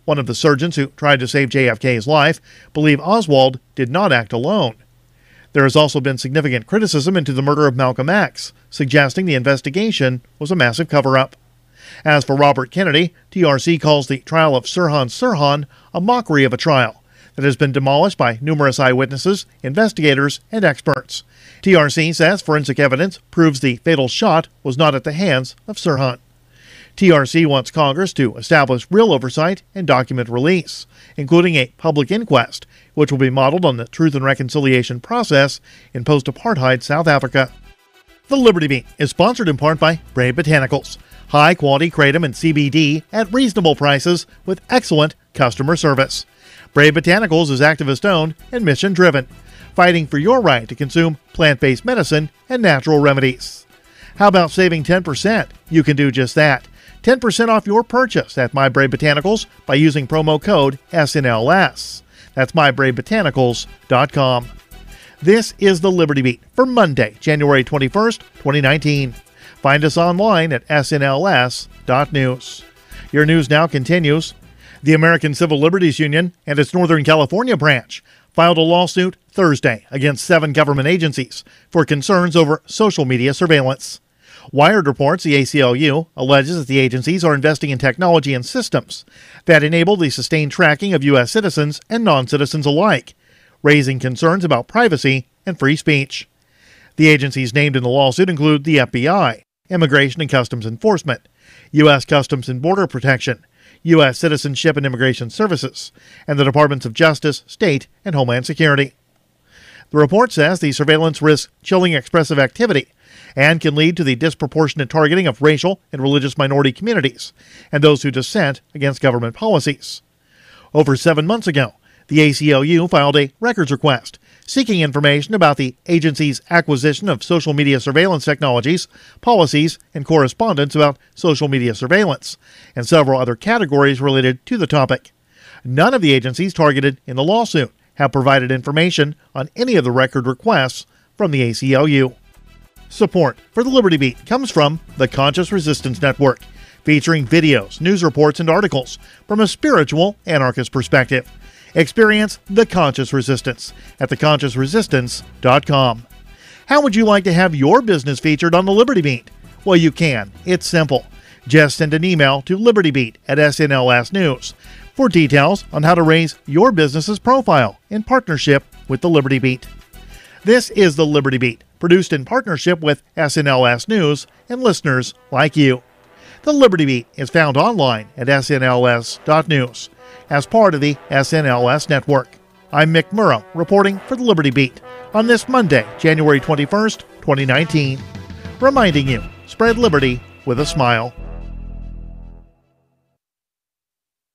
One of the surgeons who tried to save JFK's life believe Oswald did not act alone. There has also been significant criticism into the murder of Malcolm X, suggesting the investigation was a massive cover-up. As for Robert Kennedy, TRC calls the trial of Sirhan Sirhan a mockery of a trial that has been demolished by numerous eyewitnesses, investigators, and experts. TRC says forensic evidence proves the fatal shot was not at the hands of Sirhan. TRC wants Congress to establish real oversight and document release, including a public inquest, which will be modeled on the Truth and Reconciliation process in post-apartheid South Africa. The Liberty Beat is sponsored in part by Brave Botanicals, high-quality kratom and CBD at reasonable prices with excellent customer service. Brave Botanicals is activist-owned and mission-driven, fighting for your right to consume plant-based medicine and natural remedies. How about saving 10%? You can do just that. 10% off your purchase at My Brave Botanicals by using promo code SNLS. That's MyBraveBotanicals.com. This is the Liberty Beat for Monday, January 21st, 2019. Find us online at snls.news. Your news now continues. The American Civil Liberties Union and its Northern California branch filed a lawsuit Thursday against 7 government agencies for concerns over social media surveillance. Wired reports the ACLU alleges that the agencies are investing in technology and systems that enable the sustained tracking of U.S. citizens and non-citizens alike, raising concerns about privacy and free speech. The agencies named in the lawsuit include the FBI, Immigration and Customs Enforcement, U.S. Customs and Border Protection, U.S. Citizenship and Immigration Services, and the Departments of Justice, State, and Homeland Security. The report says the surveillance risks chilling expressive activity and can lead to the disproportionate targeting of racial and religious minority communities and those who dissent against government policies. Over 7 months ago, the ACLU filed a records request seeking information about the agency's acquisition of social media surveillance technologies, policies, and correspondence about social media surveillance, and several other categories related to the topic. None of the agencies targeted in the lawsuit have provided information on any of the record requests from the ACLU. Support for the Liberty Beat comes from the Conscious Resistance Network, featuring videos, news reports, and articles from a spiritual anarchist perspective. Experience the Conscious Resistance at theconsciousresistance.com. How would you like to have your business featured on the Liberty Beat? Well, you can. It's simple. Just send an email to libertybeat@SNLS News for details on how to raise your business's profile in partnership with the Liberty Beat. This is the Liberty Beat, produced in partnership with SNLS News and listeners like you. The Liberty Beat is found online at snls.news as part of the SNLS network. I'm Mick Murrow, reporting for the Liberty Beat on this Monday, January 21st, 2019. Reminding you, spread liberty with a smile.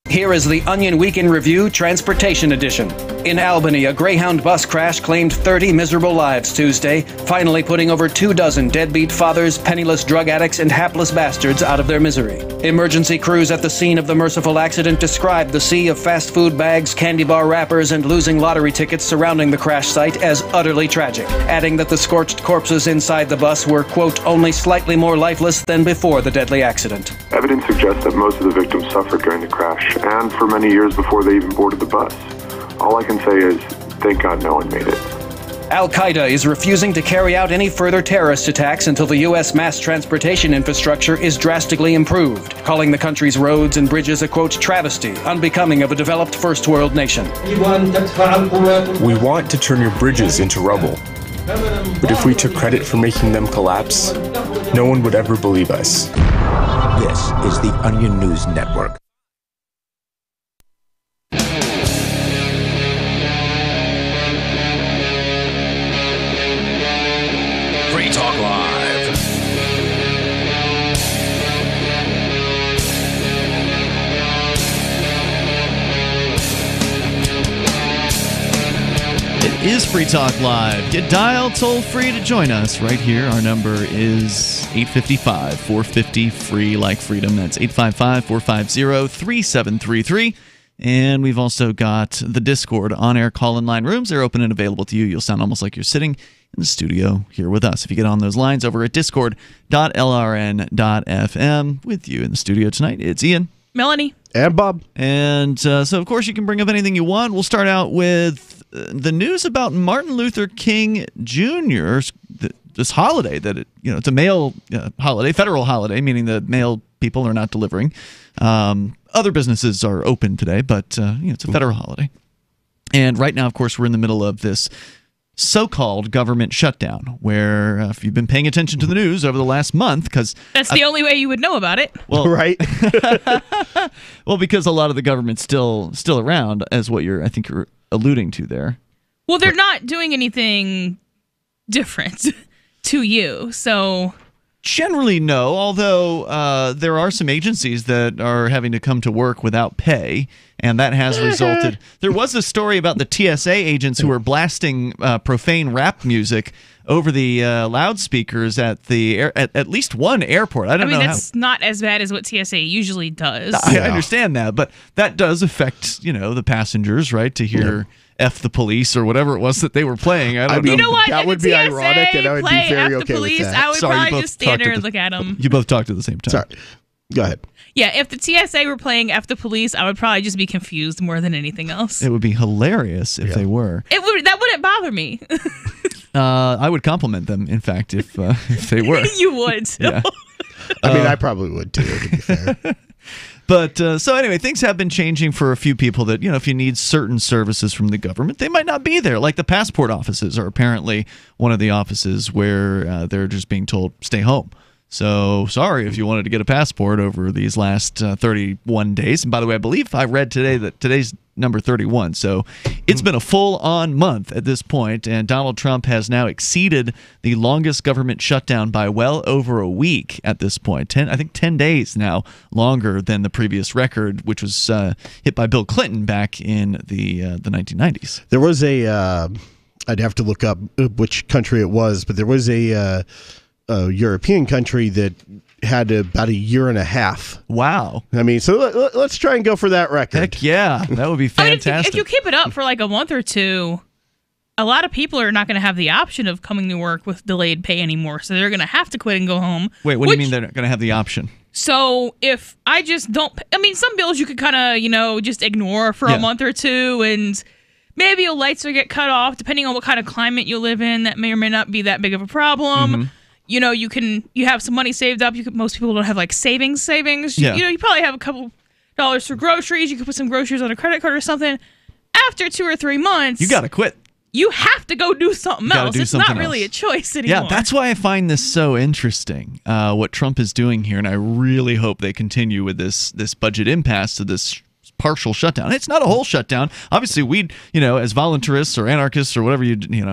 Here is the Onion Week in Review Transportation Edition. In Albany, a Greyhound bus crash claimed 30 miserable lives Tuesday, finally putting over 24 deadbeat fathers, penniless drug addicts, and hapless bastards out of their misery. Emergency crews at the scene of the merciful accident described the sea of fast food bags, candy bar wrappers, and losing lottery tickets surrounding the crash site as utterly tragic, adding that the scorched corpses inside the bus were, quote, only slightly more lifeless than before the deadly accident. Evidence suggests that most of the victims suffered during the crash, and for many years before they even boarded the bus. All I can say is, thank God no one made it. Al-Qaeda is refusing to carry out any further terrorist attacks until the U.S. mass transportation infrastructure is drastically improved, calling the country's roads and bridges a, quote, travesty, unbecoming of a developed first world nation. We want to turn your bridges into rubble. But if we took credit for making them collapse, no one would ever believe us. This is the Onion News Network. Free Talk Live. It is Free Talk Live. Dial toll free to join us right here. Our number is 855-450-FREE like freedom. That's 855-450-3733. And we've also got the Discord on-air call-in line rooms. They're open and available to you. You'll sound almost like you're sitting in the studio here with us. If you get on those lines over at discord.lrn.fm. With you in the studio tonight, it's Ian. Melanie. And Bob. And so, of course, you can bring up anything you want. We'll start out with the news about Martin Luther King Jr., this holiday that it's a male holiday, federal holiday, meaning that male people are not delivering. Other businesses are open today, but it's a federal holiday. And right now, of course, we're in the middle of this so-called government shutdown, where if you've been paying attention to the news over the last month, because that's the only way you would know about it. Well, right? Well, because a lot of the government's still around, as what I think you're alluding to there. Well, they're not doing anything different to you, so generally no. Although there are some agencies that are having to come to work without pay. And that has resulted. There was a story about the TSA agents who were blasting profane rap music over the loudspeakers at at least one airport. I mean, that's not as bad as what TSA usually does. I understand that, but that does affect the passengers, right? To hear F the police or whatever it was that they were playing. I don't know. You know what? That would be ironic, and I would be very okay with that. I would probably just stand there and look at them. You both talked at the same time. Sorry. Go ahead. Yeah, if the TSA were playing F the police, I would probably just be confused more than anything else. It would be hilarious if they were. That wouldn't bother me. I would compliment them, in fact, if they were. You would. Yeah. I mean, I probably would too, to be fair. But so anyway, things have been changing for a few people that, if you need certain services from the government, they might not be there. Like the passport offices are apparently one of the offices where they're just being told, stay home. So sorry if you wanted to get a passport over these last 31 days. And by the way, I believe I read today that today's number 31. So it's been a full-on month at this point, and Donald Trump has now exceeded the longest government shutdown by well over a week at this point. I think 10 days now longer than the previous record, which was hit by Bill Clinton back in the 1990s. There was I'd have to look up which country it was, but there was a European country that had about a year and a half. Wow. I mean, so let's try and go for that record. Heck yeah. That would be fantastic. If you keep it up for like a month or two, a lot of people are not going to have the option of coming to work with delayed pay anymore. So they're going to have to quit and go home. Wait, what do you mean they're not going to have the option? So if I just don't, some bills you could kind of, just ignore for a month or two, and maybe your lights will get cut off depending on what kind of climate you live in. That may or may not be that big of a problem. Mm-hmm. You have some money saved up. Most people don't have like savings. Yeah. You probably have a couple dollars for groceries. You could put some groceries on a credit card or something. After 2 or 3 months, you got to quit. You have to go do something else. It's not really a choice anymore. Yeah, that's why I find this so interesting, what Trump is doing here, and I really hope they continue with this budget impasse to this partial shutdown. It's not a whole shutdown. Obviously, we, as voluntarists or anarchists or whatever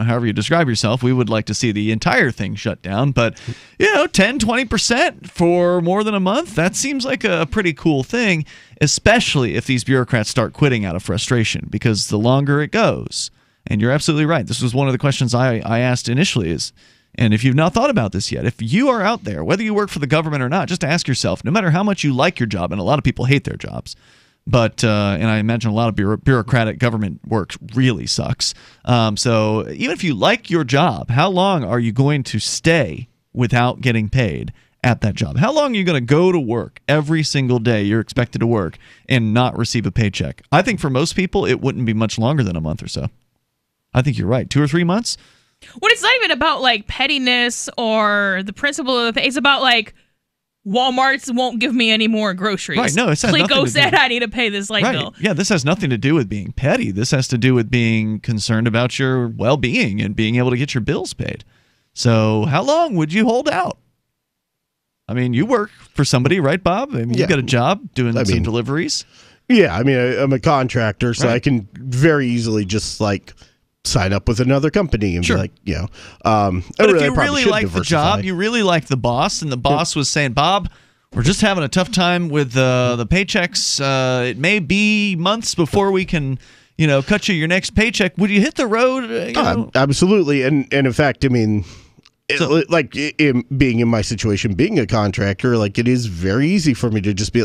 however you describe yourself, we would like to see the entire thing shut down. But 10-20% for more than a month, that seems like a pretty cool thing, especially if these bureaucrats start quitting out of frustration, because the longer it goes, and you're absolutely right. This was one of the questions I asked initially is, and if you've not thought about this yet, if you are out there, whether you work for the government or not, just ask yourself, no matter how much you like your job, and a lot of people hate their jobs, but and I imagine a lot of bureaucratic government work really sucks. So even if you like your job, how long are you going to stay without getting paid at that job? How long are you going to go to work every single day you're expected to work and not receive a paycheck? I think for most people, it wouldn't be much longer than a month or so. I think you're right. 2 or 3 months? Well, it's not even about like pettiness or the principle of the thing. It's about like Walmart's won't give me any more groceries. Right, no, it has nothing to do. said I need to pay this light bill. Yeah, this has nothing to do with being petty. This has to do with being concerned about your well-being and being able to get your bills paid. So how long would you hold out? I mean, you work for somebody, right, Bob? I mean, you've got a job doing some deliveries. Yeah, I mean, I'm a contractor, so I can very easily just sign up with another company and be like, but if you really like the job, you really like the boss, and the boss was saying, Bob, we're just having a tough time with the paychecks. It may be months before we can, cut you your next paycheck. Would you hit the road? Absolutely. And in fact, I mean, being in my situation, being a contractor, it is very easy for me to just be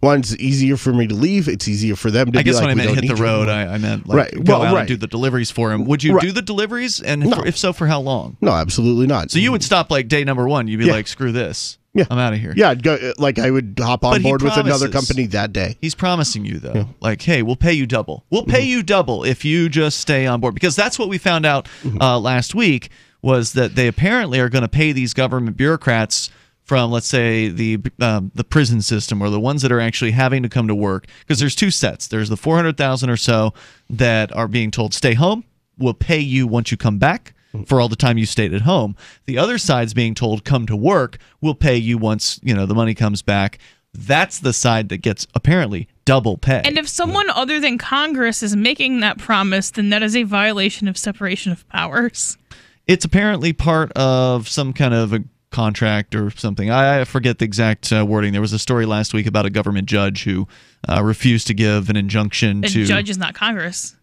one, it's easier for me to leave. It's easier for them to I guess when I meant hit the road, I meant go out and do the deliveries for him. Would you do the deliveries? And if so, for how long? No, absolutely not. So you would stop day number 1. You'd be like, screw this. Yeah. I'm out of here. Yeah, I'd go, like I would hop on board with another company that day. He's promising you, though, like, hey, we'll pay you double. We'll pay you double if you just stay on board. Because that's what we found out last week, was that they apparently are going to pay these government bureaucrats from, let's say, the prison system, or the ones that are actually having to come to work. Because there's two sets. There's the 400,000 or so that are being told, stay home. We'll pay you once you come back for all the time you stayed at home. The other side's being told, come to work. We'll pay you once the money comes back. That's the side that gets apparently double pay. And if someone other than Congress is making that promise, then that is a violation of separation of powers. It's apparently part of some kind of a contract or something. I forget the exact wording. There was a story last week about a government judge who refused to give an injunction to... The judge is not Congress.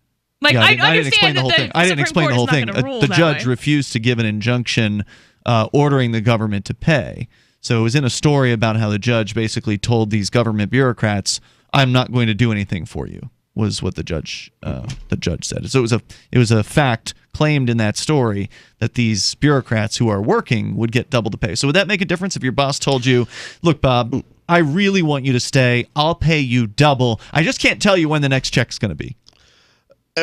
Like, yeah, I didn't explain the whole thing. I didn't explain the whole thing. The judge refused to give an injunction ordering the government to pay. So it was in a story about how the judge basically told these government bureaucrats, I'm not going to do anything for you, was what the judge said. So it was a fact claimed in that story that these bureaucrats who are working would get double the pay. So would that make a difference if your boss told you, look, Bob, I really want you to stay. I'll pay you double. I just can't tell you when the next check's going to be.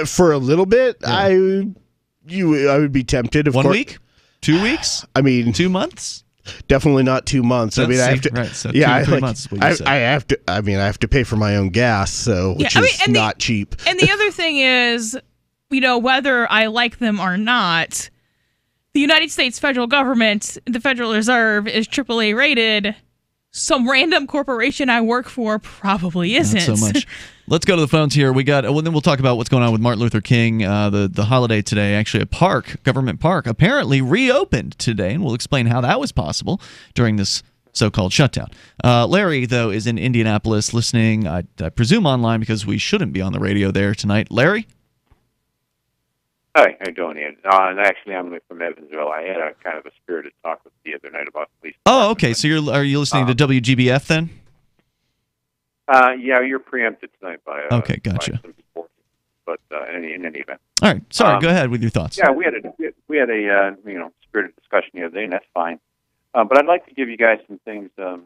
For a little bit, yeah. I would be tempted. Of 1 course. week? 2 weeks? I mean, 2 months? Definitely not 2 months. I mean, I have to. Right, so yeah, 2 to 3 months. Is what you said. I have to. I mean, I have to pay for my own gas, so which is not cheap. And the other thing is, whether I like them or not, the United States federal government, the Federal Reserve, is AAA rated. Some random corporation I work for probably isn't. Not so much. Let's go to the phones here. We got. Well, then we'll talk about what's going on with Martin Luther King. The holiday today, actually, a government park, apparently reopened today, and we'll explain how that was possible during this so-called shutdown. Larry, though, is in Indianapolis listening, I presume online, because we shouldn't be on the radio there tonight. Larry? Hi, how you doing, Ian? Actually, I'm from Evansville. I had a kind of a spirited talk with the other night about police. Oh, okay. So are you listening to WGBF then? Yeah, you're preempted tonight by. Okay, gotcha. By some sports, but in any event. All right. Sorry. Go ahead with your thoughts. Yeah, we had a spirited discussion the other day, and that's fine. But I'd like to give you guys some things so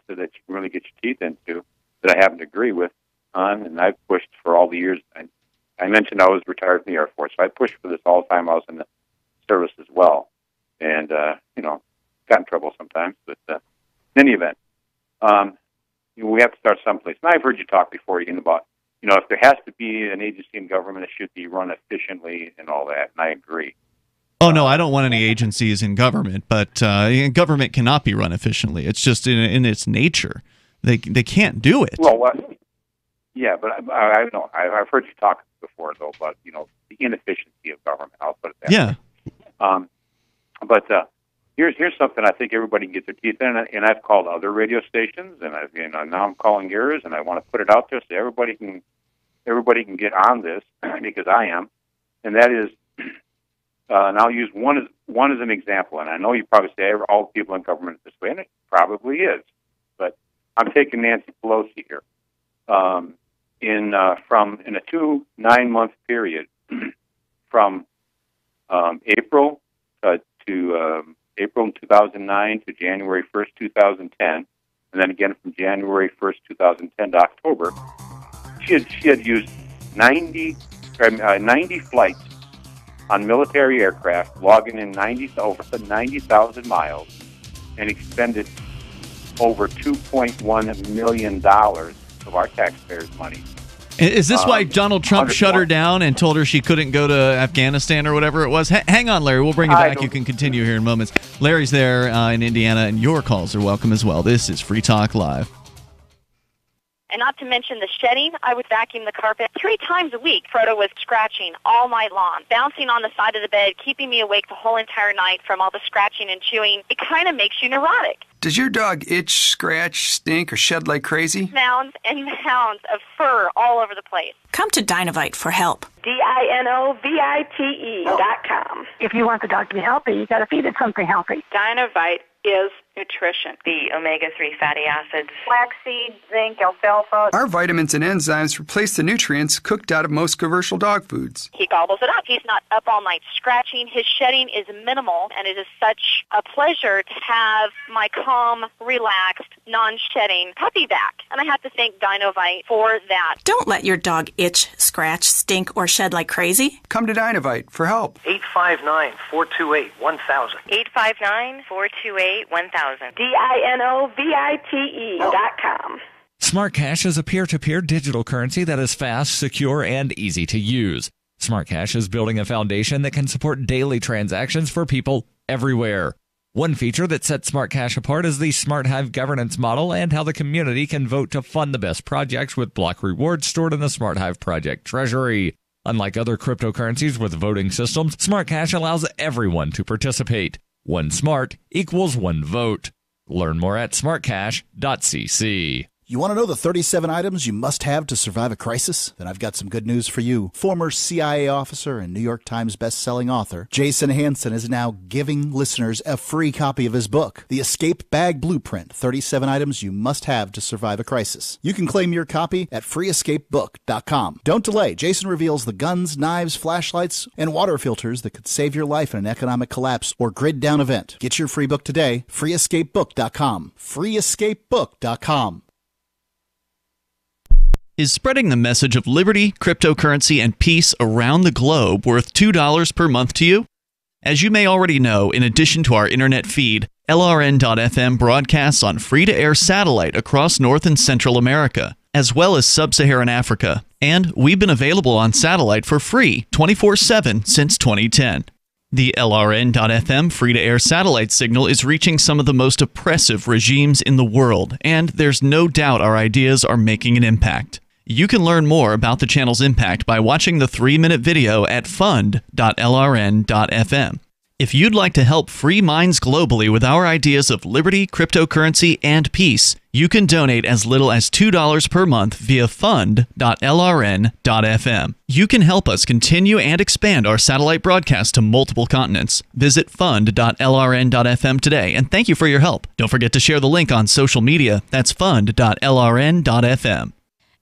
that you can really get your teeth into that I happen to agree with on, and I've pushed for all the years. I mentioned I was retired from the Air Force, so I pushed for this all the time I was in the service as well. And, got in trouble sometimes. But in any event, we have to start someplace. And I've heard you talk before, Ian, about, if there has to be an agency in government, it should be run efficiently and all that, and I agree. Oh, no, I don't want any agencies in government, but government cannot be run efficiently. It's just in its nature. They can't do it. Well, yeah, but I've heard you talk before, though, about, the inefficiency of government. I'll put it that way. But here's something I think everybody can get their teeth in, and I've called other radio stations, and now I'm calling yours, and I want to put it out there so everybody can get on this because I am, and that is, and I'll use one as an example, and I know you probably say all people in government this way, and it probably is, but I'm taking Nancy Pelosi here. In a 9-month period from April to April 2009 to January 1st, 2010, and then again from January 1st, 2010 to October, she had used 90 flights on military aircraft, logging in over 90,000 miles, and expended over $2.1 million of our taxpayers' money. Is this why Donald Trump shut her down and told her she couldn't go to Afghanistan or whatever it was? Hang on, Larry. We'll bring you back. You can continue here in moments. Larry's there in Indiana, and your calls are welcome as well. This is Free Talk Live. And not to mention the shedding, I would vacuum the carpet 3 times a week. Frodo was scratching all night long, bouncing on the side of the bed, keeping me awake the whole entire night from all the scratching and chewing. It kind of makes you neurotic. Does your dog itch, scratch, stink, or shed like crazy? Mounds and mounds of fur all over the place. Come to Dynavite for help. DINOVITE.com. If you want the dog to be healthy, you got to feed it something healthy. Dinovite is nutrition. The omega-3 fatty acids. Flaxseed, zinc, alfalfa. Our vitamins and enzymes replace the nutrients cooked out of most commercial dog foods. He gobbles it up. He's not up all night scratching. His shedding is minimal, and it is such a pleasure to have my calm, relaxed, non-shedding puppy back. And I have to thank Dinovite for that. Don't let your dog itch, scratch, stink, or shed like crazy. Come to Dinovite for help. 859-428-1000. 859-428-1000. DINOVITE.com. Smart Cash is a peer-to-peer digital currency that is fast, secure, and easy to use. Smart Cash is building a foundation that can support daily transactions for people everywhere. One feature that sets Smart Cash apart is the Smart Hive governance model and how the community can vote to fund the best projects with block rewards stored in the Smart Hive project treasury. Unlike other cryptocurrencies with voting systems, Smart Cash allows everyone to participate. One smart equals one vote. Learn more at smartcash.cc. You want to know the 37 items you must have to survive a crisis? Then I've got some good news for you. Former CIA officer and New York Times best-selling author Jason Hansen is now giving listeners a free copy of his book, The Escape Bag Blueprint, 37 Items You Must Have to Survive a Crisis. You can claim your copy at freeescapebook.com. Don't delay. Jason reveals the guns, knives, flashlights, and water filters that could save your life in an economic collapse or grid-down event. Get your free book today, freeescapebook.com. freeescapebook.com. Is spreading the message of liberty, cryptocurrency, and peace around the globe worth $2 per month to you? As you may already know, in addition to our internet feed, LRN.FM broadcasts on free-to-air satellite across North and Central America, as well as Sub-Saharan Africa. And we've been available on satellite for free 24/7 since 2010. The LRN.FM free-to-air satellite signal is reaching some of the most oppressive regimes in the world, and there's no doubt our ideas are making an impact. You can learn more about the channel's impact by watching the 3-minute video at fund.lrn.fm. If you'd like to help free minds globally with our ideas of liberty, cryptocurrency, and peace, you can donate as little as $2 per month via fund.lrn.fm. You can help us continue and expand our satellite broadcast to multiple continents. Visit fund.lrn.fm today, and thank you for your help. Don't forget to share the link on social media. That's fund.lrn.fm.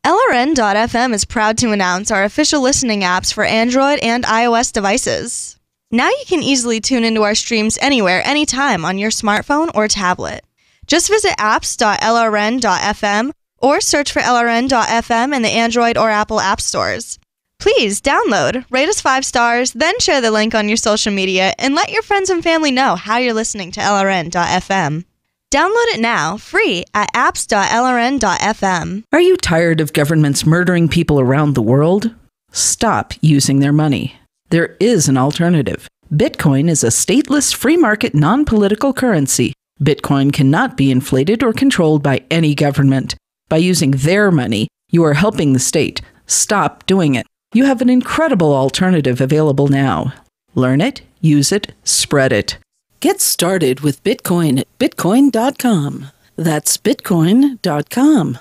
LRN.FM is proud to announce our official listening apps for Android and iOS devices. Now you can easily tune into our streams anywhere, anytime on your smartphone or tablet. Just visit apps.lrn.fm or search for LRN.FM in the Android or Apple app stores. Please download, rate us 5 stars, then share the link on your social media and let your friends and family know how you're listening to LRN.FM. Download it now, free, at apps.lrn.fm. Are you tired of governments murdering people around the world? Stop using their money. There is an alternative. Bitcoin is a stateless, free market, non-political currency. Bitcoin cannot be inflated or controlled by any government. By using their money, you are helping the state. Stop doing it. You have an incredible alternative available now. Learn it, use it, spread it. Get started with Bitcoin at bitcoin.com. That's bitcoin.com.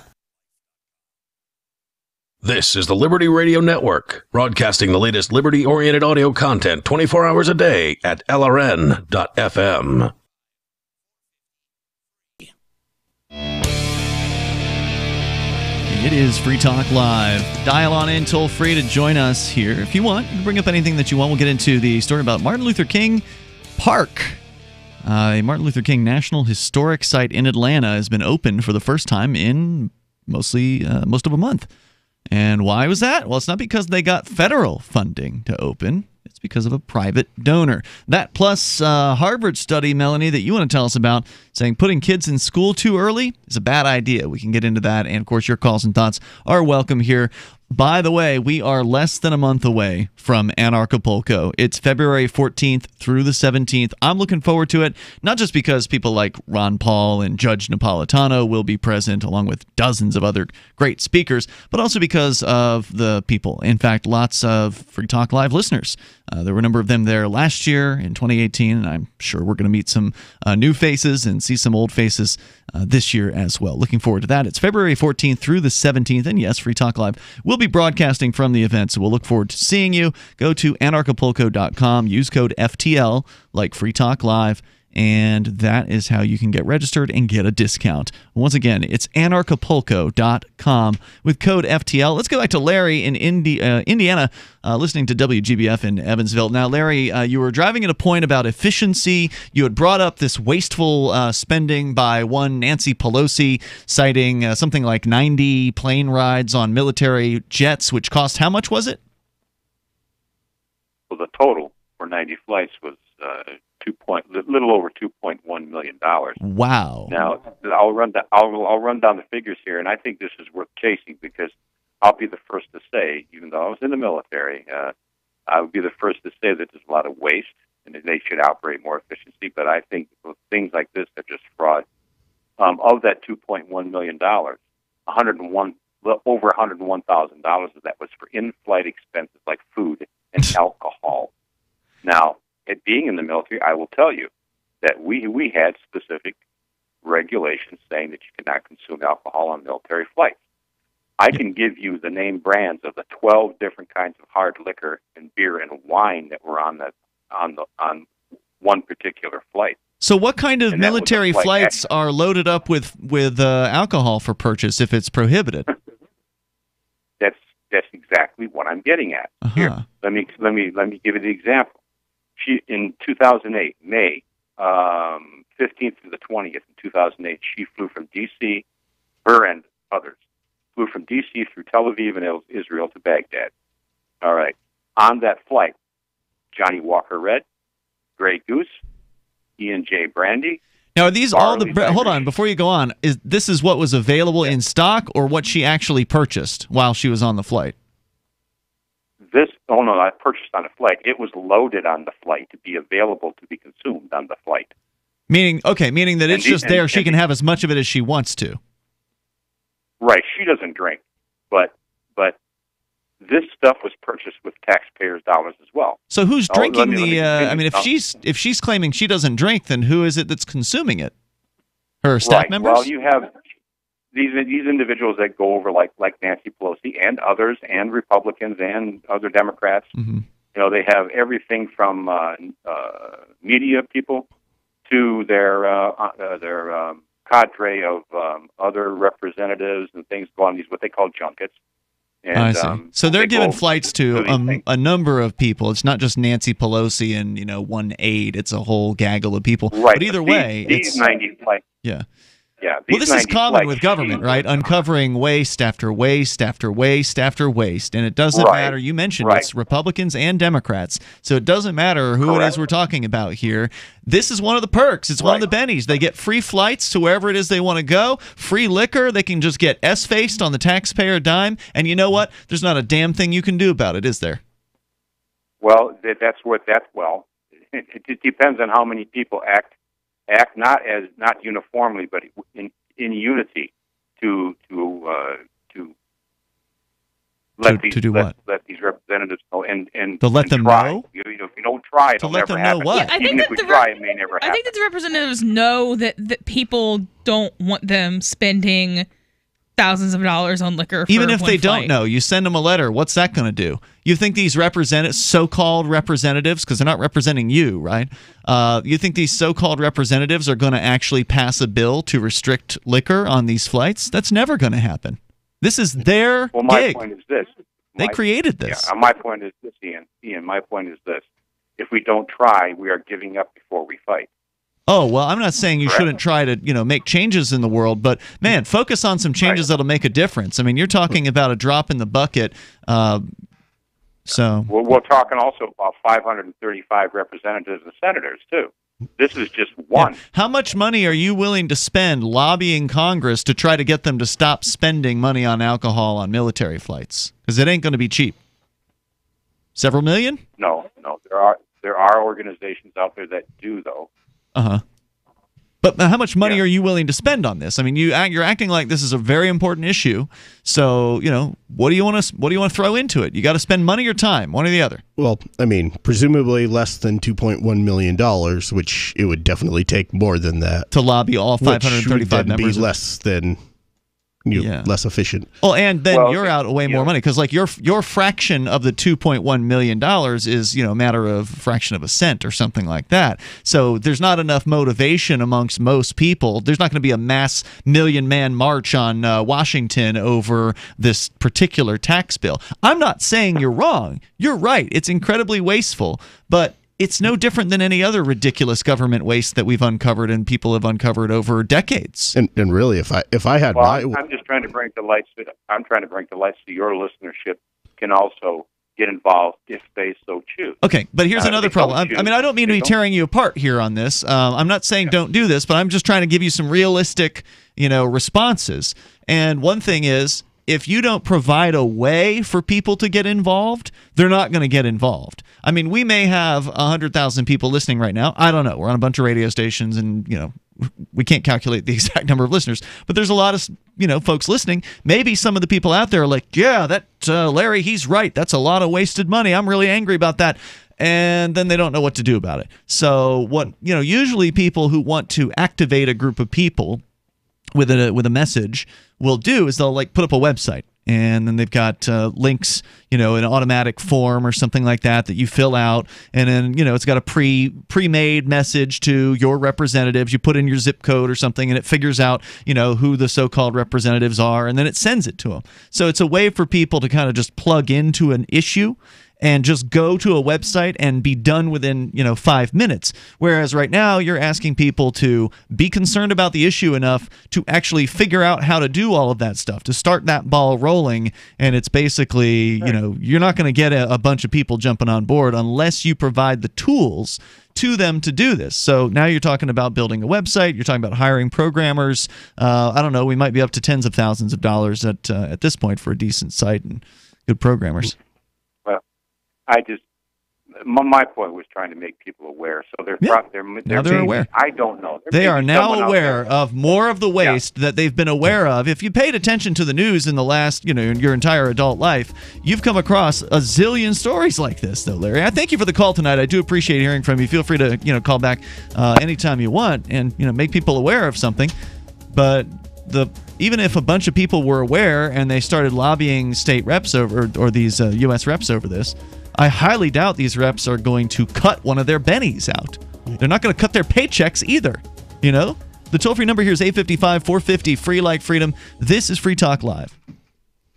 This is the Liberty Radio Network, broadcasting the latest liberty-oriented audio content 24 hours a day at LRN.FM. It is Free Talk Live. Dial on in toll free to join us here. If you want, you can bring up anything that you want. We'll get into the story about Martin Luther King Park. A Martin Luther King National Historic Site in Atlanta has been opened for the first time in most of a month. And why was that? Well, it's not because they got federal funding to open. It's because of a private donor. That plus Harvard study, Melanie, that you want to tell us about, saying putting kids in school too early is a bad idea. We can get into that. And, of course, your calls and thoughts are welcome here. By the way, we are less than a month away from Anarchapulco. It's February 14th through the 17th. I'm looking forward to it, not just because people like Ron Paul and Judge Napolitano will be present, along with dozens of other great speakers, but also because of the people. In fact, lots of Free Talk Live listeners. There were a number of them there last year in 2018, and I'm sure we're going to meet some new faces and see some old faces this year as well. Looking forward to that. It's February 14th through the 17th, and yes, Free Talk Live will We'll be broadcasting from the event, so we'll look forward to seeing you. Go to anarchapulco.com, use code FTL, like Free Talk Live, and that is how you can get registered and get a discount. Once again, it's anarchapulco.com with code FTL. Let's go back to Larry in Indiana, listening to WGBF in Evansville. Now, Larry, you were driving at a point about efficiency. You had brought up this wasteful spending by one Nancy Pelosi, citing something like 90 plane rides on military jets, which cost how much was it? Well, the total for 90 flights was little over $2.1 million. Wow! Now I'll run down the figures here, and I think this is worth chasing because I'll be the first to say, even though I was in the military, I would be the first to say that there's a lot of waste and that they should operate more efficiently. But I think things like this are just fraud. Of that $2.1 million, over $101,000 of that was for in-flight expenses like food and alcohol. Now, it being in the military, I will tell you that we had specific regulations saying that you cannot consume alcohol on military flights. I can give you the name brands of the 12 different kinds of hard liquor and beer and wine that were on one particular flight. So, what kind of military flights are loaded up with alcohol for purchase if it's prohibited? That's exactly what I'm getting at. Here, let me give you the example. In 2008, May 15th to the 20th in 2008, she flew from D.C., her and others, flew from D.C. through Tel Aviv and Israel to Baghdad. All right. On that flight, Johnny Walker Red, Grey Goose, E&J Brandy. Now, are these all the... Hold on, before you go on, this is what was available in stock or what she actually purchased while she was on the flight? I purchased on a flight. It was loaded on the flight to be available to be consumed on the flight. Meaning that it's just there. She can have as much of it as she wants to. Right. She doesn't drink, but this stuff was purchased with taxpayers' dollars as well. So who's drinking if she's claiming she doesn't drink, then who is it that's consuming it? Her staff members? Well, you have these individuals that go over like Nancy Pelosi and others and Republicans and other Democrats. Mm-hmm. You know, they have everything from media people to their cadre of other representatives and things go on these what they call junkets. And, I see. So they're giving flights to a number of people. It's not just Nancy Pelosi and one aide. It's a whole gaggle of people. Right. But either way, these 90 flights. Yeah. Yeah. Well, this is common with government, right? Uncovering waste after waste after waste after waste. And it doesn't matter. You mentioned it's Republicans and Democrats. So it doesn't matter who it is we're talking about here. This is one of the perks. It's one of the bennies. They get free flights to wherever it is they want to go, free liquor. They can just get S-faced on the taxpayer dime. And you know what? There's not a damn thing you can do about it, is there? Well, it depends on how many people act not uniformly, but in unity to let these representatives know and to let them try. know. If you don't try, it'll never happen. What? Yeah, Even if we try, it may never happen. I think that the representatives know that people don't want them spending thousands of dollars on liquor. Even if they don't know, you send them a letter. What's that going to do? You think these so-called representatives, because they're not representing you, right? You think these so-called representatives are going to actually pass a bill to restrict liquor on these flights? That's never going to happen. This is their Well, my gig. point is this. They created this. Yeah, my point is this, Ian. My point is this. If we don't try, we are giving up before we fight. Oh, well, I'm not saying you shouldn't try to, make changes in the world, but, man, focus on some changes that'll make a difference. I mean, you're talking about a drop in the bucket. We're talking also about 535 representatives and senators, too. This is just one. Yeah. How much money are you willing to spend lobbying Congress to try to get them to stop spending money on alcohol on military flights? Because it ain't going to be cheap. Several million? No. There are organizations out there that do, though. Uh-huh. But how much money are you willing to spend on this? I mean, you're acting like this is a very important issue. So, what do you want to throw into it? You got to spend money or time, one or the other. Well, I mean, presumably less than $2.1 million, which it would definitely take more than that to lobby all 535 members. Be less than less efficient. Well, and then you're out way more money because, like, your fraction of the $2.1 million is, a matter of fraction of a cent or something like that. So there's not enough motivation amongst most people. There's not going to be a mass million-man march on Washington over this particular tax bill. I'm not saying you're wrong. You're right. It's incredibly wasteful, but it's no different than any other ridiculous government waste that we've uncovered and people have uncovered over decades. And really, if I had I'm just trying to bring to light. I'm trying to bring to light so your listenership can also get involved if they so choose. Okay, but here's another problem. I don't mean to be tearing you apart here on this. I'm not saying don't do this, but I'm just trying to give you some realistic, responses. And one thing is, if you don't provide a way for people to get involved, they're not going to get involved. I mean, we may have 100,000 people listening right now. I don't know. We're on a bunch of radio stations, and we can't calculate the exact number of listeners. But there's a lot of folks listening. Maybe some of the people out there are like, yeah, that Larry, he's right. That's a lot of wasted money. I'm really angry about that. And then they don't know what to do about it. So what usually people who want to activate a group of people with a message will do is they'll put up a website, and then they've got links, an automatic form or something like that you fill out, and then it's got a pre-made message to your representatives. You put in your zip code or something, and it figures out who the so-called representatives are, and then it sends it to them. So it's a way for people to kind of just plug into an issue and just go to a website and be done within 5 minutes. Whereas right now you're asking people to be concerned about the issue enough to actually figure out how to do all of that stuff, to start that ball rolling. And it's basically, you're not going to get a bunch of people jumping on board unless you provide the tools to them to do this. So now you're talking about building a website. You're talking about hiring programmers. I don't know. We might be up to tens of thousands of dollars at this point for a decent site and good programmers. My point was trying to make people aware. So they're aware. I don't know. They are now aware of more of the waste that they've been aware of. If you paid attention to the news in the last, your entire adult life, you've come across a zillion stories like this, though, Larry. I thank you for the call tonight. I do appreciate hearing from you. Feel free to, call back anytime you want and, make people aware of something. But even if a bunch of people were aware and they started lobbying state reps or these U.S. reps over this, I highly doubt these reps are going to cut one of their bennies out. They're not going to cut their paychecks either. The toll-free number here is 855-450, free like freedom. This is Free Talk Live.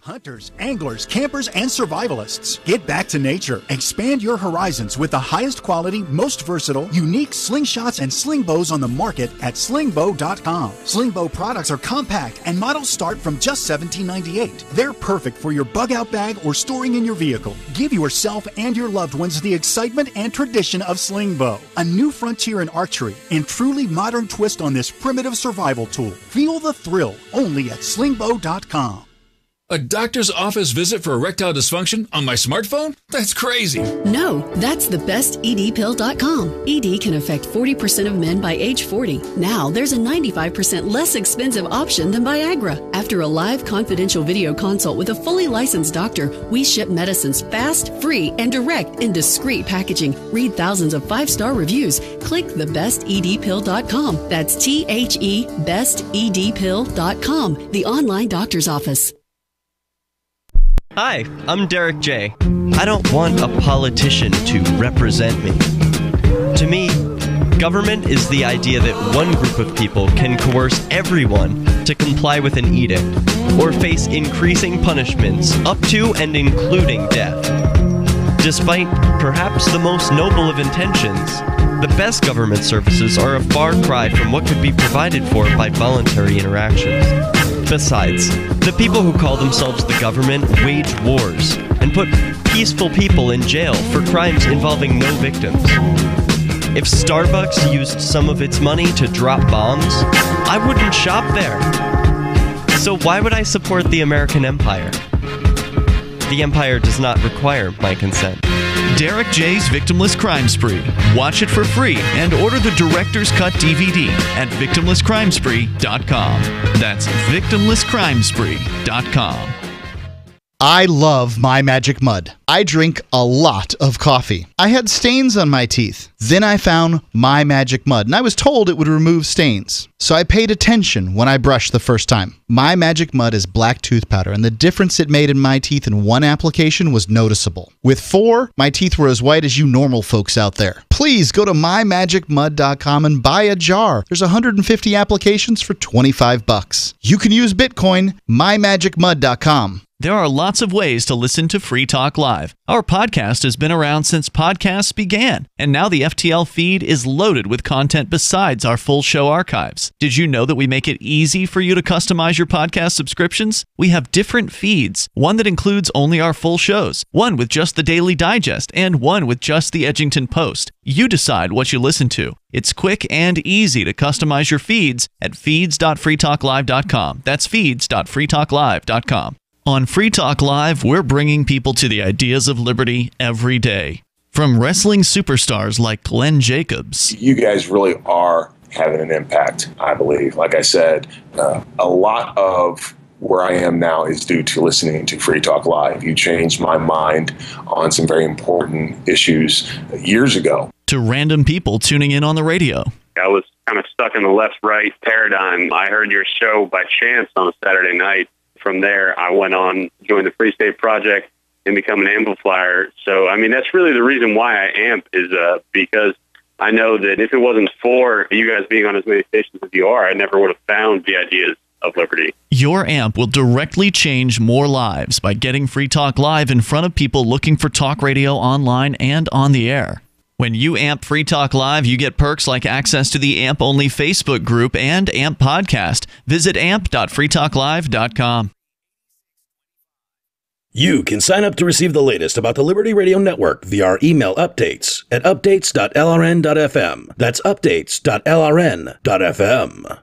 Hunters, anglers, campers, and survivalists. Get back to nature. Expand your horizons with the highest quality, most versatile, unique slingshots and sling bows on the market at slingbow.com. Slingbow products are compact and models start from just $17.98. They're perfect for your bug-out bag or storing in your vehicle. Give yourself and your loved ones the excitement and tradition of slingbow. A new frontier in archery and truly modern twist on this primitive survival tool. Feel the thrill only at slingbow.com. A doctor's office visit for erectile dysfunction on my smartphone? That's crazy. No, that's the bestedpill.com. ED can affect 40% of men by age 40. Now there's a 95% less expensive option than Viagra. After a live confidential video consult with a fully licensed doctor, we ship medicines fast, free, and direct in discreet packaging. Read thousands of 5-star reviews. Click thebestedpill.com. That's THE bestedpill.com, the online doctor's office. Hi, I'm Derek J. I don't want a politician to represent me. To me, government is the idea that one group of people can coerce everyone to comply with an edict or face increasing punishments up to and including death. Despite perhaps the most noble of intentions, the best government services are a far cry from what could be provided for by voluntary interactions. Besides, the people who call themselves the government wage wars and put peaceful people in jail for crimes involving no victims. If Starbucks used some of its money to drop bombs, I wouldn't shop there. So why would I support the American empire? The empire does not require my consent. Derek J's Victimless Crime Spree. Watch it for free and order the Director's Cut DVD at victimlesscrimespree.com. That's victimlesscrimespree.com. I love My Magic Mud. I drink a lot of coffee. I had stains on my teeth. Then I found My Magic Mud, and I was told it would remove stains. So I paid attention when I brushed the first time. My Magic Mud is black tooth powder, and the difference it made in my teeth in one application was noticeable. With 4, my teeth were as white as you normal folks out there. Please go to mymagicmud.com and buy a jar. There's 150 applications for $25. You can use Bitcoin, mymagicmud.com. There are lots of ways to listen to Free Talk Live. Our podcast has been around since podcasts began, and now the FTL feed is loaded with content besides our full show archives. Did you know that we make it easy for you to customize your podcast subscriptions? We have different feeds, one that includes only our full shows, one with just the Daily Digest, and one with just the Edgington Post. You decide what you listen to. It's quick and easy to customize your feeds at feeds.freetalklive.com. That's feeds.freetalklive.com. On Free Talk Live, we're bringing people to the ideas of liberty every day. From wrestling superstars like Glenn Jacobs. You guys really are having an impact, I believe. Like I said, a lot of where I am now is due to listening to Free Talk Live. You changed my mind on some very important issues years ago. To random people tuning in on the radio. I was kind of stuck in the left-right paradigm. I heard your show by chance on a Saturday night. From there, I went on, joined the Free State Project, and become an amplifier. So, I mean, that's really the reason why I amp is because I know that if it wasn't for you guys being on as many stations as you are, I never would have found the ideas of liberty. Your amp will directly change more lives by getting Free Talk Live in front of people looking for talk radio online and on the air. When you amp Free Talk Live, you get perks like access to the AMP-only Facebook group and AMP podcast. Visit amp.freetalklive.com. You can sign up to receive the latest about the Liberty Radio Network via our email updates at updates.lrn.fm. That's updates.lrn.fm.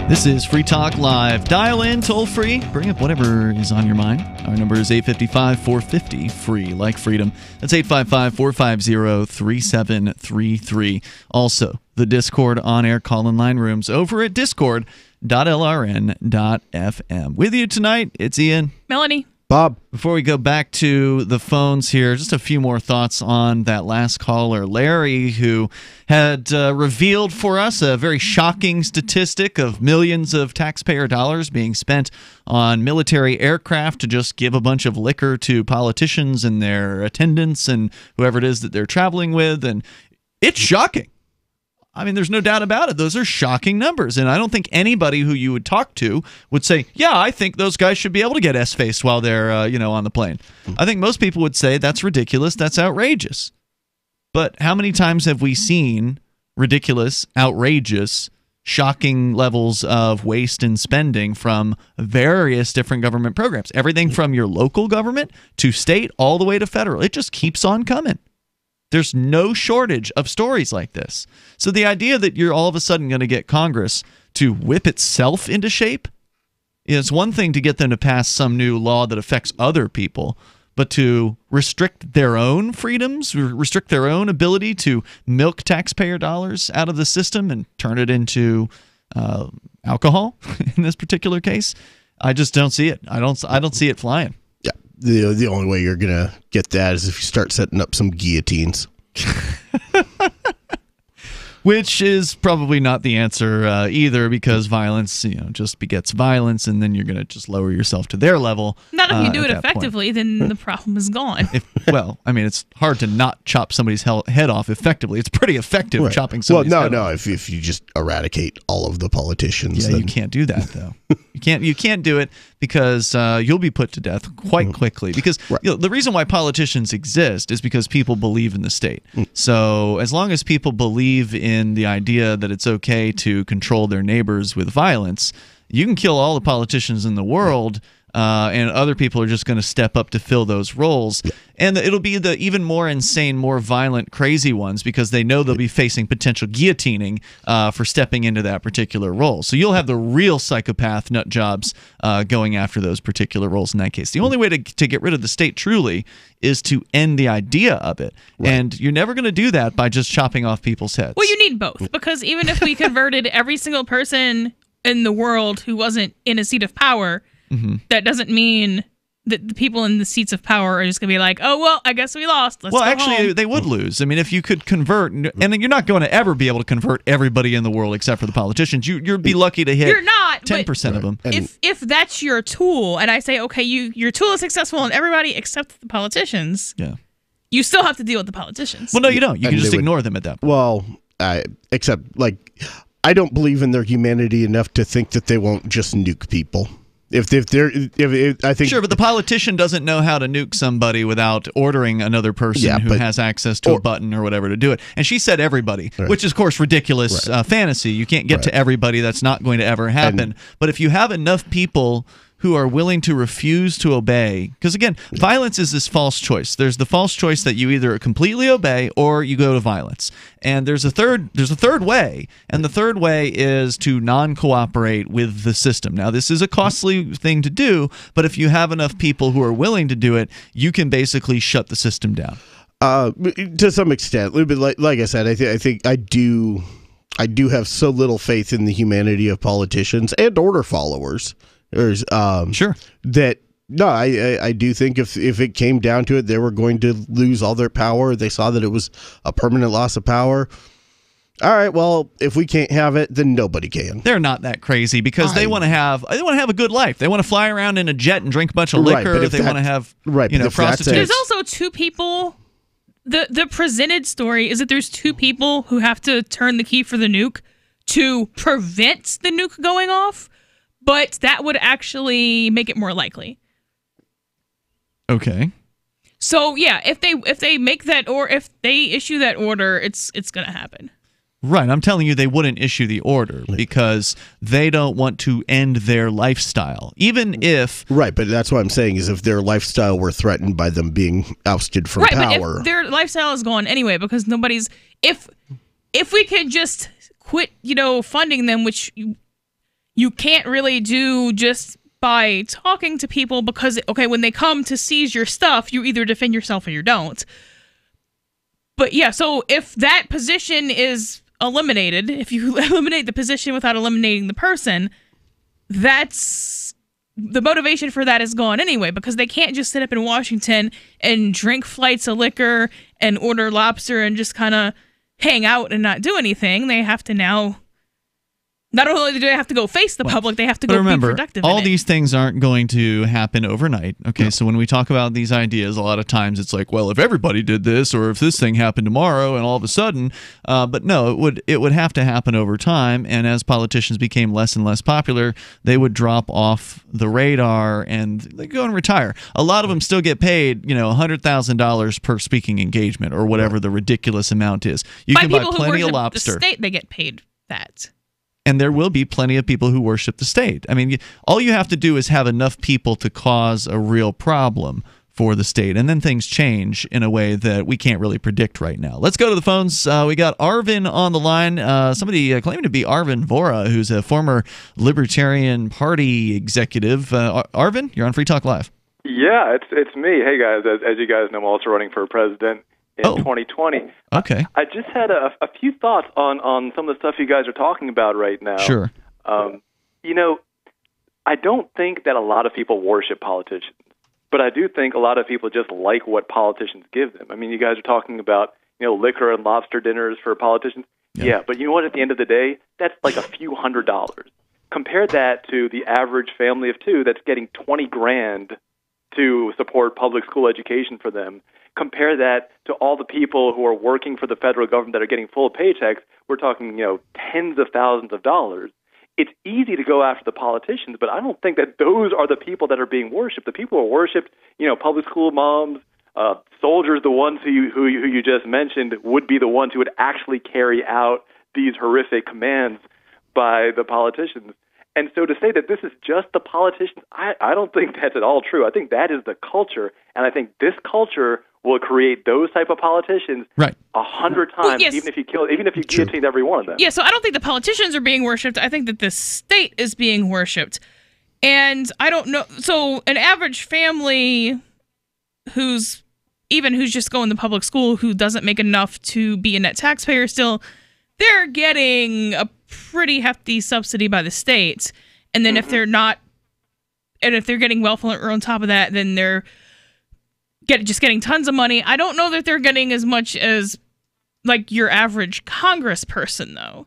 This is Free Talk Live. Dial in toll free. Bring up whatever is on your mind. Our number is 855-450, free like freedom. That's 855-450-3733. Also, the Discord on-air call-in line rooms over at discord.lrn.fm. With you tonight, it's Ian. Melanie. Bob. Before we go back to the phones here, just a few more thoughts on that last caller, Larry, who had revealed for us a very shocking statistic of millions of taxpayer dollars being spent on military aircraft to just give a bunch of liquor to politicians and their attendants and whoever it is that they're traveling with. And it's shocking. I mean, there's no doubt about it. Those are shocking numbers. And I don't think anybody who you would talk to would say, yeah, I think those guys should be able to get S-faced while they're, on the plane. I think most people would say that's ridiculous. That's outrageous. But how many times have we seen ridiculous, outrageous, shocking levels of waste and spending from various different government programs? Everything from your local government to state all the way to federal. It just keeps on coming. There's no shortage of stories like this. So the idea that you're all of a sudden going to get Congress to whip itself into shape, it's one thing to get them to pass some new law that affects other people, but to restrict their own freedoms, restrict their own ability to milk taxpayer dollars out of the system and turn it into alcohol in this particular case, I just don't see it. I don't see it flying. The only way you're going to get that is if you start setting up some guillotines. Which is probably not the answer either, because violence, just begets violence, and then you're going to just lower yourself to their level. Not if you do it effectively, then the problem is gone. It's hard to not chop somebody's head off effectively. It's pretty effective chopping somebody's head off. If you just eradicate all of the politicians. Yeah, you can't do that, though. You can't do it because you'll be put to death quite quickly. Because the reason why politicians exist is because people believe in the state. So as long as people believe in the idea that it's okay to control their neighbors with violence, you can kill all the politicians in the world, and other people are just going to step up to fill those roles. And it'll be the even more insane, more violent, crazy ones because they know they'll be facing potential guillotining for stepping into that particular role. So you'll have the real psychopath nut jobs going after those particular roles in that case. The only way to get rid of the state truly is to end the idea of it. Right. And you're never going to do that by just chopping off people's heads. Well, you need both, because even if we converted every single person in the world who wasn't in a seat of power, that doesn't mean that the people in the seats of power are just going to be like, oh, well, I guess we lost. Let's go home. They would lose. I mean, if you could convert, and you're not going to ever be able to convert everybody in the world except for the politicians. You'd be lucky to hit 10% of them. If that's your tool, and I say, okay, your tool is successful on everybody except the politicians, you still have to deal with the politicians. Well, no, you don't. You can just ignore them at that point. Well, except, I don't believe in their humanity enough to think that they won't just nuke people. I think sure, but the politician doesn't know how to nuke somebody without ordering another person who has access to a button or whatever to do it. And she said everybody, which is, of course, ridiculous fantasy. You can't get to everybody. That's not going to ever happen. But if you have enough people who are willing to refuse to obey, because again, violence is this false choice. There's the false choice that you either completely obey or you go to violence. And there's a third way, and the third way is to non-cooperate with the system. Now, this is a costly thing to do, but if you have enough people who are willing to do it, you can basically shut the system down. To some extent, like I said, I think I do have so little faith in the humanity of politicians and order followers. Sure. That I do think if it came down to it, they were going to lose all their power. They saw that it was a permanent loss of power. All right, well, if we can't have it, then nobody can. They're not that crazy because they want to have a good life. They want to fly around in a jet and drink a bunch of liquor. They want to have prostitutes. There's also two people. The presented story is that there's two people who have to turn the key for the nuke to prevent the nuke going off. But that would actually make it more likely. Okay. So yeah, if they make that, or if they issue that order, it's going to happen. Right. I'm telling you, they wouldn't issue the order because they don't want to end their lifestyle, even if. Right, but that's what I'm saying is if their lifestyle were threatened by them being ousted from power, but if their lifestyle is gone anyway because nobody's. If we could just quit, funding them, which. You can't really do just by talking to people because, when they come to seize your stuff, you either defend yourself or you don't. But yeah, so if that position is eliminated, if you eliminate the position without eliminating the person, that's the motivation for that is gone anyway because they can't just sit up in Washington and drink flights of liquor and order lobster and just kind of hang out and not do anything. They have to now... Not only do they have to go face the public, they have to go be productive. All these things aren't going to happen overnight. Okay, so when we talk about these ideas, a lot of times it's like, well, if everybody did this, or if this thing happened tomorrow, and all of a sudden, but no, it would have to happen over time. And as politicians became less and less popular, they would drop off the radar and they go and retire. A lot of them still get paid, $100,000 per speaking engagement or whatever the ridiculous amount is. You can buy plenty of lobster. The state, they get paid that. And there will be plenty of people who worship the state. I mean, all you have to do is have enough people to cause a real problem for the state. And then things change in a way that we can't really predict right now. Let's go to the phones. We got Arvin on the line. Somebody claiming to be Arvin Vohra, who's a former Libertarian Party executive. Arvin, you're on Free Talk Live. Yeah, it's me. Hey, guys. As you guys know, I'm also running for president in 2020. Okay. I just had a few thoughts on some of the stuff you guys are talking about right now. Sure. I don't think that a lot of people worship politicians, but I do think a lot of people just like what politicians give them. I mean, you guys are talking about, liquor and lobster dinners for politicians. Yeah, but you know what? At the end of the day, that's like a few $100s. Compare that to the average family of two that's getting $20,000 to support public school education for them. Compare that to all the people who are working for the federal government that are getting full paychecks. We're talking, tens of thousands of dollars. It's easy to go after the politicians, but I don't think that those are the people that are being worshipped. The people who are worshipped, public school moms, soldiers, the ones who you just mentioned, would be the ones who would actually carry out these horrific commands by the politicians. And so to say that this is just the politicians, I don't think that's at all true. I think that is the culture, and I think this culture will create those type of politicians 100 times, yes. even if you guillotine every one of them. Yeah, so I don't think the politicians are being worshipped. I think that the state is being worshipped. And I don't know. So an average family who's just going to public school, who doesn't make enough to be a net taxpayer still, they're getting a pretty hefty subsidy by the state. And then if they're not, and if they're getting welfare on top of that, then they're just getting tons of money. I don't know that they're getting as much as like your average congressperson, though.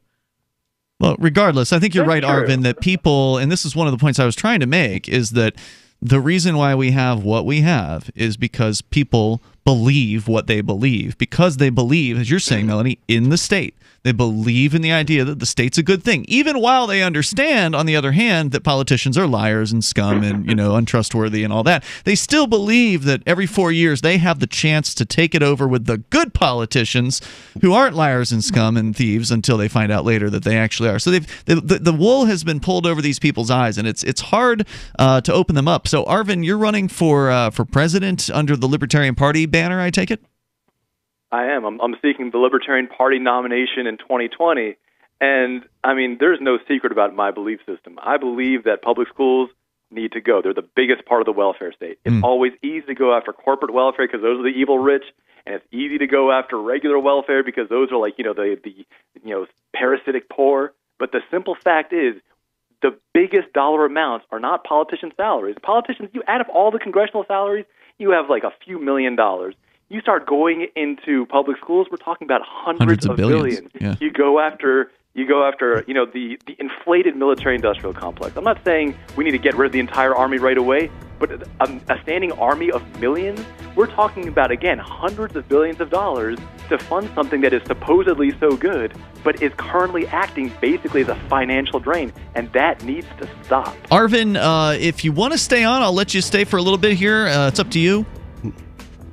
Well, regardless, I think you're right, Arvin, that people, and this is one of the points I was trying to make, is that the reason why we have what we have is because people believe what they believe. Because they believe, as you're saying, Melanie, in the state. They believe in the idea that the state's a good thing, even while they understand, on the other hand, that politicians are liars and scum and, untrustworthy and all that. They still believe that every 4 years they have the chance to take it over with the good politicians who aren't liars and scum and thieves until they find out later that they actually are. So the wool has been pulled over these people's eyes, and it's hard to open them up. So, Arvin, you're running for president under the Libertarian Party banner, I take it? I am. I'm seeking the Libertarian Party nomination in 2020. And, I mean, there's no secret about my belief system. I believe that public schools need to go. They're the biggest part of the welfare state. It's always easy to go after corporate welfare because those are the evil rich, and it's easy to go after regular welfare because those are like, the parasitic poor. But the simple fact is, the biggest dollar amounts are not politician salaries. Politicians, you add up all the congressional salaries, you have like a few $1 million. You start going into public schools, we're talking about hundreds of billions. Yeah. You go after the inflated military-industrial complex. I'm not saying we need to get rid of the entire army right away, but a standing army of millions, we're talking about, again, hundreds of billions of dollars to fund something that is supposedly so good, but is currently acting basically as a financial drain, and that needs to stop. Arvin, if you want to stay on, I'll let you stay for a little bit here. It's up to you.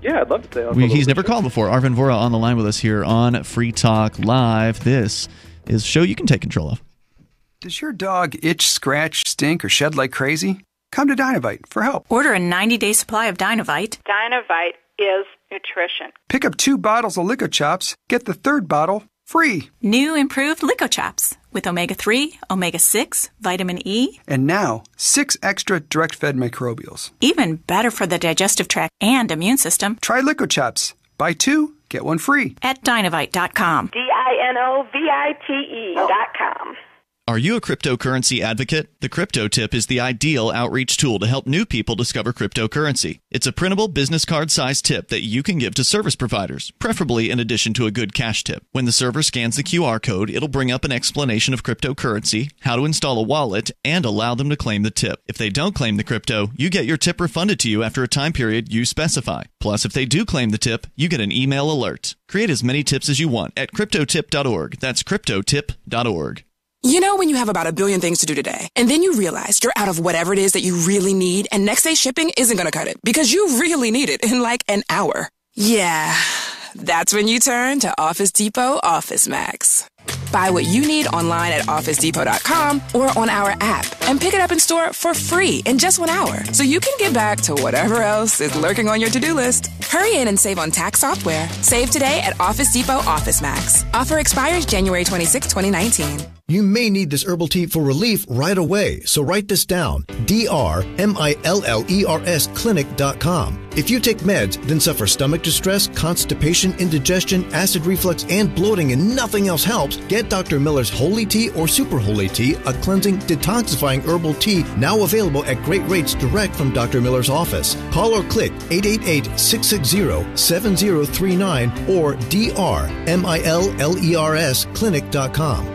Yeah, I'd love to stay on. He's never called before. Arvin Vohra on the line with us here on Free Talk Live. This is a show you can take control of. Does your dog itch, scratch, stink, or shed like crazy? Come to Dynavite for help. Order a 90-day supply of Dynavite. Dynavite is nutrition. Pick up 2 bottles of Lico Chops. Get the 3rd bottle free. New improved Lico Chops with omega-3, omega-6, vitamin E. And now, 6 extra direct-fed microbials. Even better for the digestive tract and immune system. Try Lico Chops. Buy 2, get 1 free. At Dynavite.com. DINOVITE.com. Are you a cryptocurrency advocate? The Crypto Tip is the ideal outreach tool to help new people discover cryptocurrency. It's a printable business card-sized tip that you can give to service providers, preferably in addition to a good cash tip. When the server scans the QR code, it'll bring up an explanation of cryptocurrency, how to install a wallet, and allow them to claim the tip. If they don't claim the crypto, you get your tip refunded to you after a time period you specify. Plus, if they do claim the tip, you get an email alert. Create as many tips as you want at cryptotip.org. That's cryptotip.org. You know when you have about a billion things to do today, and then you realize you're out of whatever it is that you really need, and next day shipping isn't going to cut it because you really need it in like an hour. Yeah, that's when you turn to Office Depot Office Max. Buy what you need online at OfficeDepot.com or on our app and pick it up in store for free in just 1 hour so you can get back to whatever else is lurking on your to-do list. Hurry in and save on tax software. Save today at Office Depot Office Max. Offer expires January 26, 2019. You may need this herbal tea for relief right away, so write this down. DRMILLERS clinic.com. If you take meds, then suffer stomach distress, constipation, indigestion, acid reflux, and bloating, and nothing else helps, get Dr. Miller's Holy Tea or Super Holy Tea, a cleansing, detoxifying herbal tea now available at great rates direct from Dr. Miller's office. Call or click 888-660-7039 or DRMILLERS clinic.com.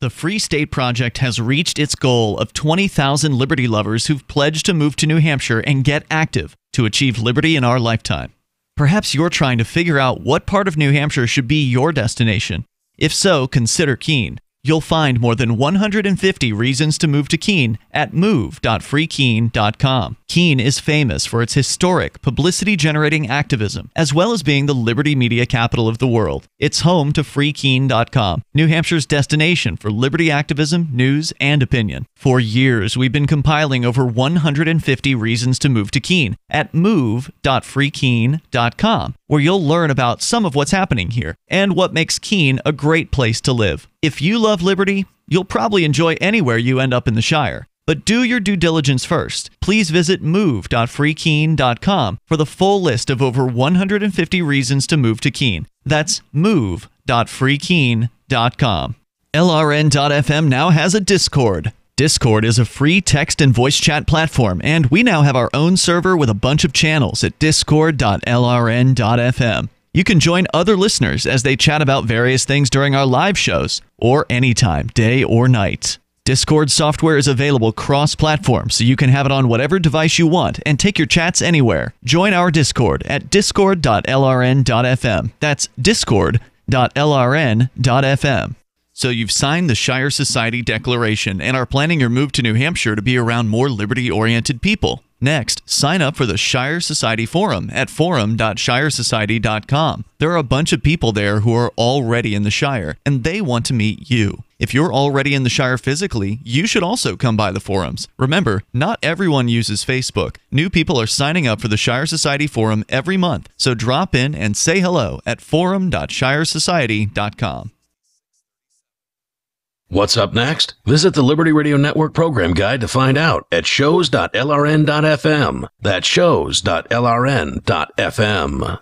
The Free State Project has reached its goal of 20,000 liberty lovers who've pledged to move to New Hampshire and get active to achieve liberty in our lifetime. Perhaps you're trying to figure out what part of New Hampshire should be your destination. If so, consider Keene. You'll find more than 150 reasons to move to Keene at move.freekeene.com. Keene is famous for its historic, publicity-generating activism, as well as being the liberty media capital of the world. It's home to freekeene.com, New Hampshire's destination for liberty activism, news, and opinion. For years, we've been compiling over 150 reasons to move to Keene at move.freekeene.com, where you'll learn about some of what's happening here and what makes Keene a great place to live. If you love liberty, you'll probably enjoy anywhere you end up in the Shire. But do your due diligence first. Please visit move.freekeene.com for the full list of over 150 reasons to move to Keene. That's move.freekeene.com. LRN.FM now has a Discord. Discord is a free text and voice chat platform, and we now have our own server with a bunch of channels at discord.lrn.fm. You can join other listeners as they chat about various things during our live shows, or anytime, day or night. Discord software is available cross-platform, so you can have it on whatever device you want and take your chats anywhere. Join our Discord at discord.lrn.fm. That's discord.lrn.fm. So you've signed the Shire Society Declaration and are planning your move to New Hampshire to be around more liberty-oriented people. Next, sign up for the Shire Society Forum at forum.shiresociety.com. There are a bunch of people there who are already in the Shire, and they want to meet you. If you're already in the Shire physically, you should also come by the forums. Remember, not everyone uses Facebook. New people are signing up for the Shire Society Forum every month, so drop in and say hello at forum.shiresociety.com. What's up next? Visit the Liberty Radio Network program guide to find out at shows.lrn.fm. That's shows.lrn.fm.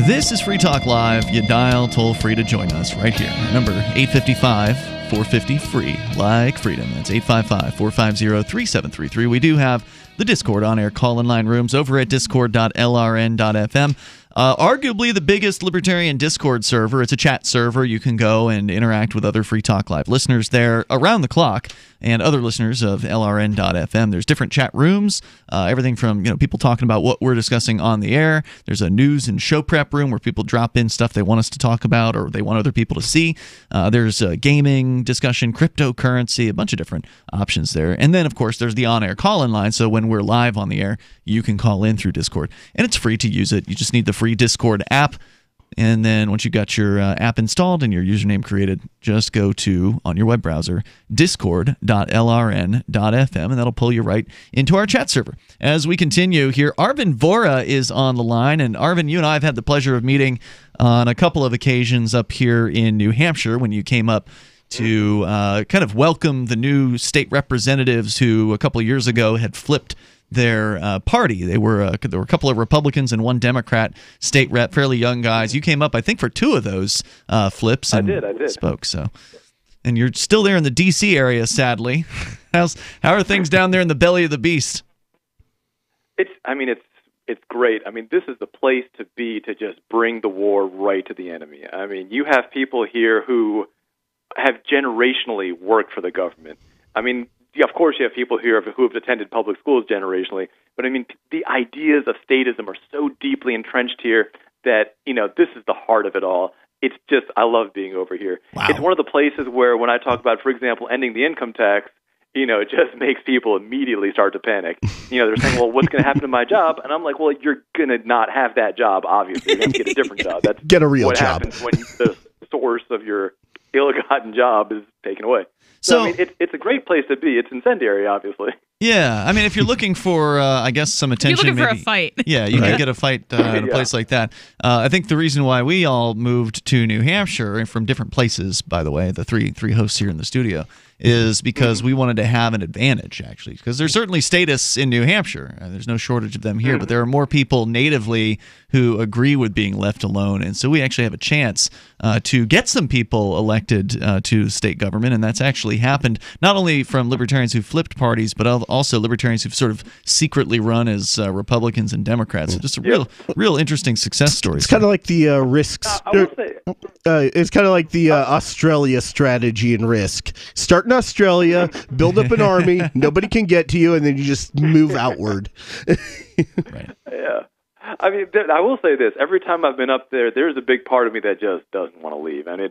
This is Free Talk Live. You dial toll free to join us right here. Number 855-450-FREE, like freedom. That's 855-450-3733. We do have the Discord on-air call-in line rooms over at discord.lrn.fm. Arguably the biggest Libertarian Discord server. It's a chat server. You can go and interact with other Free Talk Live listeners there around the clock and other listeners of LRN.FM. There's different chat rooms, everything from people talking about what we're discussing on the air. There's a news and show prep room where people drop in stuff they want us to talk about or they want other people to see. There's a gaming discussion, cryptocurrency, a bunch of different options there. And then, of course, there's the on-air call-in line. So when we're live on the air, you can call in through Discord. And it's free to use it. You just need the free Discord app. And then once you got your app installed and your username created, just go to, on your web browser, discord.lrn.fm, and that'll pull you right into our chat server. As we continue here, Arvin Vohra is on the line. And Arvin, you and I have had the pleasure of meeting on a couple of occasions up here in New Hampshire when you came up to kind of welcome the new state representatives who a couple of years ago had flipped their party. There were a couple of Republicans and one Democrat state rep, fairly young guys. You came up, I think, for two of those flips. And I did. Spoke. So, and you're still there in the D.C. area, sadly. How are things down there in the belly of the beast? It's great. I mean, this is the place to be to just bring the war right to the enemy. I mean, you have people here who have generationally worked for the government. I mean, of course, you have people here who have attended public schools generationally, but I mean, the ideas of statism are so deeply entrenched here that, this is the heart of it all. It's just, I love being over here. Wow. It's one of the places where when I talk about, for example, ending the income tax, it just makes people immediately start to panic. They're saying, well, what's going to happen to my job? And I'm like, well, you're going to not have that job, obviously. You're going to get a different job. That's get a real what job. Happens when the source of your ill-gotten job is taken away. So I mean, it's a great place to be. It's incendiary, obviously. Yeah, I mean, if you're looking for, I guess, some attention, you're looking for a fight. Yeah, you can get a fight in a place like that. I think the reason why we all moved to New Hampshire, and from different places, by the way, the three hosts here in the studio, is because we wanted to have an advantage, actually, because there's certainly statists in New Hampshire. There's no shortage of them here, but there are more people natively who agree with being left alone, and so we actually have a chance to get some people elected to state government, and that's actually happened not only from libertarians who flipped parties, but also libertarians who've sort of secretly run as Republicans and Democrats. So just a real interesting success story. It's kind of like the risks. It's kind of like the Australia strategy in Risk. Start in Australia, build up an army, nobody can get to you, and then you just move outward. Right. Yeah. I mean, I will say this: every time I've been up there, there's a big part of me that just doesn't want to leave, and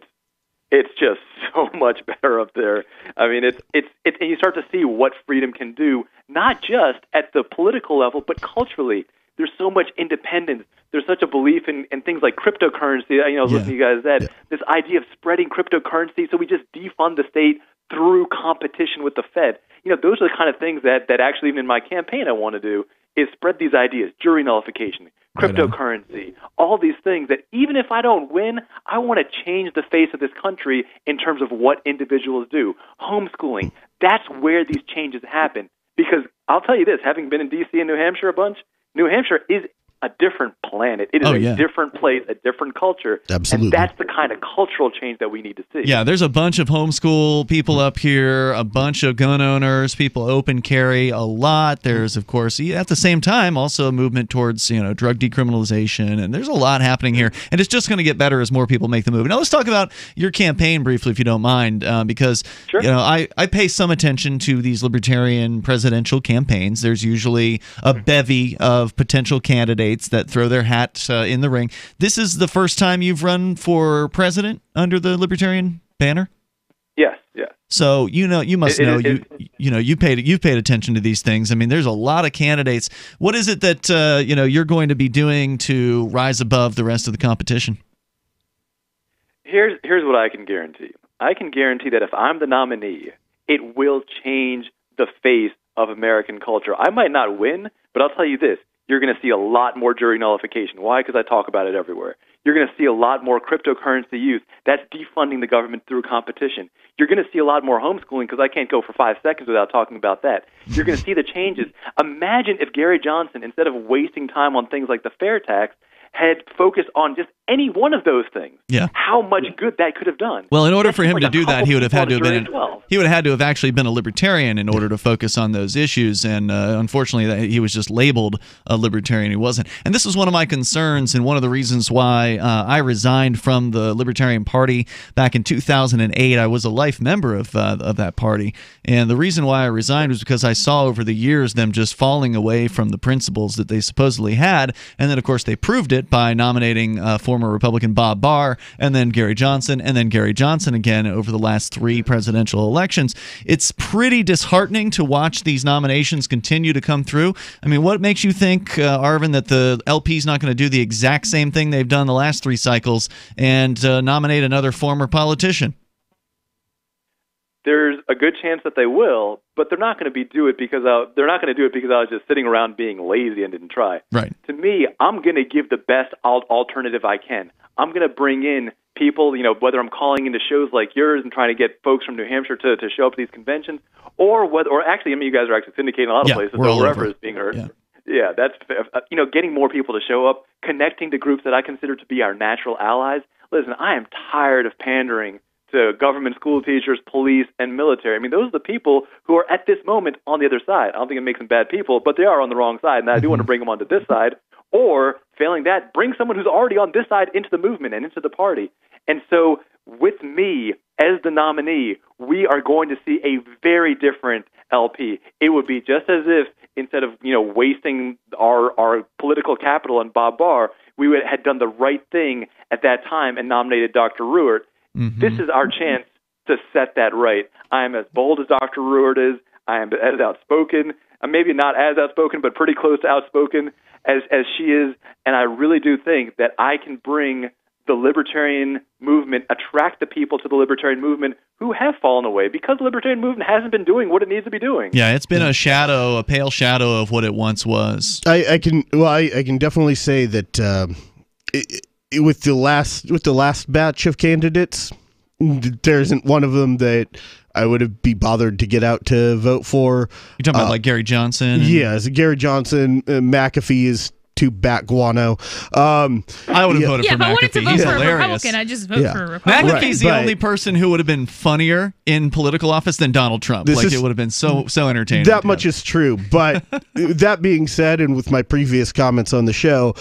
it's just so much better up there. I mean, it's and you start to see what freedom can do, not just at the political level, but culturally. There's so much independence. There's such a belief in things like cryptocurrency. You know, listening to you guys said this idea of spreading cryptocurrency, so we just defund the state through competition with the Fed. You know, those are the kind of things that actually, even in my campaign, I want to do, is spread these ideas: jury nullification, cryptocurrency, all these things that even if I don't win, I want to change the face of this country in terms of what individuals do. Homeschooling, that's where these changes happen. Because I'll tell you this, having been in D.C. and New Hampshire a bunch, New Hampshire is a different planet. It is a different place, a different culture. Absolutely. And that's the kind of cultural change that we need to see. Yeah, there's a bunch of homeschool people up here, a bunch of gun owners, people open carry a lot. There's, of course, at the same time, also a movement towards, drug decriminalization, and there's a lot happening here. And it's just going to get better as more people make the move. Now, let's talk about your campaign briefly, if you don't mind, because I pay some attention to these libertarian presidential campaigns. There's usually a bevy of potential candidates that throw their hat in the ring. This is the first time you've run for president under the Libertarian banner? Yes, yes. So you must know you've paid attention to these things. I mean, there's a lot of candidates. What is it that you're going to be doing to rise above the rest of the competition? Here's what I can guarantee. I can guarantee that if I'm the nominee, it will change the face of American culture. I might not win, but I'll tell you this. You're going to see a lot more jury nullification. Why? Because I talk about it everywhere. You're going to see a lot more cryptocurrency use. That's defunding the government through competition. You're going to see a lot more homeschooling, because I can't go for 5 seconds without talking about that. You're going to see the changes. Imagine if Gary Johnson, instead of wasting time on things like the fair tax, had focused on just any one of those things. Yeah. How much good that could have done. Well, in order for him to do that, he would have had to have actually been a libertarian in order to focus on those issues. And unfortunately, he was just labeled a libertarian. He wasn't. And this was one of my concerns, and one of the reasons why I resigned from the Libertarian Party back in 2008. I was a life member of that party, and the reason why I resigned was because I saw over the years them just falling away from the principles that they supposedly had, and then of course they proved it by nominating former Republican Bob Barr, and then Gary Johnson, and then Gary Johnson again over the last 3 presidential elections. It's pretty disheartening to watch these nominations continue to come through. I mean, what makes you think, Arvin, that the LP's not going to do the exact same thing they've done the last 3 cycles and nominate another former politician? There's a good chance that they will, but they're not going to do it because I was just sitting around being lazy and didn't try. Right. To me, I'm going to give the best alternative I can. I'm going to bring in people, whether I'm calling into shows like yours and trying to get folks from New Hampshire to show up to these conventions, or actually, I mean, you guys are actually syndicating a lot of places, so wherever it's being heard. Yeah, that's getting more people to show up, connecting to groups that I consider to be our natural allies. Listen, I am tired of pandering to government school teachers, police, and military. I mean, those are the people who are at this moment on the other side. I don't think it makes them bad people, but they are on the wrong side, and I do want to bring them onto this side. Or, failing that, bring someone who's already on this side into the movement and into the party. And so, with me as the nominee, we are going to see a very different LP. It would be just as if, instead of wasting our political capital on Bob Barr, we had done the right thing at that time and nominated Dr. Ruart. Mm-hmm. This is our chance to set that right. I am as bold as Dr. Ruart is. I am as outspoken. I'm maybe not as outspoken, but pretty close to outspoken as she is. And I really do think that I can bring the libertarian movement, attract the people to the libertarian movement who have fallen away because the libertarian movement hasn't been doing what it needs to be doing. Yeah, it's been a pale shadow of what it once was. I can definitely say that with the last batch of candidates, there isn't one of them that I would be bothered to get out to vote for. You're talking about like Gary Johnson? Yes, Gary Johnson. McAfee is too bat guano. I would have voted for McAfee. If I wanted to vote He's for hilarious. a Republican, I'd just vote for a Republican. McAfee's the only person who would have been funnier in political office than Donald Trump. It would have been so entertaining. That much is true. But that being said, and with my previous comments on the show,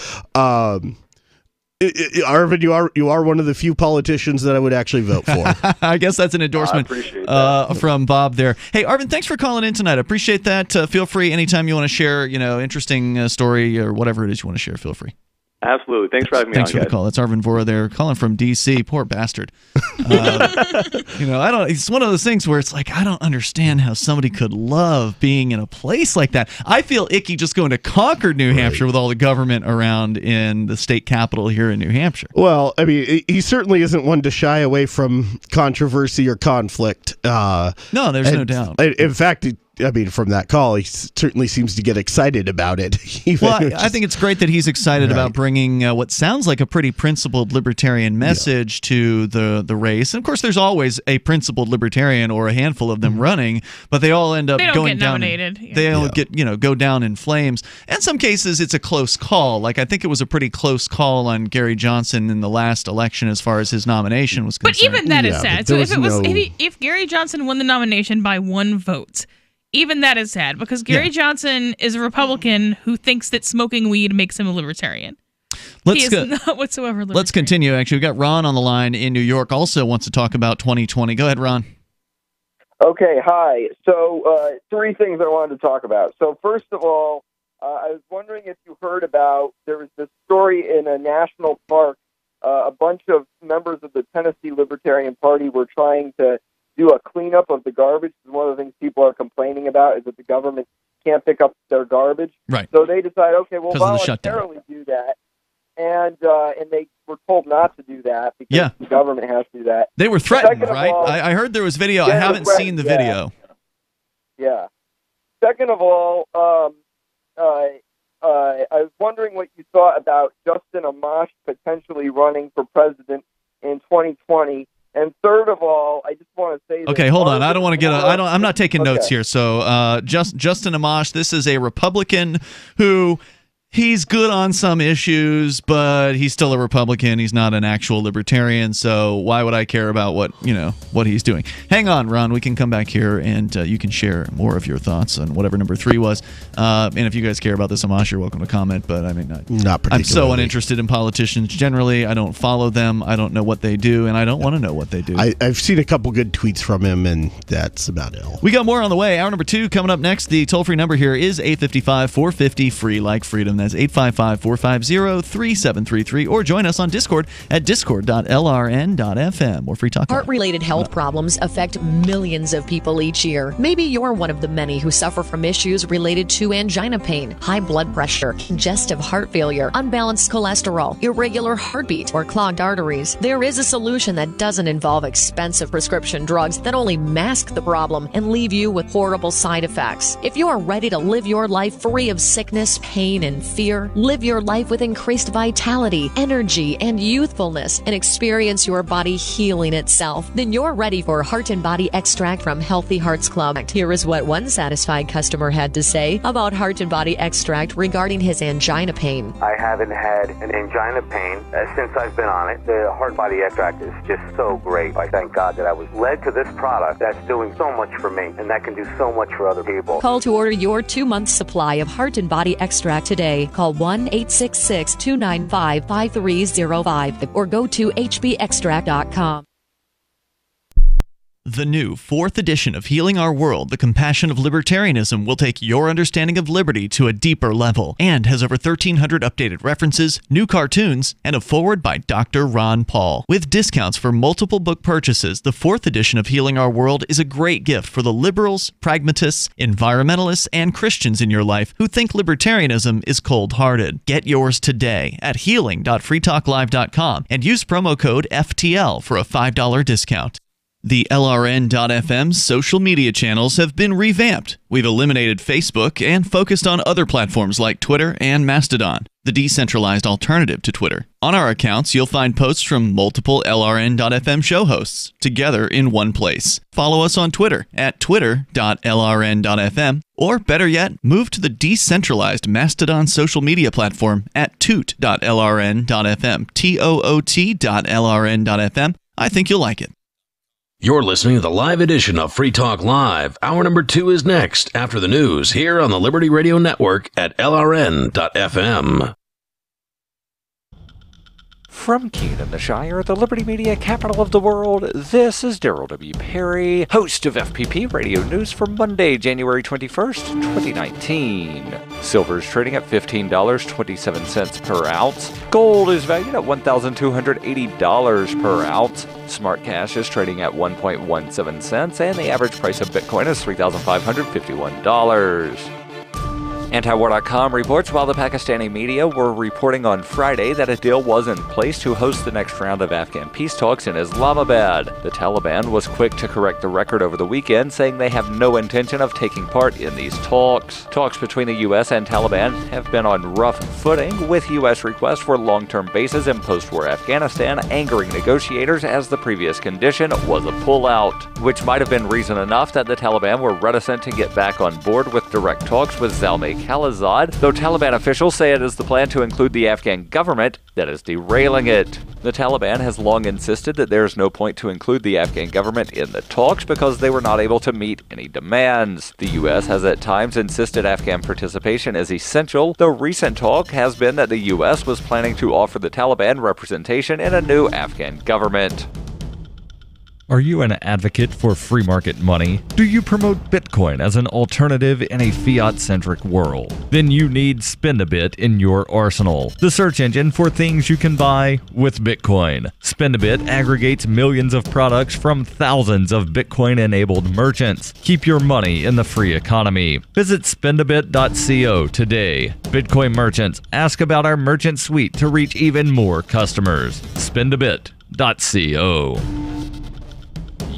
Arvin, you are one of the few politicians that I would actually vote for. I guess that's an endorsement from Bob there. Hey, Arvin, thanks for calling in tonight. I appreciate that. Feel free anytime you want to share, interesting story or whatever it is you want to share. Feel free. Absolutely. Thanks for having me on, Thanks for the call. That's Arvin Vohra there, calling from D.C. Poor bastard. It's one of those things where it's like, I don't understand how somebody could love being in a place like that. I feel icky just going to Concord, New Hampshire with all the government around in the state capital here in New Hampshire. Well, I mean, he certainly isn't one to shy away from controversy or conflict. No, there's no doubt. In fact, from that call, he certainly seems to get excited about it. I think it's great that he's excited about bringing what sounds like a pretty principled libertarian message to the race. And of course, there's always a principled libertarian or a handful of them running, but they all end up going down. They all go down in flames. In some cases, it's a close call. Like I think it was a pretty close call on Gary Johnson in the last election as far as his nomination was concerned. But even that is sad. So if Gary Johnson won the nomination by 1 vote. Even that is sad because Gary Johnson is a Republican who thinks that smoking weed makes him a libertarian. He is not whatsoever libertarian. Let's continue. Actually, we've got Ron on the line in New York also wants to talk about 2020. Go ahead, Ron. Okay, hi. So 3 things I wanted to talk about. So first of all, I was wondering if you heard about, there was this story in a national park. A bunch of members of the Tennessee Libertarian Party were trying to do a cleanup of the garbage. One of the things people are complaining about is that the government can't pick up their garbage. Right. So they decide, okay, we'll voluntarily do that. And they were told not to do that because the government has to do that. They were threatened, right? I heard there was video. I haven't seen the video. Yeah. Second of all, I was wondering what you thought about Justin Amash potentially running for president in 2020. And third of all, I just want to say that... Okay, hold on. I don't want to get... I'm not taking notes here. So Justin Amash, this is a Republican who... He's good on some issues, but he's still a Republican. He's not an actual libertarian, so why would I care about what he's doing? Hang on, Ron. We can come back here, and you can share more of your thoughts on whatever number 3 was. And if you guys care about this, Amash, you're welcome to comment, but I mean, not particularly. I'm so uninterested in politicians generally. I don't follow them. I don't know what they do, and I don't want to know what they do. I've seen a couple good tweets from him, and that's about it. We got more on the way. Hour number 2 coming up next. The toll-free number here is 855-450 free like freedom. That's 855-450-3733, or join us on Discord at discord.lrn.fm or Free Talk. Heart-related health problems affect millions of people each year. Maybe you're one of the many who suffer from issues related to angina pain, high blood pressure, congestive heart failure, unbalanced cholesterol, irregular heartbeat, or clogged arteries. There is a solution that doesn't involve expensive prescription drugs that only mask the problem and leave you with horrible side effects. If you are ready to live your life free of sickness, pain, and fear, live your life with increased vitality, energy, and youthfulness, and experience your body healing itself, then you're ready for Heart and Body Extract from Healthy Hearts Club. Here is what one satisfied customer had to say about Heart and Body Extract regarding his angina pain. I haven't had an angina pain since I've been on it. The Heart Body Extract is just so great. I thank God that I was led to this product that's doing so much for me, and that can do so much for other people. Call to order your 2-month supply of Heart and Body Extract today. Call 1-866-295-5305 or go to hbextract.com. The new 4th edition of Healing Our World, The Compassion of Libertarianism, will take your understanding of liberty to a deeper level and has over 1,300 updated references, new cartoons, and a foreword by Dr. Ron Paul. With discounts for multiple book purchases, the 4th edition of Healing Our World is a great gift for the liberals, pragmatists, environmentalists, and Christians in your life who think libertarianism is cold-hearted. Get yours today at healing.freetalklive.com and use promo code FTL for a $5 discount. The LRN.FM social media channels have been revamped. We've eliminated Facebook and focused on other platforms like Twitter and Mastodon, the decentralized alternative to Twitter. On our accounts, you'll find posts from multiple LRN.FM show hosts together in one place. Follow us on Twitter at twitter.lrn.fm, or better yet, move to the decentralized Mastodon social media platform at toot.lrn.fm, toot.lrn.fm. I think you'll like it. You're listening to the live edition of Free Talk Live. Hour number 2 is next, after the news, here on the Liberty Radio Network at LRN.FM. From Keene in the Shire, the Liberty Media capital of the world, this is Daryl W. Perry, host of FPP Radio News for Monday, January 21st, 2019. Silver is trading at $15.27 per ounce. Gold is valued at $1,280 per ounce. Smart cash is trading at 1.17 cents, and the average price of Bitcoin is $3,551. Antiwar.com reports while the Pakistani media were reporting on Friday that a deal was in place to host the next round of Afghan peace talks in Islamabad. The Taliban was quick to correct the record over the weekend, saying they have no intention of taking part in these talks. Talks between the U.S. and Taliban have been on rough footing, with U.S. requests for long-term bases in post-war Afghanistan angering negotiators, as the previous condition was a pullout, which might have been reason enough that the Taliban were reticent to get back on board with direct talks with Zalmay Khalilzad, though Taliban officials say it is the plan to include the Afghan government that is derailing it. The Taliban has long insisted that there is no point to include the Afghan government in the talks because they were not able to meet any demands. The U.S. has at times insisted Afghan participation is essential, though recent talk has been that the U.S. was planning to offer the Taliban representation in a new Afghan government. Are you an advocate for free market money? Do you promote Bitcoin as an alternative in a fiat-centric world? Then you need Spendabit in your arsenal, the search engine for things you can buy with Bitcoin. Spendabit aggregates millions of products from thousands of Bitcoin-enabled merchants. Keep your money in the free economy. Visit spendabit.co today. Bitcoin merchants, ask about our merchant suite to reach even more customers. Spendabit.co.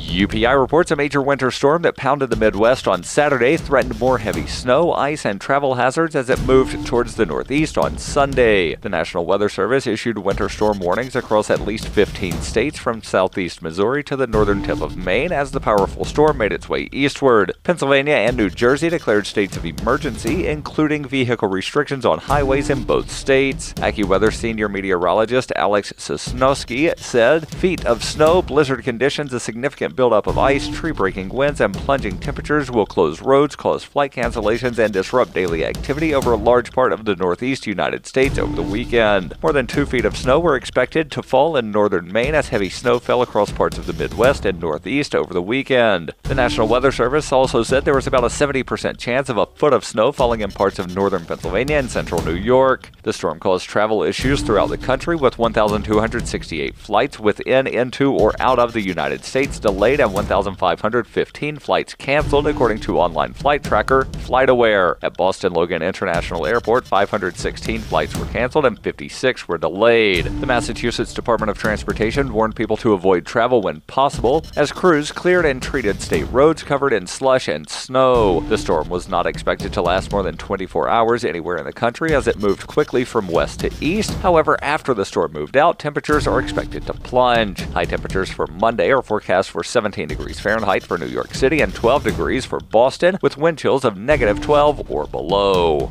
UPI reports a major winter storm that pounded the Midwest on Saturday threatened more heavy snow, ice, and travel hazards as it moved towards the Northeast on Sunday. The National Weather Service issued winter storm warnings across at least 15 states from southeast Missouri to the northern tip of Maine as the powerful storm made its way eastward. Pennsylvania and New Jersey declared states of emergency, including vehicle restrictions on highways in both states. AccuWeather senior meteorologist Alex Sosnowski said, "Feet of snow, blizzard conditions, a significant buildup of ice, tree-breaking winds, and plunging temperatures will close roads, cause flight cancellations, and disrupt daily activity over a large part of the northeast United States over the weekend. More than 2 feet of snow were expected to fall in northern Maine as heavy snow fell across parts of the Midwest and Northeast over the weekend." The National Weather Service also said there was about a 70% chance of a foot of snow falling in parts of northern Pennsylvania and central New York. The storm caused travel issues throughout the country, with 1,268 flights within, into, or out of the United States delayed and 1,515 flights canceled, according to online flight tracker FlightAware. At Boston Logan International Airport, 516 flights were canceled and 56 were delayed. The Massachusetts Department of Transportation warned people to avoid travel when possible, as crews cleared and treated state roads covered in slush and snow. The storm was not expected to last more than 24 hours anywhere in the country, as it moved quickly from west to east. However, after the storm moved out, temperatures are expected to plunge. High temperatures for Monday are forecast for 17 degrees Fahrenheit for New York City and 12 degrees for Boston, with wind chills of -12 or below.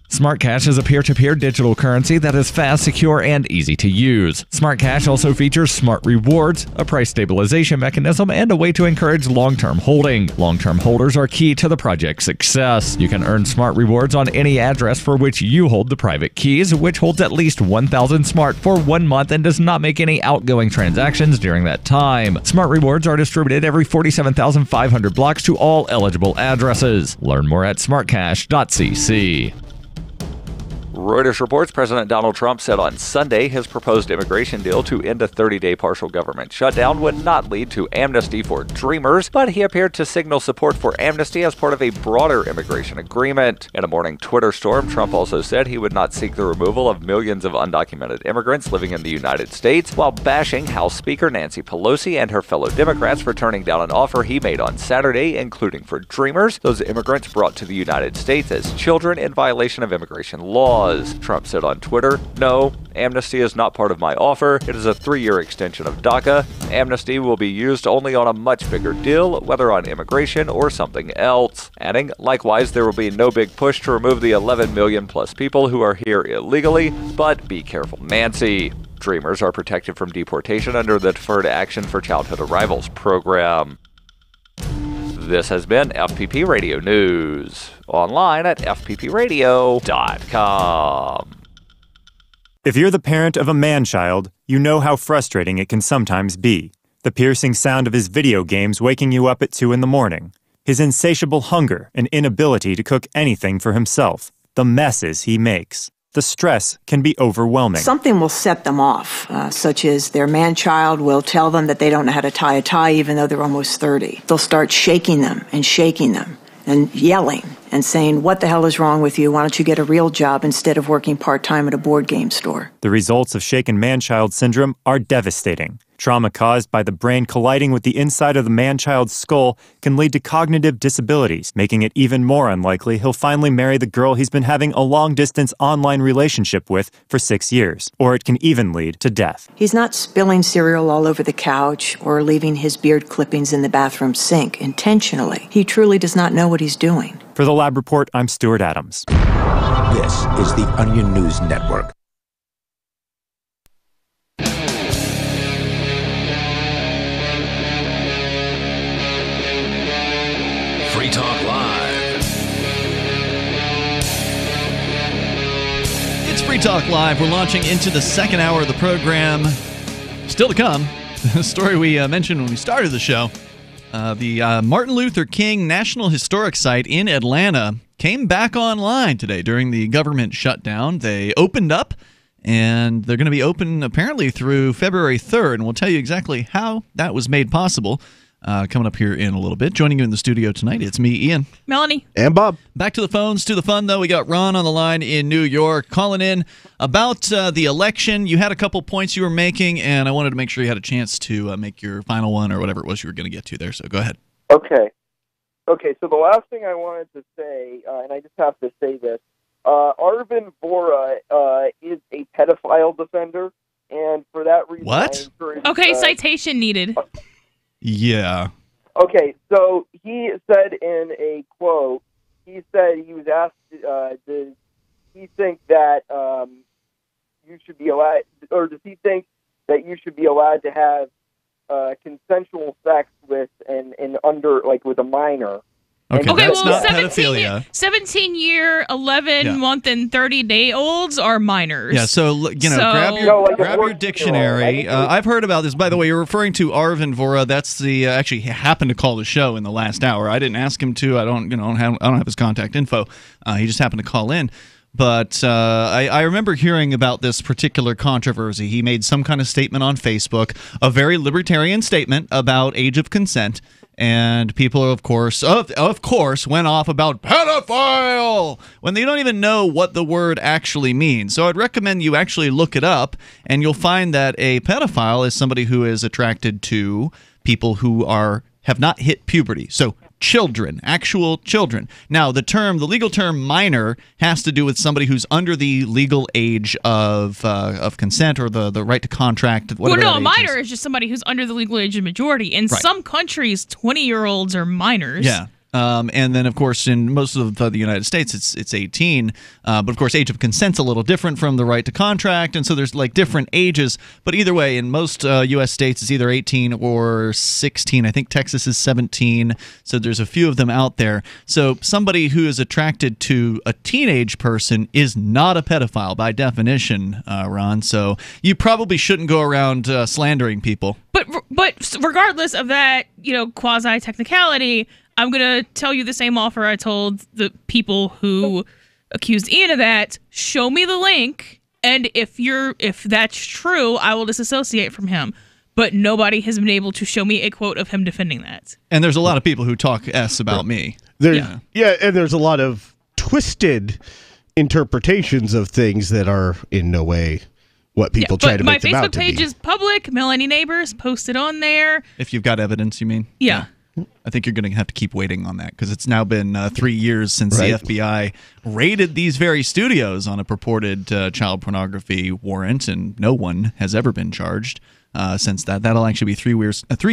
Smart Cash is a peer-to-peer digital currency that is fast, secure, and easy to use. Smart Cash also features smart rewards, a price stabilization mechanism, and a way to encourage long-term holding. Long-term holders are key to the project's success. You can earn smart rewards on any address for which you hold the private keys, which holds at least 1,000 smart for 1 month and does not make any outgoing transactions during that time. Smart rewards are distributed every 47,500 blocks to all eligible addresses. Learn more at smartcash.cc. Reuters reports President Donald Trump said on Sunday his proposed immigration deal to end a 30-day partial government shutdown would not lead to amnesty for Dreamers, but he appeared to signal support for amnesty as part of a broader immigration agreement. In a morning Twitter storm, Trump also said he would not seek the removal of millions of undocumented immigrants living in the United States, while bashing House Speaker Nancy Pelosi and her fellow Democrats for turning down an offer he made on Saturday, including for Dreamers, those immigrants brought to the United States as children in violation of immigration laws. Trump said on Twitter, "No, amnesty is not part of my offer. It is a 3-year extension of DACA. Amnesty will be used only on a much bigger deal, whether on immigration or something else." Adding, "Likewise, there will be no big push to remove the 11 million plus people who are here illegally, but be careful, Nancy. Dreamers are protected from deportation under the Deferred Action for Childhood Arrivals program." This has been FPP Radio News. Online at fppradio.com. If you're the parent of a man-child, you know how frustrating it can sometimes be. The piercing sound of his video games waking you up at 2 in the morning. His insatiable hunger and inability to cook anything for himself. The messes he makes. The stress can be overwhelming. Something will set them off, such as their man-child will tell them that they don't know how to tie a tie even though they're almost 30. They'll start shaking them and yelling and saying, "What the hell is wrong with you? Why don't you get a real job instead of working part-time at a board game store?" The results of shaken man-child syndrome are devastating. Trauma caused by the brain colliding with the inside of the man-child's skull can lead to cognitive disabilities, making it even more unlikely he'll finally marry the girl he's been having a long-distance online relationship with for 6 years. Or it can even lead to death. He's not spilling cereal all over the couch or leaving his beard clippings in the bathroom sink intentionally. He truly does not know what he's doing. For the Lab Report, I'm Stuart Adams. This is the Onion News Network. Free Talk Live. It's Free Talk Live. We're launching into the second hour of the program. Still to come, the story we mentioned when we started the show. The Martin Luther King National Historic Site in Atlanta came back online today during the government shutdown. They opened up, and they're going to be open apparently through February 3rd, and we'll tell you exactly how that was made possible. Coming up here in a little bit. Joining you in the studio tonight, it's me, Ian. Melanie. And Bob. Back to the phones, to the fun, though. We got Ron on the line in New York calling in about the election. You had a couple points you were making, and I wanted to make sure you had a chance to make your final one or whatever it was you were going to get to there, so go ahead. Okay, so the last thing I wanted to say, and I just have to say this, Arvin Vohra is a pedophile defender, and for that reason... What? Okay, citation needed. Yeah. Okay, so he said in a quote, he said he was asked, does he think that you should be allowed, or does he think that you should be allowed to have consensual sex with with a minor? Okay, well, not 17 year, 11 month, and 30-day-olds are minors. Yeah, so grab your dictionary. I've heard about this. By the way, you're referring to Arvin Vohra. That's the actually he happened to call the show in the last hour. I didn't ask him to. I don't have his contact info. He just happened to call in. But I remember hearing about this particular controversy. He made some kind of statement on Facebook, a very libertarian statement about age of consent. And people, of course, went off about pedophile when they don't even know what the word actually means. So I'd recommend you actually look it up, and you'll find that a pedophile is somebody who is attracted to people who have not hit puberty. So children, actual children. Now, the legal term minor has to do with somebody who's under the legal age of consent or the right to contract. Well, no, a minor is just somebody who's under the legal age of majority. In some countries, 20-year-olds are minors. Yeah. And then, of course, in most of the United States, it's 18. But, of course, age of consent's a little different from the right to contract, and so there's, different ages. But either way, in most U.S. states, it's either 18 or 16. I think Texas is 17, so there's a few of them out there. So somebody who is attracted to a teenage person is not a pedophile by definition, Ron. So you probably shouldn't go around slandering people. But regardless of that, quasi-technicality, I'm going to tell you the same offer I told the people who accused Ian of that. Show me the link, and if that's true, I will disassociate from him. But nobody has been able to show me a quote of him defending that. And there's a lot of people who talk S about me. And there's a lot of twisted interpretations of things that are in no way what people try to make them out to be. My Facebook page is public. Melanie Neighbors posted on there. If you've got evidence, you mean? Yeah. I think you're going to have to keep waiting on that because it's now been 3 years since the FBI raided these very studios on a purported child pornography warrant, and no one has ever been charged since that. That'll actually be 3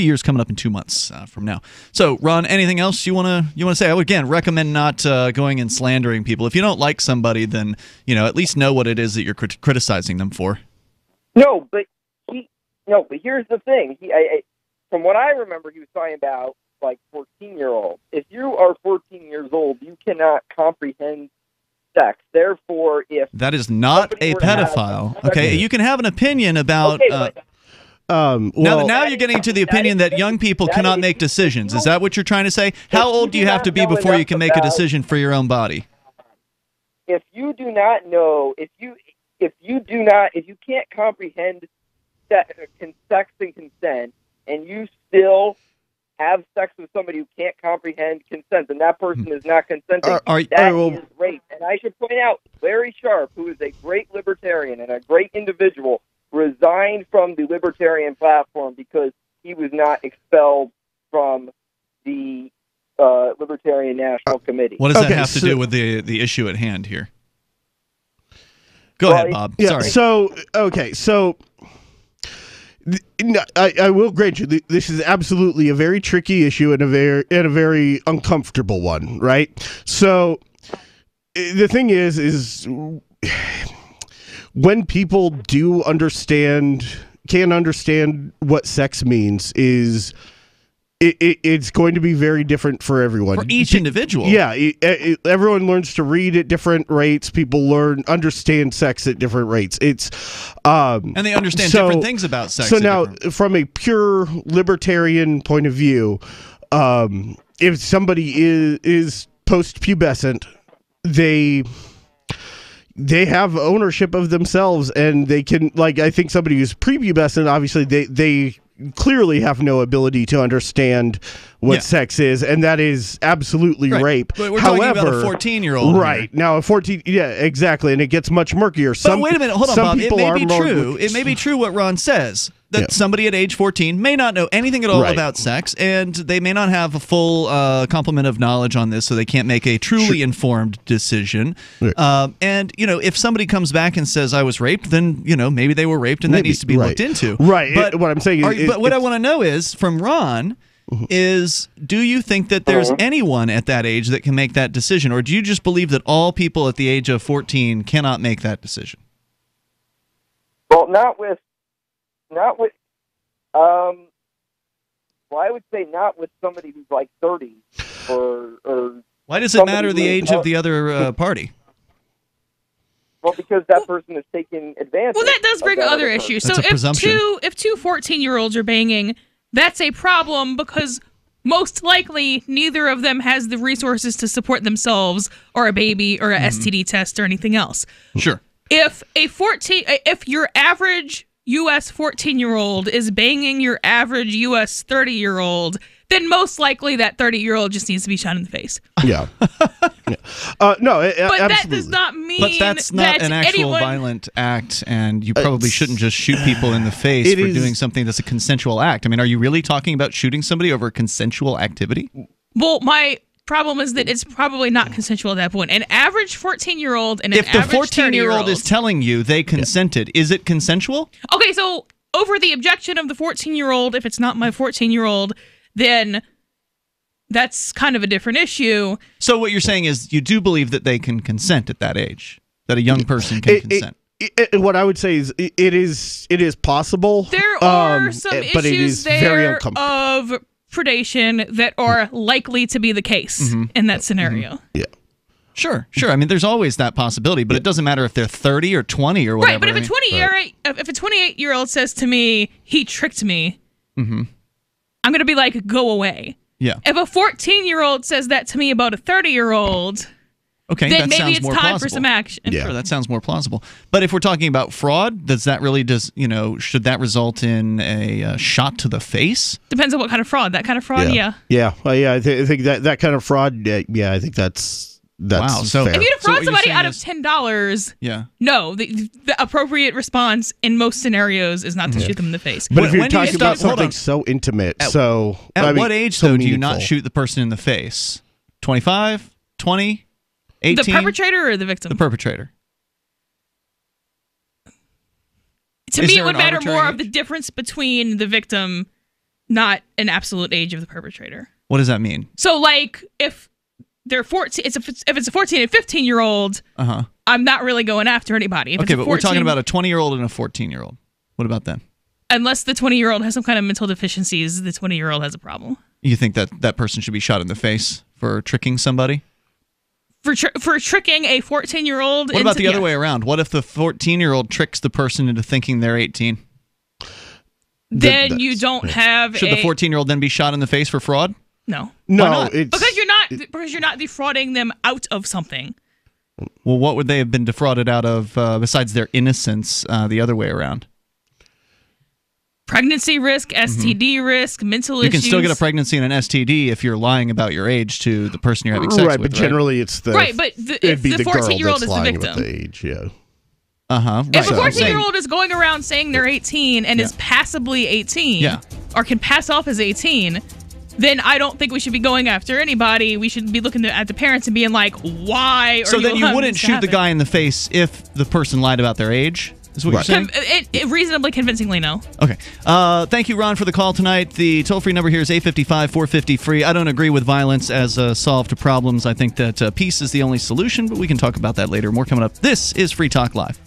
years coming up in 2 months from now. So, Ron, anything else you want to say? I would again recommend not going and slandering people. If you don't like somebody, then at least know what it is that you're criticizing them for. No, but here's the thing. From what I remember, he was talking about 14-year-olds. If you are 14 years old, you cannot comprehend sex. Therefore, if that is not a pedophile, okay? You can have an opinion about. Now you're getting to the opinion that young people cannot make decisions. Is that what you're trying to say? How old do you have to be before you can make a decision for your own body? If you do not know, if you can't comprehend sex and consent, and you still have sex with somebody who can't comprehend consent, then that person is not consenting. That is rape. And I should point out, Larry Sharp, who is a great libertarian and a great individual, resigned from the Libertarian platform because he was not expelled from the Libertarian National Committee. What does that have to do with the issue at hand here? Go ahead, Bob. Yeah, Sorry. I will grant you this is absolutely a very tricky issue and a very uncomfortable one, right? So the thing is when people can understand what sex means, it's going to be very different for everyone. For each individual. Yeah. Everyone learns to read at different rates. People understand sex at different rates. And they understand different things about sex. So now, from a pure libertarian point of view, if somebody is post-pubescent, they have ownership of themselves, and they can, I think somebody who's prepubescent, obviously they clearly have no ability to understand what sex is, and that is absolutely rape. But we're talking about a 14-year-old. Right. Now, a 14, exactly, and it gets much murkier. But wait a minute, hold on, Bob. It may be true. It may be true what Ron says, that somebody at age 14 may not know anything at all about sex, and they may not have a full complement of knowledge on this, so they can't make a truly informed decision. And, if somebody comes back and says, I was raped, then, maybe they were raped, and that needs to be looked into. Right. But what I'm saying is... But what I want to know is, from Ron... is, do you think that there's anyone at that age that can make that decision, or do you just believe that all people at the age of 14 cannot make that decision? Well, not with. Well, I would say not with somebody who's like 30 or. Why does it matter the age of the other party? Well, because that person is taking advantage. Well, that does bring other issues. So if two 14-year-olds are banging, that's a problem because most likely neither of them has the resources to support themselves or a baby or a STD test or anything else. Sure. If your average U.S. 14-year-old is banging your average U.S. 30-year-old, then most likely that 30-year-old just needs to be shot in the face. Yeah. No, but absolutely. that does not mean But that's not an actual violent act, and you probably shouldn't just shoot people in the face for doing something that's a consensual act. I mean, are you really talking about shooting somebody over consensual activity? Well, my problem is that it's probably not consensual at that point. An average 14-year-old and an average 30-year-old. If the 14-year-old is telling you they consented, is it consensual? Okay, so over the objection of the 14-year-old, if it's not my 14-year-old, then that's kind of a different issue. So what you're saying is you do believe that they can consent at that age, that a young person can consent. What I would say is it is possible. There are some but it issues is very uncomfortable. of predation that are likely to be the case in that scenario. Yeah. Sure. I mean, there's always that possibility, but it doesn't matter if they're 30 or 20 or whatever. Right, but if a 28-year-old says to me, he tricked me, I'm going to be like, go away. Yeah. If a 14-year-old says that to me about a 30-year-old, okay, then that maybe sounds it's more time plausible. for some action. Yeah, sure, that sounds more plausible. But if we're talking about fraud, should that result in a shot to the face? Depends on what kind of fraud. That kind of fraud, yeah. Yeah. Well, I think that kind of fraud, I think that's wow. So fair. If you defraud somebody out of $10, no, the appropriate response in most scenarios is not to shoot them in the face. But if you're talking about something so intimate, at what age, though, do you not shoot the person in the face? 25? 20? 18? The perpetrator or the victim? The perpetrator. To me, it would matter more of the difference between the victim, not an absolute age of the perpetrator. What does that mean? So, like, if they're 14, if it's a 14 and 15-year-old, I'm not really going after anybody. If okay, but we're talking about a 20-year-old and a 14-year-old. What about them? Unless the 20-year-old has some kind of mental deficiencies, the 20-year-old has a problem. You think that person should be shot in the face for tricking somebody? for tricking a 14-year-old. What about the other way around? What if the 14-year-old tricks the person into thinking they're 18? Then you don't have. Should the 14-year-old then be shot in the face for fraud? No. No, Why not? Because you're not defrauding them out of something. Well, what would they have been defrauded out of besides their innocence the other way around? Pregnancy risk, STD risk, mental issues. You can still get a pregnancy and an STD if you're lying about your age to the person you're having sex with. Right, but generally it's the but if the 14-year-old is the victim. The age, yeah. Right. If a 14-year-old is going around saying they're 18 and is passably 18, or can pass off as 18, then I don't think we should be going after anybody. We should be looking at the parents and being like, why are so you then you allowing wouldn't this to shoot happen? the guy in the face if the person lied about their age? Is what you're saying? Reasonably convincingly, no. Okay. Thank you, Ron, for the call tonight. The toll-free number here is 855-450-FREE. I don't agree with violence as a solve to problems. I think that peace is the only solution, but we can talk about that later. More coming up. This is Free Talk Live.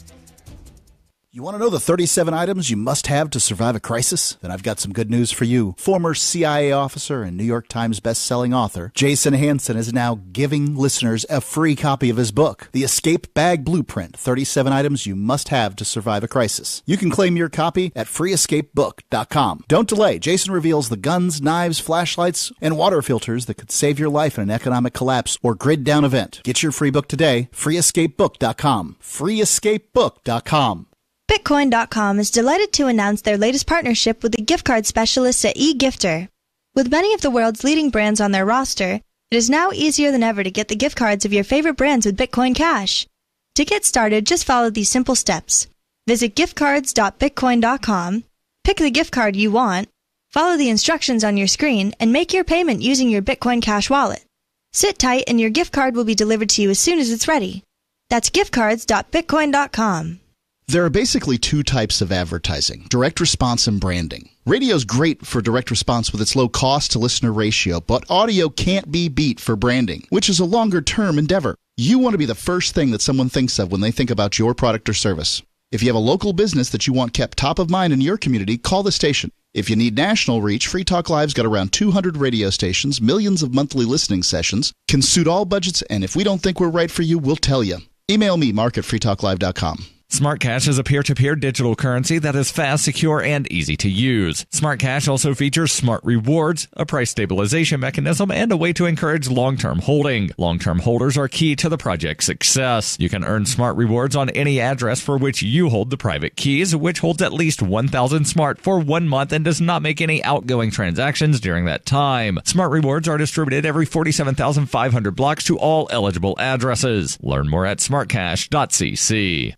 You want to know the 37 items you must have to survive a crisis? Then I've got some good news for you. Former CIA officer and New York Times best-selling author Jason Hansen is now giving listeners a free copy of his book, The Escape Bag Blueprint, 37 Items You Must Have to Survive a Crisis. You can claim your copy at freeescapebook.com. Don't delay. Jason reveals the guns, knives, flashlights, and water filters that could save your life in an economic collapse or grid-down event. Get your free book today, freeescapebook.com. freeescapebook.com. Bitcoin.com is delighted to announce their latest partnership with the gift card specialists at eGifter. With many of the world's leading brands on their roster, it is now easier than ever to get the gift cards of your favorite brands with Bitcoin Cash. To get started, just follow these simple steps. Visit giftcards.bitcoin.com, pick the gift card you want, follow the instructions on your screen, and make your payment using your Bitcoin Cash wallet. Sit tight and your gift card will be delivered to you as soon as it's ready. That's giftcards.bitcoin.com. There are basically two types of advertising, direct response and branding. Radio's great for direct response with its low cost to listener ratio, but audio can't be beat for branding, which is a longer term endeavor. You want to be the first thing that someone thinks of when they think about your product or service. If you have a local business that you want kept top of mind in your community, call the station. If you need national reach, Free Talk Live's got around 200 radio stations, millions of monthly listening sessions, can suit all budgets, and if we don't think we're right for you, we'll tell you. Email me, mark@freetalklive.com. Smart Cash is a peer-to-peer digital currency that is fast, secure, and easy to use. Smart Cash also features smart rewards, a price stabilization mechanism, and a way to encourage long-term holding. Long-term holders are key to the project's success. You can earn smart rewards on any address for which you hold the private keys, which holds at least 1,000 smart for 1 month and does not make any outgoing transactions during that time. Smart rewards are distributed every 47,500 blocks to all eligible addresses. Learn more at smartcash.cc.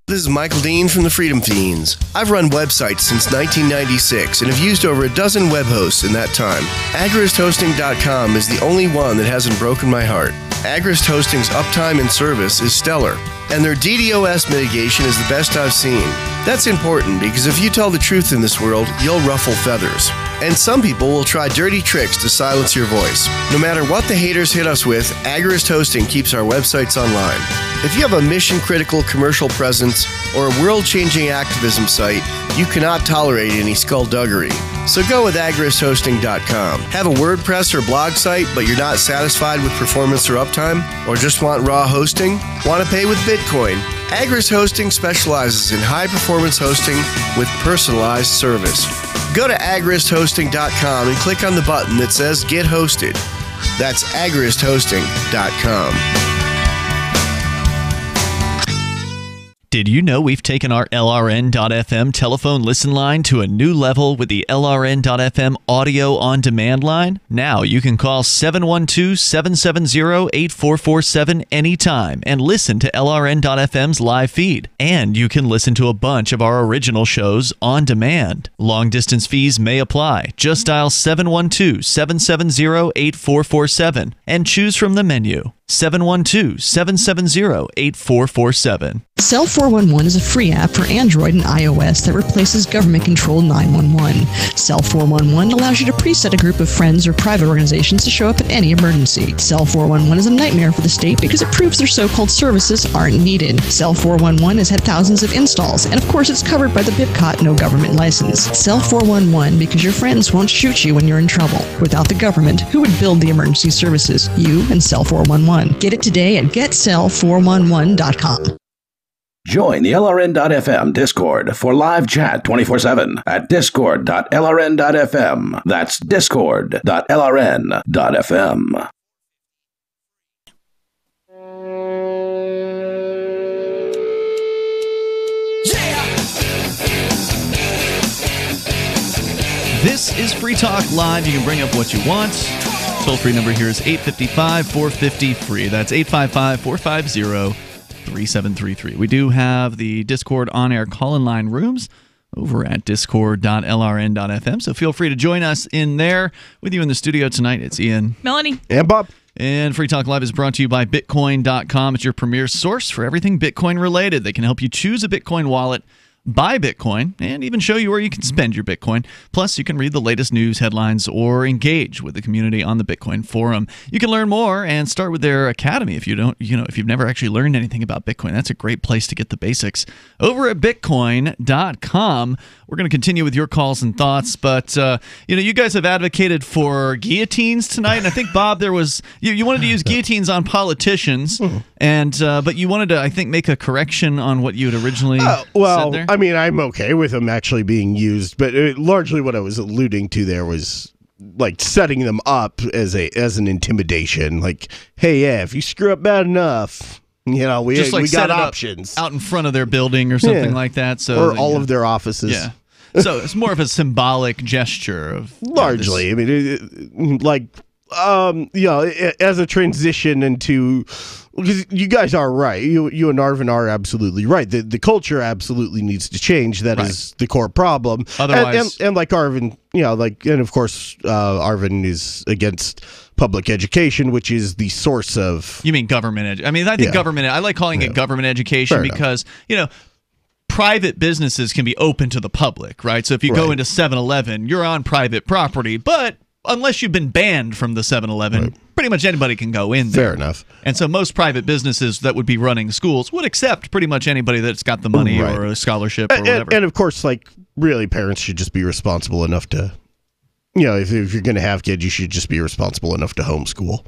This is Michael Dean from the Freedom Fiends. I've run websites since 1996 and have used over a dozen web hosts in that time. AgristHosting.com is the only one that hasn't broken my heart. Agrist Hosting's uptime and service is stellar, and their DDoS mitigation is the best I've seen. That's important because if you tell the truth in this world, you'll ruffle feathers. And some people will try dirty tricks to silence your voice. No matter what the haters hit us with, Agrist Hosting keeps our websites online. If you have a mission-critical commercial presence or a world-changing activism site, you cannot tolerate any skullduggery. So go with agristhosting.com. Have a WordPress or blog site, but you're not satisfied with performance or uptime? Or just want raw hosting? Want to pay with Bitcoin? Agrist Hosting specializes in high-performance hosting with personalized service. Go to agristhosting.com and click on the button that says Get Hosted. That's agristhosting.com. Did you know we've taken our LRN.FM telephone listen line to a new level with the LRN.FM audio on demand line? Now you can call 712-770-8447 anytime and listen to LRN.FM's live feed. And you can listen to a bunch of our original shows on demand. Long distance fees may apply. Just dial 712-770-8447 and choose from the menu. 712-770-8447. Cell 411 is a free app for Android and iOS that replaces government-controlled 911. Cell 411 allows you to preset a group of friends or private organizations to show up at any emergency. Cell 411 is a nightmare for the state because it proves their so-called services aren't needed. Cell 411 has had thousands of installs, and of course it's covered by the BIPCOT no government license. Cell 411 because your friends won't shoot you when you're in trouble. Without the government, who would build the emergency services? You and Cell 411. Get it today at getcell411.com. Join the LRN.FM Discord for live chat 24/7 at discord.lrn.fm. That's discord.lrn.fm. This is Free Talk Live. You can bring up what you want. Toll-free number here is 855-450-FREE. That's 855-450-3733. We do have the Discord on-air call-in line rooms over at discord.lrn.fm, so feel free to join us in there. With you in the studio tonight, it's Ian, Melanie, and Bob. And Free Talk Live is brought to you by Bitcoin.com. It's your premier source for everything Bitcoin-related. They can help you choose a Bitcoin wallet, buy Bitcoin, and even show you where you can spend your Bitcoin. Plus, you can read the latest news headlines or engage with the community on the Bitcoin forum. You can learn more and start with their academy if if you've never actually learned anything about Bitcoin. That's a great place to get the basics. Over at Bitcoin.com, we're going to continue with your calls and thoughts, but you guys have advocated for guillotines tonight, and I think, Bob, there was you wanted to use guillotines on politicians, and but you wanted to, I think, make a correction on what you had originally said there. I mean, I'm okay with them actually being used, but largely what I was alluding to there was like setting them up as an intimidation. Like, hey, yeah, if you screw up bad enough, we got options out in front of their building or something like that. So or all of their offices. Yeah. So it's more of a symbolic gesture of largely. I mean, as a transition into. Because you guys are right. You and Arvin are absolutely right. The culture absolutely needs to change. That is the core problem. Otherwise, and like Arvin, and of course, Arvin is against public education, which is the source of. You mean government? I think government. I like calling it government education because private businesses can be open to the public, right? So if you go into 7-Eleven, you're on private property, but unless you've been banned from the 7-Eleven, pretty much anybody can go in there. Fair enough. And so most private businesses that would be running schools would accept pretty much anybody that's got the money or a scholarship or whatever. And of course, really, parents should just be responsible enough to, if you're going to have kids, you should just be responsible enough to homeschool.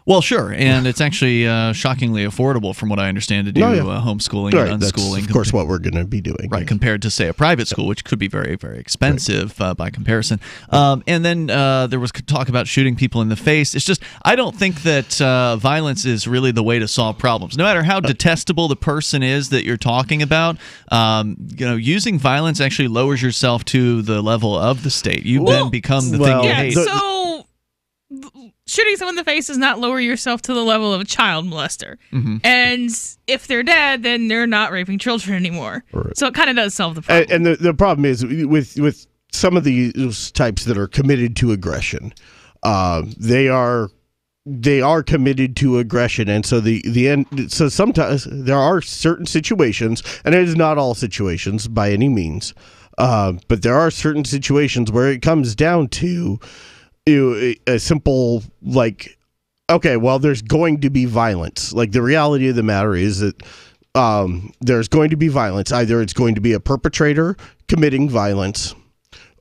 Well, sure, and it's actually shockingly affordable, from what I understand, to do homeschooling and unschooling. That's, of course, what we're going to be doing. Right, compared to, say, a private school, which could be very, very expensive by comparison. And then there was talk about shooting people in the face. It's just, I don't think that violence is really the way to solve problems. No matter how detestable the person is that you're talking about, using violence actually lowers yourself to the level of the state. You then become the thing you hate. So shooting someone in the face does not lower yourself to the level of a child molester. Mm-hmm. And if they're dead, then they're not raping children anymore. Right. So it kind of does solve the problem. And the problem is with some of these types that are committed to aggression, they are committed to aggression, and so the end. So sometimes there are certain situations, and it is not all situations by any means, but there are certain situations where it comes down to a simple okay, well, there's going to be violence. Like, the reality of the matter is that there's going to be violence. Either it's going to be a perpetrator committing violence,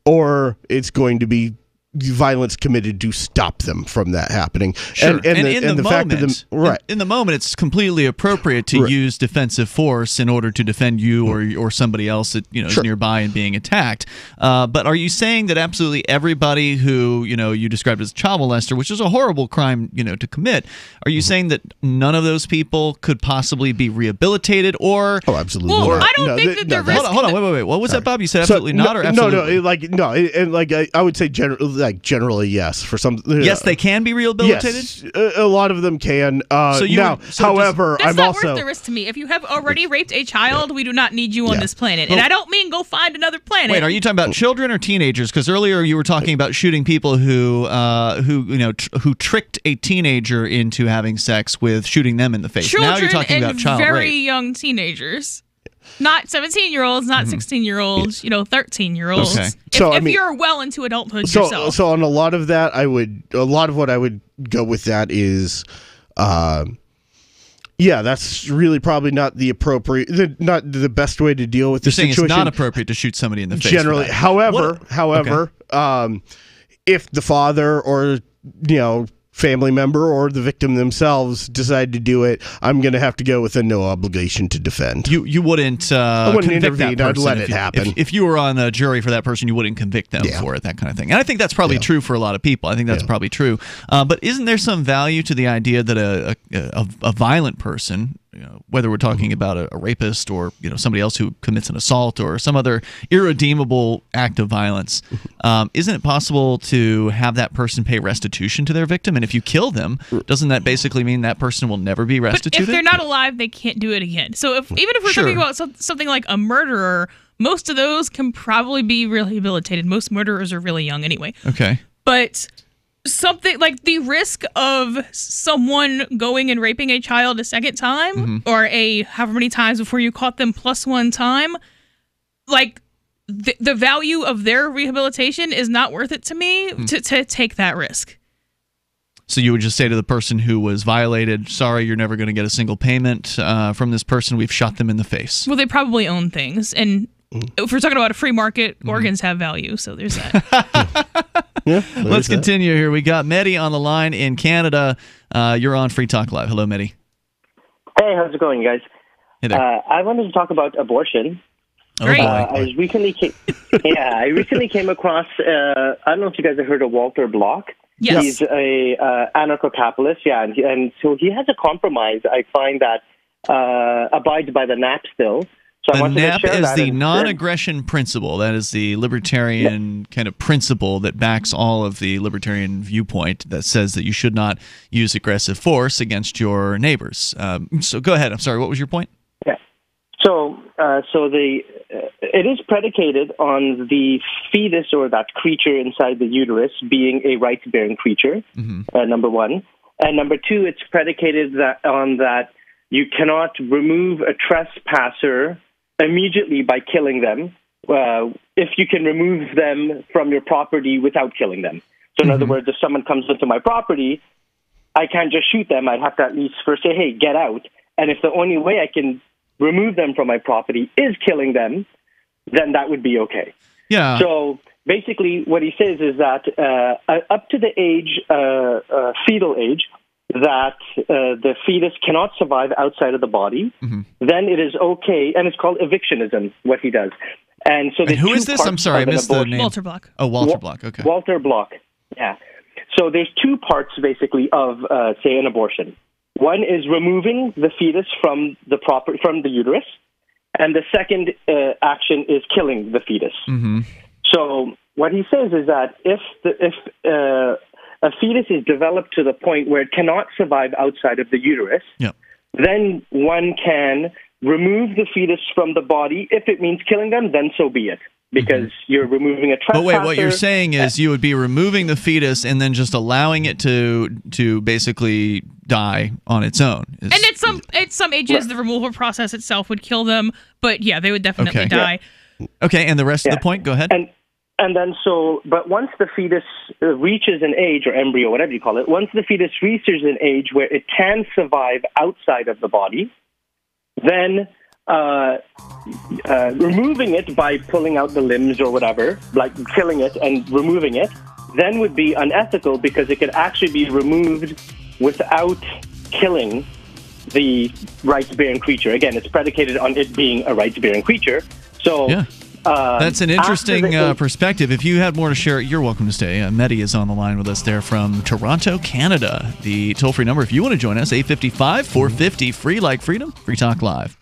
or it's going to be violence committed to stop them from that happening. Sure. And in the fact moment, in the moment, it's completely appropriate to use defensive force in order to defend you or somebody else that is nearby and being attacked. But are you saying that absolutely everybody who you described as a child molester, which is a horrible crime to commit, are you saying that none of those people could possibly be rehabilitated or? Oh, absolutely. Well, I don't think that they're Hold on, wait. What was that, Bob? You said absolutely not, or absolutely? No. I would say generally. like generally, yes. For some, yes, they can be rehabilitated. Yes, a lot of them can. However, that's I'm not also worth the risk to me. If you have already raped a child, we do not need you on this planet. And I don't mean go find another planet. Wait, are you talking about children or teenagers? Because earlier you were talking about shooting people who tricked a teenager into having sex with shooting them in the face. Children now you're talking and about child very rape. young teenagers. Not 17-year-olds, not 16-year-olds, 13-year-olds. Okay. If you're well into adulthood yourself. So on a lot of that, a lot of what I would go with that is, that's really probably not the appropriate, not the best way to deal with the situation. You're saying it's not appropriate to shoot somebody in the face. Generally, however, if the father or family member or the victim themselves decide to do it, I'm going to have to go with a no obligation to defend. You wouldn't I wouldn't convict intervene. that person. I'd let it happen. If you were on a jury for that person, you wouldn't convict them for it, that kind of thing. And I think that's probably true for a lot of people. I think that's probably true. But isn't there some value to the idea that a violent person, whether we're talking about a rapist or somebody else who commits an assault or some other irredeemable act of violence, isn't it possible to have that person pay restitution to their victim? And if you kill them, doesn't that basically mean that person will never be restituted? But if they're not alive, they can't do it again. So even if we're talking about something like a murderer, most of those can probably be rehabilitated. Most murderers are really young anyway. Okay. But something like the risk of someone going and raping a child a second time, or however many times before you caught them plus one time, like the value of their rehabilitation is not worth it to me to take that risk. So you would just say to the person who was violated, sorry, you're never going to get a single payment from this person. We've shot them in the face. Well, they probably own things. And if we're talking about a free market, organs have value. So there's that. Let's continue here. We got Mehdi on the line in Canada. You're on Free Talk Live. Hello, Mehdi. Hey, how's it going, guys? Hey there. I wanted to talk about abortion. Great. I recently came across, I don't know if you guys have heard of Walter Block. Yes. He's a anarcho-capitalist, and so he has a compromise, I find, that abides by the NAP still. So the NAP is the non-aggression principle. That is the libertarian kind of principle that backs all of the libertarian viewpoint that says that you should not use aggressive force against your neighbors. So go ahead. I'm sorry. What was your point? Yeah. So it is predicated on the fetus or that creature inside the uterus being a rights-bearing creature, number one. And number two, it's predicated on that you cannot remove a trespasser immediately by killing them if you can remove them from your property without killing them. So in other words, if someone comes into my property, I can't just shoot them. I'd have to at least first say, hey, get out. And if the only way I can remove them from my property is killing them, then that would be okay. Yeah. So basically what he says is that up to the age, fetal age, that the fetus cannot survive outside of the body, then it is okay, and it's called evictionism, what he does. And so who is this? I'm sorry, I missed the name. Walter Block. Oh, Walter Block, okay. Walter Block, yeah. So there's two parts, basically, of, say, an abortion. One is removing the fetus from the uterus, and the second action is killing the fetus. So what he says is that if a fetus is developed to the point where it cannot survive outside of the uterus, then one can remove the fetus from the body. If it means killing them, then so be it, because you're removing a trespasser. But wait, what you're saying is you would be removing the fetus and then just allowing it to basically die on its own. And at some ages, the removal process itself would kill them, but yeah, they would definitely die. Okay, and the rest of the point, go ahead. And then but once the fetus reaches an age, or embryo, whatever you call it, once the fetus reaches an age where it can survive outside of the body, then removing it by pulling out the limbs or whatever, like killing it and removing it, then would be unethical because it could actually be removed without killing the rights-bearing creature. Again, it's predicated on it being a rights-bearing creature. So that's an interesting perspective. If you had more to share, you're welcome to stay. Mehdi is on the line with us there from Toronto, Canada. The toll-free number, if you want to join us, 855-450-FREE like freedom, Free Talk Live.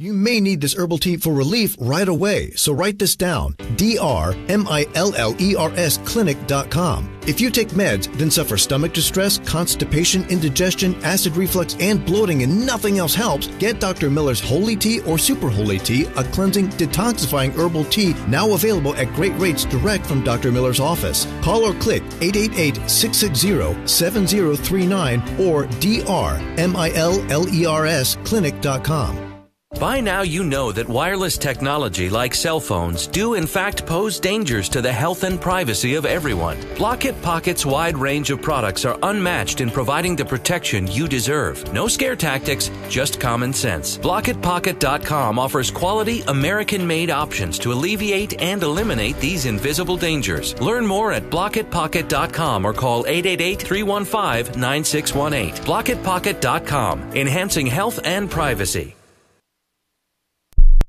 You may need this herbal tea for relief right away, so write this down. DRMILLERS clinic.com. If you take meds, then suffer stomach distress, constipation, indigestion, acid reflux, and bloating, and nothing else helps, get Dr. Miller's Holy Tea or Super Holy Tea, a cleansing, detoxifying herbal tea now available at great rates direct from Dr. Miller's office. Call or click 888-660-7039 or DRMILLERS clinic.com. By now you know that wireless technology like cell phones do in fact pose dangers to the health and privacy of everyone. Blockit Pocket's wide range of products are unmatched in providing the protection you deserve. No scare tactics, just common sense. BlockitPocket.com offers quality American-made options to alleviate and eliminate these invisible dangers. Learn more at BlockitPocket.com or call 888-315-9618. BlockitPocket.com, enhancing health and privacy.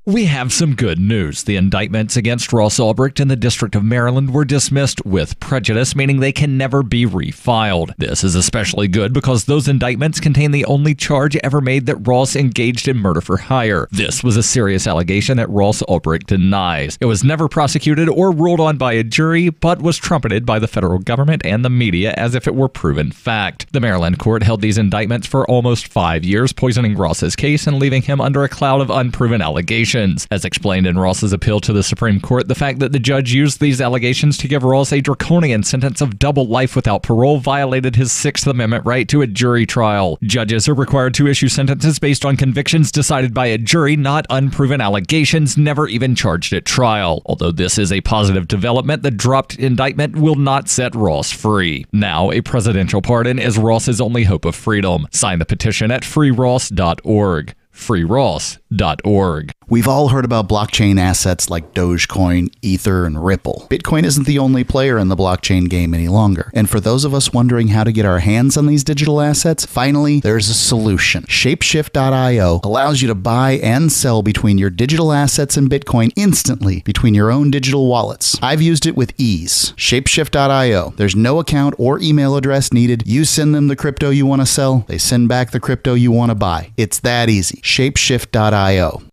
We have some good news. The indictments against Ross Ulbricht in the District of Maryland were dismissed with prejudice, meaning they can never be refiled. This is especially good because those indictments contain the only charge ever made that Ross engaged in murder for hire. This was a serious allegation that Ross Ulbricht denies. It was never prosecuted or ruled on by a jury, but was trumpeted by the federal government and the media as if it were proven fact. The Maryland court held these indictments for almost 5 years, poisoning Ross's case and leaving him under a cloud of unproven allegations. As explained in Ross's appeal to the Supreme Court, the fact that the judge used these allegations to give Ross a draconian sentence of double life without parole violated his Sixth Amendment right to a jury trial. Judges are required to issue sentences based on convictions decided by a jury, not unproven allegations never even charged at trial. Although this is a positive development, the dropped indictment will not set Ross free. Now, a presidential pardon is Ross's only hope of freedom. Sign the petition at freeross.org. freeross.org. We've all heard about blockchain assets like Dogecoin, Ether, and Ripple. Bitcoin isn't the only player in the blockchain game any longer. And for those of us wondering how to get our hands on these digital assets, finally, there's a solution. Shapeshift.io allows you to buy and sell between your digital assets and Bitcoin instantly between your own digital wallets. I've used it with ease. Shapeshift.io. There's no account or email address needed. You send them the crypto you want to sell. They send back the crypto you want to buy. It's that easy. Shapeshift.io.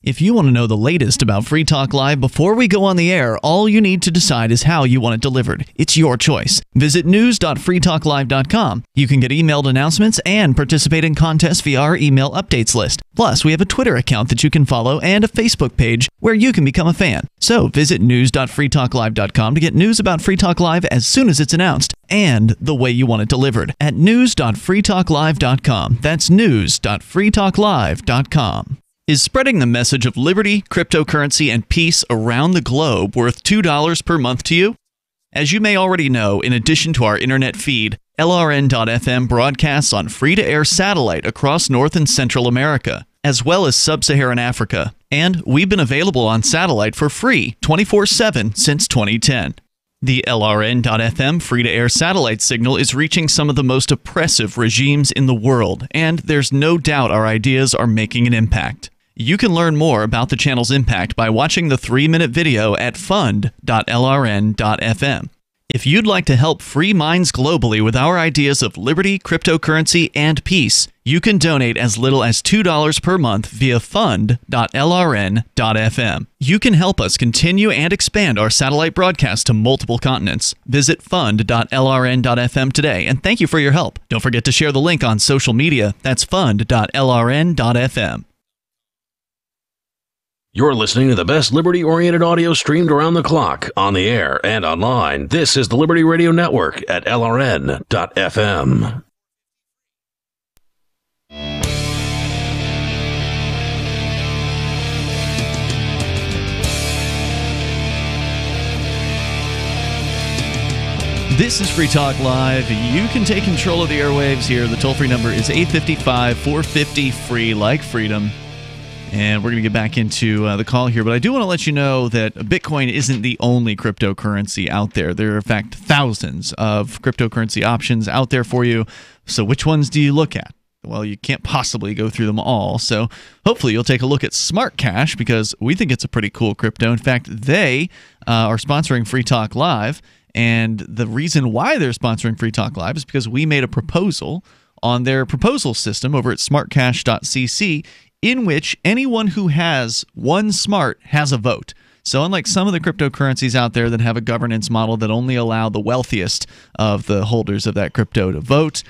If you want to know the latest about Free Talk Live before we go on the air, all you need to decide is how you want it delivered. It's your choice. Visit news.freetalklive.com. You can get emailed announcements and participate in contests via our email updates list. Plus, we have a Twitter account that you can follow and a Facebook page where you can become a fan. So visit news.freetalklive.com to get news about Free Talk Live as soon as it's announced and the way you want it delivered at news.freetalklive.com. That's news.freetalklive.com. Is spreading the message of liberty, cryptocurrency, and peace around the globe worth $2 per month to you? As you may already know, in addition to our internet feed, LRN.FM broadcasts on free-to-air satellite across North and Central America, as well as Sub-Saharan Africa. And we've been available on satellite for free 24/7 since 2010. The LRN.FM free-to-air satellite signal is reaching some of the most oppressive regimes in the world, and there's no doubt our ideas are making an impact. You can learn more about the channel's impact by watching the 3-minute video at fund.lrn.fm. If you'd like to help free minds globally with our ideas of liberty, cryptocurrency, and peace, you can donate as little as $2 per month via fund.lrn.fm. You can help us continue and expand our satellite broadcast to multiple continents. Visit fund.lrn.fm today, and thank you for your help. Don't forget to share the link on social media. That's fund.lrn.fm. You're listening to the best liberty-oriented audio streamed around the clock, on the air, and online. This is the Liberty Radio Network at LRN.FM. This is Free Talk Live. You can take control of the airwaves here. The toll-free number is 855-450-FREE, like freedom. And we're going to get back into the call here, but I do want to let you know that Bitcoin isn't the only cryptocurrency out there. There are, in fact, thousands of cryptocurrency options out there for you. So which ones do you look at? Well, you can't possibly go through them all. So hopefully you'll take a look at Smart Cash because we think it's a pretty cool crypto. In fact, they are sponsoring Free Talk Live. And the reason why they're sponsoring Free Talk Live is because we made a proposal on their proposal system over at smartcash.cc. in which anyone who has one smart has a vote. So unlike some of the cryptocurrencies out there that have a governance model that only allow the wealthiest of the holders of that crypto to vote,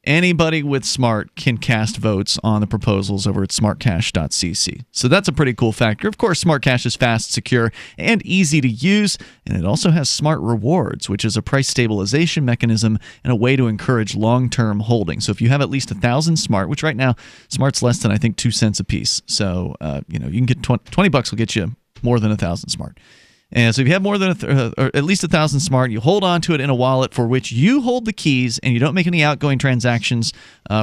anybody with smart can cast votes on the proposals over at smartcash.cc. So that's a pretty cool factor. Of course, Smart Cash is fast, secure, and easy to use, and it also has Smart Rewards, which is a price stabilization mechanism and a way to encourage long-term holding. So if you have at least 1,000 Smart, which right now Smart's less than I think 2 cents a piece. So you can get $20 will get you more than 1,000 Smart. And so if you have more than or at least 1,000 Smart, you hold on to it in a wallet for which you hold the keys and you don't make any outgoing transactions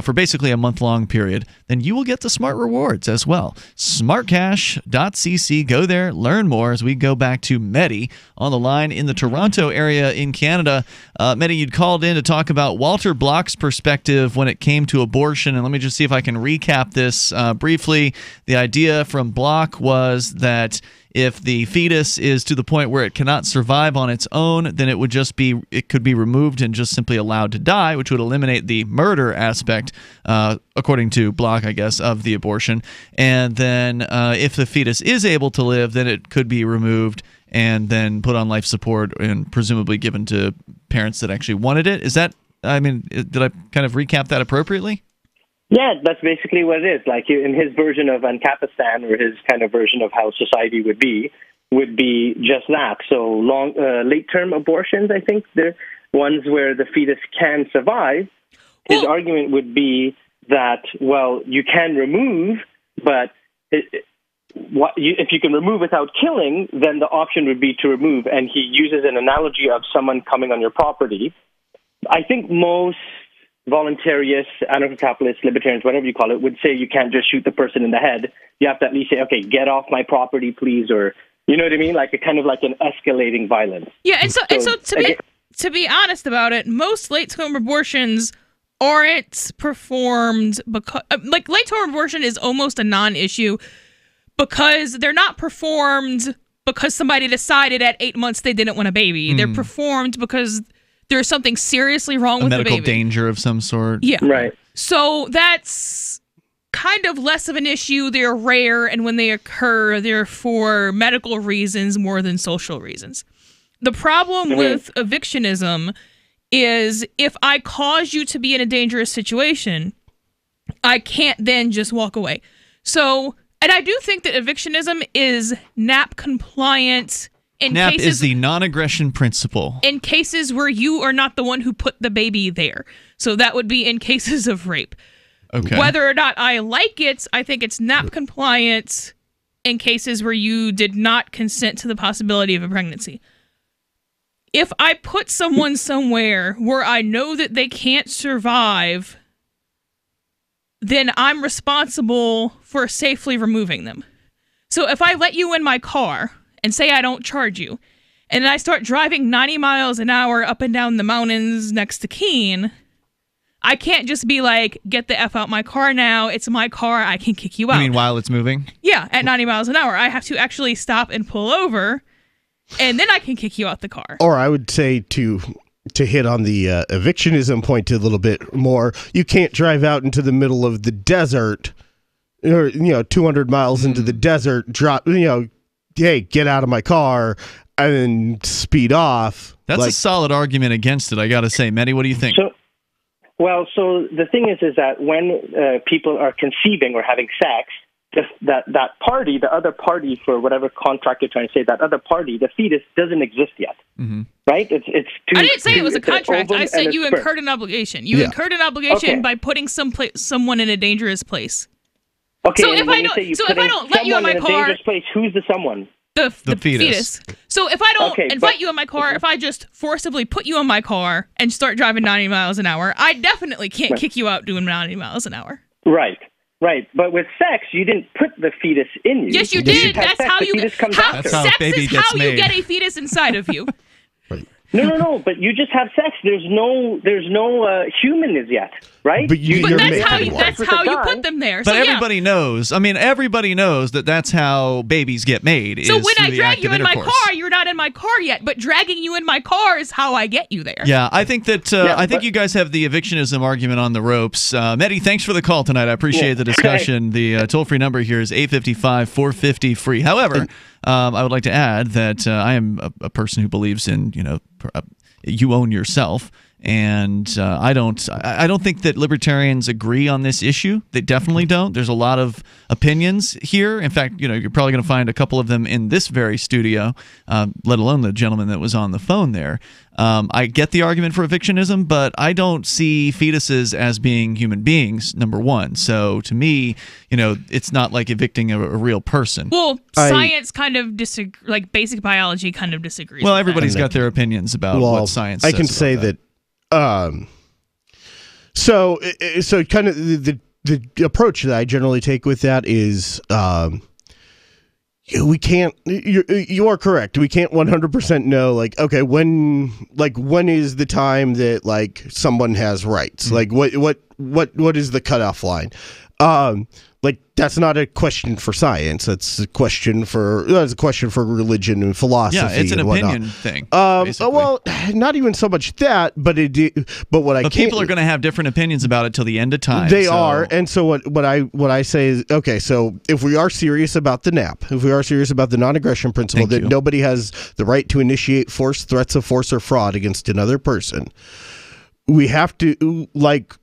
for basically a month-long period, then you will get the Smart Rewards as well. Smartcash.cc. Go there, learn more as we go back to Mehdi on the line in the Toronto area in Canada. Mehdi, you'd called in to talk about Walter Block's perspective when it came to abortion. And let me just see if I can recap this briefly. The idea from Block was that if the fetus is to the point where it cannot survive on its own, then it could be removed and just simply allowed to die, which would eliminate the murder aspect, according to Block, I guess, of the abortion. And then if the fetus is able to live, then it could be removed and then put on life support and presumably given to parents that actually wanted it. Did I kind of recap that appropriately? Yeah, that's basically what it is. Like in his version of Ancapistan, or his kind of version of how society would be just that. So late-term abortions, I think, they're ones where the fetus can survive. His argument would be that, well, you can remove, but if you can remove without killing, then the option would be to remove. And he uses an analogy of someone coming on your property. I think most voluntarists, anarcho-capitalists, libertarians, whatever you call it, would say you can't just shoot the person in the head. You have to at least say, okay, get off my property, please, or you know what I mean? Like a kind of like an escalating violence. Yeah, and so to be honest about it, most late-term abortions aren't performed because late-term abortion is almost a non-issue because they're not performed because somebody decided at 8 months they didn't want a baby. They're performed because there's something seriously wrong with the baby. A medical danger of some sort. Yeah. Right. So that's kind of less of an issue. They're rare, and when they occur, they're for medical reasons more than social reasons. The problem with evictionism is if I cause you to be in a dangerous situation, I can't then just walk away. So, and I do think that evictionism is NAP compliant. NAP is the non-aggression principle. In cases where you are not the one who put the baby there. So that would be in cases of rape. Okay. Whether or not I like it, I think it's NAP compliant in cases where you did not consent to the possibility of a pregnancy. If I put someone somewhere where I know that they can't survive, then I'm responsible for safely removing them. So if I let you in my car and say I don't charge you, and then I start driving 90 miles an hour up and down the mountains next to Keene, I can't just be like, get the F out my car now, it's my car, I can kick you out. You mean while it's moving? Yeah, at 90 miles an hour. I have to actually stop and pull over, and then I can kick you out the car. Or I would say to hit on the evictionism point a little bit more, you can't drive out into the middle of the desert, or 200 miles into the desert, drop, hey, get out of my car, and then speed off. That's a solid argument against it, I got to say. Mehdi, what do you think? So the thing is that when people are conceiving or having sex, that party, the other party, for whatever contract you're trying to say, that other party, the fetus doesn't exist yet, right? It's I didn't say it was a contract. I said you incurred an obligation. You incurred an obligation by putting someone in a dangerous place. Okay, so if I don't let you in my car, place, who's the someone? The fetus. So if I don't invite you in my car, if I just forcibly put you in my car and start driving 90 miles an hour, I definitely can't kick you out doing 90 miles an hour. Right. But with sex, you didn't put the fetus in you. Yes, you did. That's how you get. That's how sex baby is gets how made. you get a fetus inside of you. No. But you just have sex. There's no human as yet, right? But that's how you put them there. But so, everybody knows. I mean, everybody knows that that's how babies get made. So is when I through the drag act you of in my intercourse. car, you're not got in my car yet, but dragging you in my car is how I get you there. Yeah, I think that I think you guys have the evictionism argument on the ropes. Mehdi, thanks for the call tonight. I appreciate the discussion. The toll-free number here is 855-450-FREE. However, I would like to add that I am a person who believes in, you own yourself. And I don't think that libertarians agree on this issue. They definitely don't. There's a lot of opinions here. In fact, you're probably going to find a couple of them in this very studio, let alone the gentleman that was on the phone there. I get the argument for evictionism, but I don't see fetuses as being human beings, number one. So to me, it's not like evicting a real person. Well, science kind of disagrees, like basic biology kind of disagrees. Well, everybody's got their opinions about what science says. I can say that. So kind of the approach that I generally take with that is, we can't. You are correct. We can't 100% know. Okay, when is the time that someone has rights? What is the cutoff line? That's not a question for science. That's a question for religion and philosophy. Yeah, it's an and opinion thing. Well, not even so much that, but people are going to have different opinions about it till the end of time. They are, and so what I say is, okay, so if we are serious about the NAP, if we are serious about the non-aggression principle, that nobody has the right to initiate force, threats of force, or fraud against another person, we have to,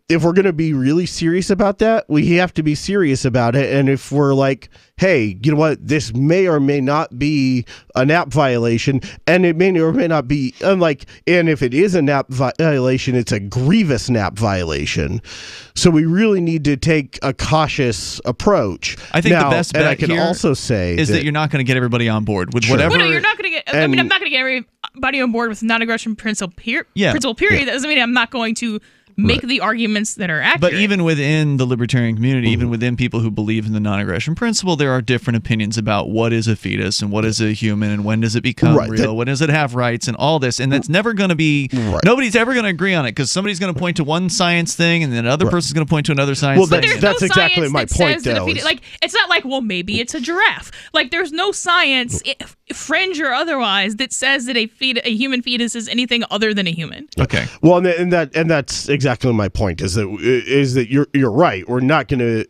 if we're going to be really serious about that, we have to be serious about it. And if we're hey, you know what, this may or may not be a NAP violation, and it may or may not be, and if it is a NAP violation, it's a grievous NAP violation. So we really need to take a cautious approach. I think the best bet I can here also say is that you're not going to get everybody on board with whatever. Well, no, you're not going to get. I'm not going to get everybody on board with non-aggression principle. Period. Yeah. That doesn't mean I'm not going to make the arguments that are accurate. But even within the libertarian community, even within people who believe in the non-aggression principle, there are different opinions about what is a fetus and what is a human and when does it become real, when does it have rights and all this. And that's never going to be, nobody's ever going to agree on it because somebody's going to point to one science thing and then another person's going to point to another science thing. Well, that's exactly my point, though. It's not maybe it's a giraffe. There's no science, fringe or otherwise, that says that a human fetus is anything other than a human. Okay. Well, and that's exactly my point. Is that you're right. We're not going to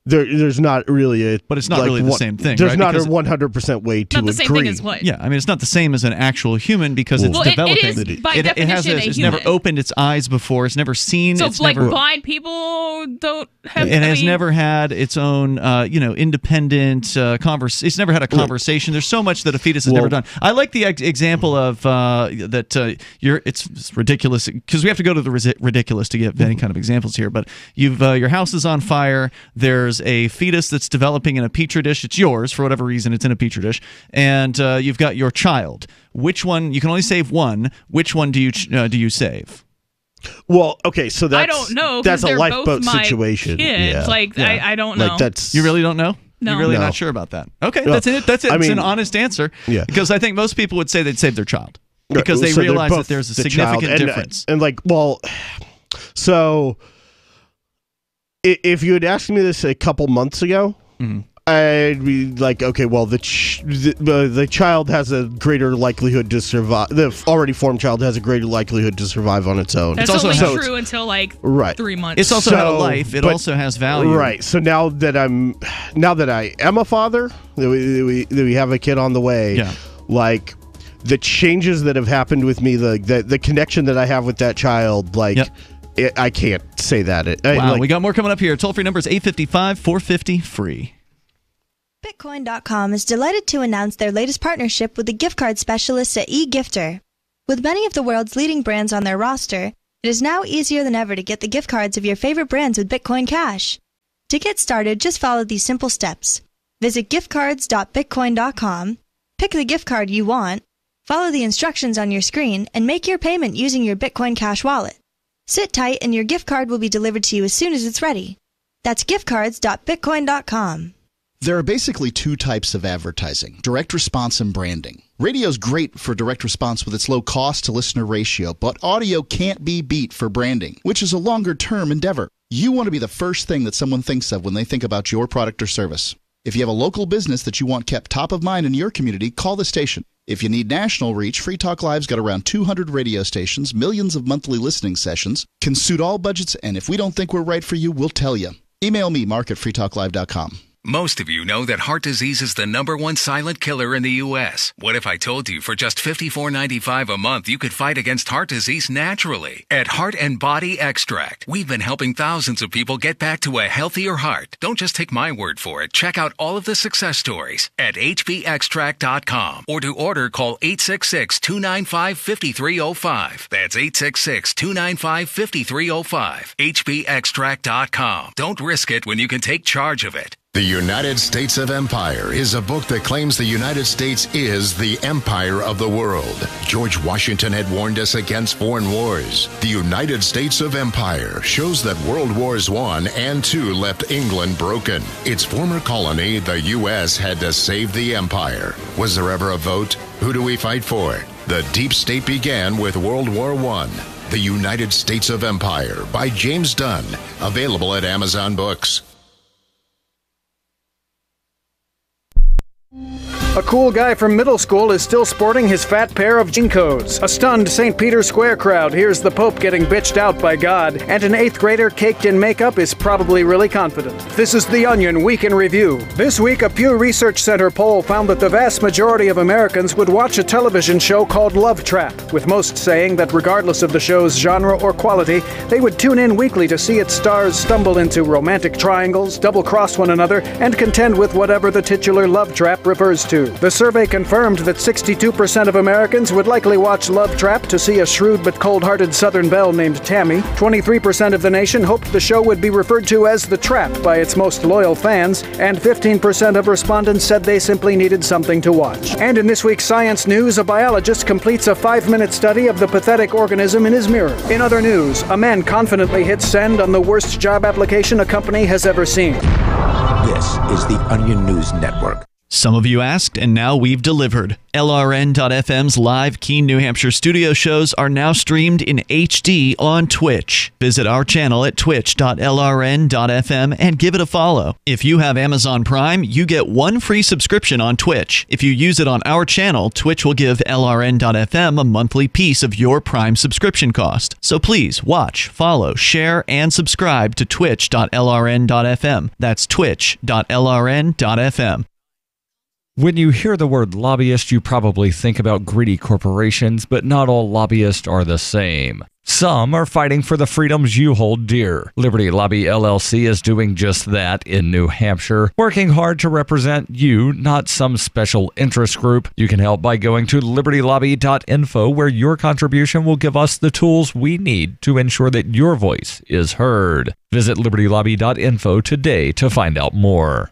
There's not really a... But it's not really the same thing, There's right? not a 100% way to agree. Not the same thing as what? Yeah, I mean, it's not the same as an actual human because it's developing. It is, by definition, it's never opened its eyes before. It's never seen... So, blind people don't have... It has never had its own, independent conversation. It's never had a conversation. There's so much that a fetus has never done. I like the example of it's ridiculous, because we have to go to the ridiculous to give any kind of examples here, but your house is on fire, there's a fetus that's developing in a petri dish. It's yours for whatever reason. It's in a petri dish, and you've got your child. Which one? You can only save one. Which one do you save? Well, okay, so that's, I don't know. That's a both lifeboat situation. Kids. I don't know. You really don't know? No. You're really not sure about that. Okay, that's it. That's it. It's an honest answer. Yeah. Because I think most people would say they'd save their child because they realize that there's a significant difference. So if you had asked me this a couple months ago, I'd be like, okay, well, the child has a greater likelihood to survive. The already formed child has a greater likelihood to survive on its own. That's only true until 3 months. It's also had a life. It also has value. Right. So now that I am a father, that we have a kid on the way. Yeah. The changes that have happened with me, the connection that I have with that child, I can't say that. We got more coming up here. Toll-free number is 855-450-FREE. Bitcoin.com is delighted to announce their latest partnership with the gift card specialists at eGifter. With many of the world's leading brands on their roster, it is now easier than ever to get the gift cards of your favorite brands with Bitcoin Cash. To get started, just follow these simple steps. Visit giftcards.bitcoin.com, pick the gift card you want, follow the instructions on your screen, and make your payment using your Bitcoin Cash wallet. Sit tight and your gift card will be delivered to you as soon as it's ready. That's giftcards.bitcoin.com. There are basically two types of advertising, direct response and branding. Radio's great for direct response with its low cost to listener ratio, but audio can't be beat for branding, which is a longer term endeavor. You want to be the first thing that someone thinks of when they think about your product or service. If you have a local business that you want kept top of mind in your community, call the station. If you need national reach, Free Talk Live's got around 200 radio stations, millions of monthly listening sessions, can suit all budgets, and if we don't think we're right for you, we'll tell you. Email me, mark@freetalklive.com. Most of you know that heart disease is the #1 silent killer in the U.S. What if I told you for just $54.95 a month you could fight against heart disease naturally? At Heart and Body Extract, we've been helping thousands of people get back to a healthier heart. Don't just take my word for it. Check out all of the success stories at hbextract.com, or to order, call 866-295-5305. That's 866-295-5305. hbextract.com. Don't risk it when you can take charge of it. The United States of Empire is a book that claims the United States is the empire of the world. George Washington had warned us against foreign wars. The United States of Empire shows that World Wars I and II left England broken. Its former colony, the U.S., had to save the empire. Was there ever a vote? Who do we fight for? The deep state began with World War I. The United States of Empire by James Dunn. Available at Amazon Books. A cool guy from middle school is still sporting his fat pair of Jinkos. A stunned St. Peter's Square crowd hears the Pope getting bitched out by God, and an 8th grader caked in makeup is probably really confident. This is The Onion Week in Review. This week, a Pew Research Center poll found that the vast majority of Americans would watch a television show called Love Trap, with most saying that regardless of the show's genre or quality, they would tune in weekly to see its stars stumble into romantic triangles, double-cross one another, and contend with whatever the titular love trap refers to. The survey confirmed that 62% of Americans would likely watch Love Trap to see a shrewd but cold-hearted Southern belle named Tammy. 23% of the nation hoped the show would be referred to as The Trap by its most loyal fans, and 15% of respondents said they simply needed something to watch. And in this week's Science News, a biologist completes a 5-minute study of the pathetic organism in his mirror. In other news, a man confidently hits send on the worst job application a company has ever seen. This is the Onion News Network. Some of you asked, and now we've delivered. LRN.FM's live Keene, New Hampshire studio shows are now streamed in HD on Twitch. Visit our channel at twitch.lrn.fm and give it a follow. If you have Amazon Prime, you get 1 free subscription on Twitch. If you use it on our channel, Twitch will give LRN.FM a monthly piece of your Prime subscription cost. So please watch, follow, share, and subscribe to twitch.lrn.fm. That's twitch.lrn.fm. When you hear the word lobbyist, you probably think about greedy corporations, but not all lobbyists are the same. Some are fighting for the freedoms you hold dear. Liberty Lobby LLC is doing just that in New Hampshire, working hard to represent you, not some special interest group. You can help by going to libertylobby.info, where your contribution will give us the tools we need to ensure that your voice is heard. Visit libertylobby.info today to find out more.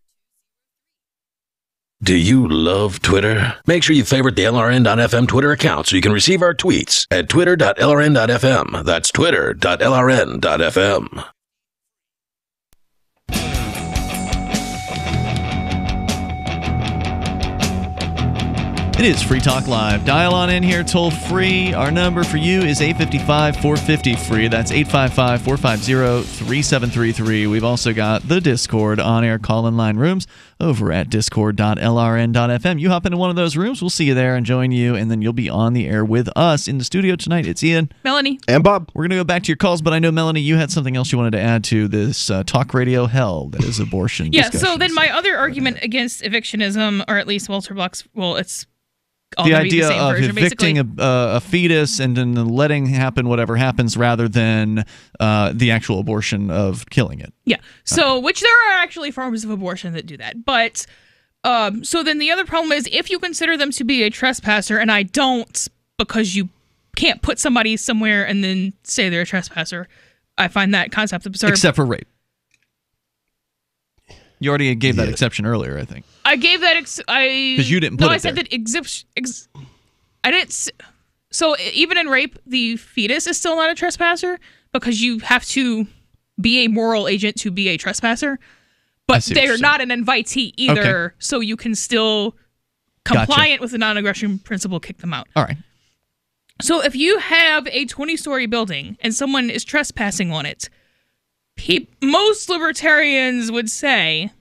Do you love Twitter? Make sure you favorite the LRN.FM Twitter account so you can receive our tweets at twitter.lrn.fm. That's twitter.lrn.fm. It is Free Talk Live. Dial on in here toll free. Our number for you is 855-450-FREE. That's 855-450-3733. We've also got the Discord on-air call-in line rooms over at discord.lrn.fm. You hop into one of those rooms, we'll see you there and join you, and then you'll be on the air with us. In the studio tonight, it's Ian. Melanie. And Bob. We're going to go back to your calls, but I know, Melanie, you had something else you wanted to add to this talk radio hell that is abortion discussion. So then my other argument against evictionism, or at least Walter Block's, well, it's all the gonna be idea the same of version, evicting a fetus and then letting happen whatever happens rather than the actual abortion of killing it. Yeah. So, which there are actually forms of abortion that do that. But, so then the other problem is if you consider them to be a trespasser, and I don't, because you can't put somebody somewhere and then say they're a trespasser, I find that concept absurd. Except for rape. You already gave that exception earlier, I think. I gave that because you didn't put it I said there. that I didn't. So even in rape, the fetus is still not a trespasser because you have to be a moral agent to be a trespasser. But they're not an invitee either, okay. So you can still, compliant with the non-aggression principle, kick them out. All right. So if you have a 20-story building and someone is trespassing on it, most libertarians would say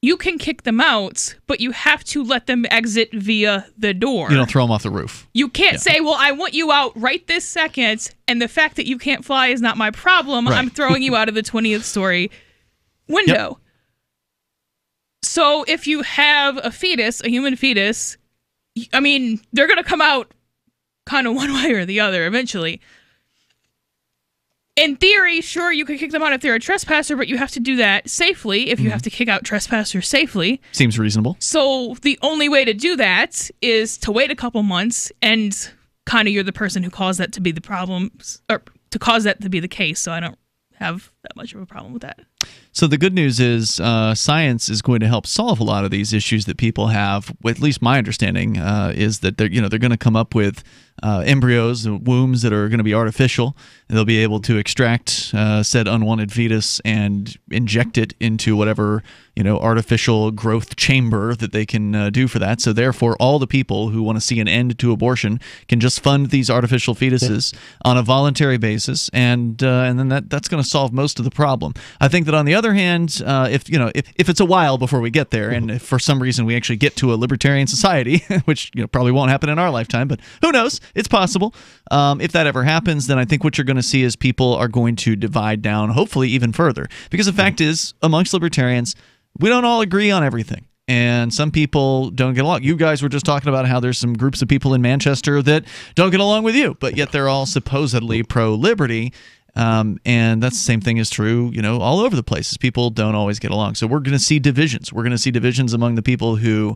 you can kick them out, but you have to let them exit via the door. You don't throw them off the roof. You can't say, well, I want you out right this second, and the fact that you can't fly is not my problem. Right. I'm throwing you out of the 20th story window. Yep. So if you have a fetus, a human fetus, I mean, they're going to come out kind of one way or the other eventually. In theory, sure, you could kick them out if they're a trespasser, but you have to do that safely if you have to kick out trespassers safely. Seems reasonable. So the only way to do that is to wait a couple months, and kind of you're the person who caused that to be the problem, or to cause that to be the case, so I don't have that much of a problem with that. So the good news is science is going to help solve a lot of these issues that people have. At least my understanding is that they're going to come up with embryos, wombs that are going to be artificial. And they'll be able to extract said unwanted fetus and inject it into whatever artificial growth chamber that they can do for that. So therefore, all the people who want to see an end to abortion can just fund these artificial fetuses on a voluntary basis, and then that's going to solve most of the problem. I think that on the other hand, if it's a while before we get there, and if for some reason we actually get to a libertarian society, which probably won't happen in our lifetime, but who knows? It's possible. If that ever happens, then I think what you're going to see is people are going to divide down, hopefully even further. Because the fact is, amongst libertarians, we don't all agree on everything. And some people don't get along. You guys were just talking about how there's some groups of people in Manchester that don't get along with you, but yet they're all supposedly pro-liberty. And that's the same thing is true, all over the places. People don't always get along. So we're going to see divisions. We're going to see divisions among the people who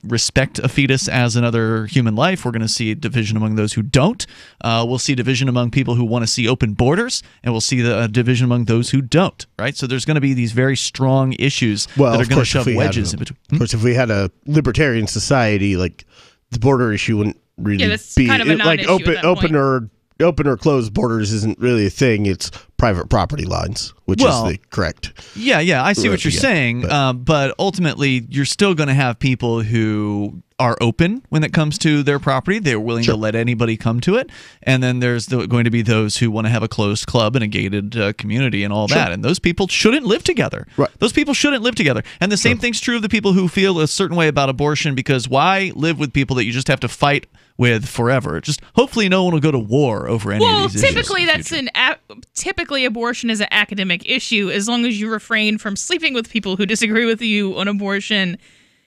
respect a fetus as another human life. We're going to see division among those who don't. We'll see division among people who want to see open borders, and we'll see the division among those who don't, right? So there's going to be these very strong issues that are going to shove wedges in between. Of course, if we had a libertarian society, like the border issue wouldn't really be kind of a non-issue like at open or closed borders isn't really a thing. It's private property lines, which is the correct. Yeah, I see what you're saying. But ultimately, you're still going to have people who are open when it comes to their property. They're willing to let anybody come to it. And then there's going to be those who want to have a closed club and a gated community and all that. And those people shouldn't live together. Right. Those people shouldn't live together. And the same thing's true of the people who feel a certain way about abortion, because why live with people that you just have to fight with forever? Just hopefully no one will go to war over any of these issues. Typically abortion is an academic issue. As long as you refrain from sleeping with people who disagree with you on abortion,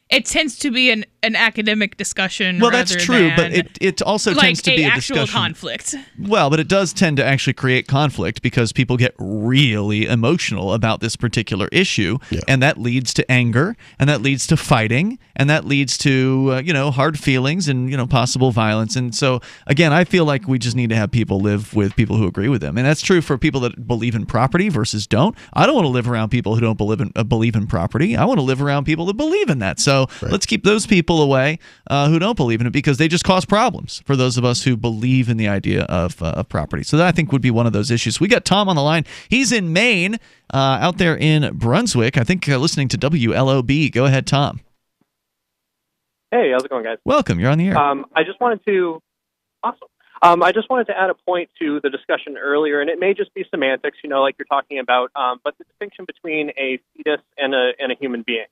it tends to be an academic discussion. Well, that's true, but it also tends to be a actual discussion. conflict. Well, but it does tend to actually create conflict because people get really emotional about this particular issue, and that leads to anger, and that leads to fighting, and that leads to hard feelings and possible violence. And so again, I feel like we just need to have people live with people who agree with them, and that's true for people that believe in property versus don't. I don't want to live around people who don't believe in property. I want to live around people that believe in that. So let's keep those people away who don't believe in it, because they just cause problems for those of us who believe in the idea of property. So that I think would be one of those issues. We got Tom on the line. He's in Maine, out there in Brunswick, I think, listening to WLOB. Go ahead, Tom. Hey, how's it going, guys? Welcome. You're on the air. I just wanted to add a point to the discussion earlier, and it may just be semantics, like you're talking about, but the distinction between a fetus and a human being.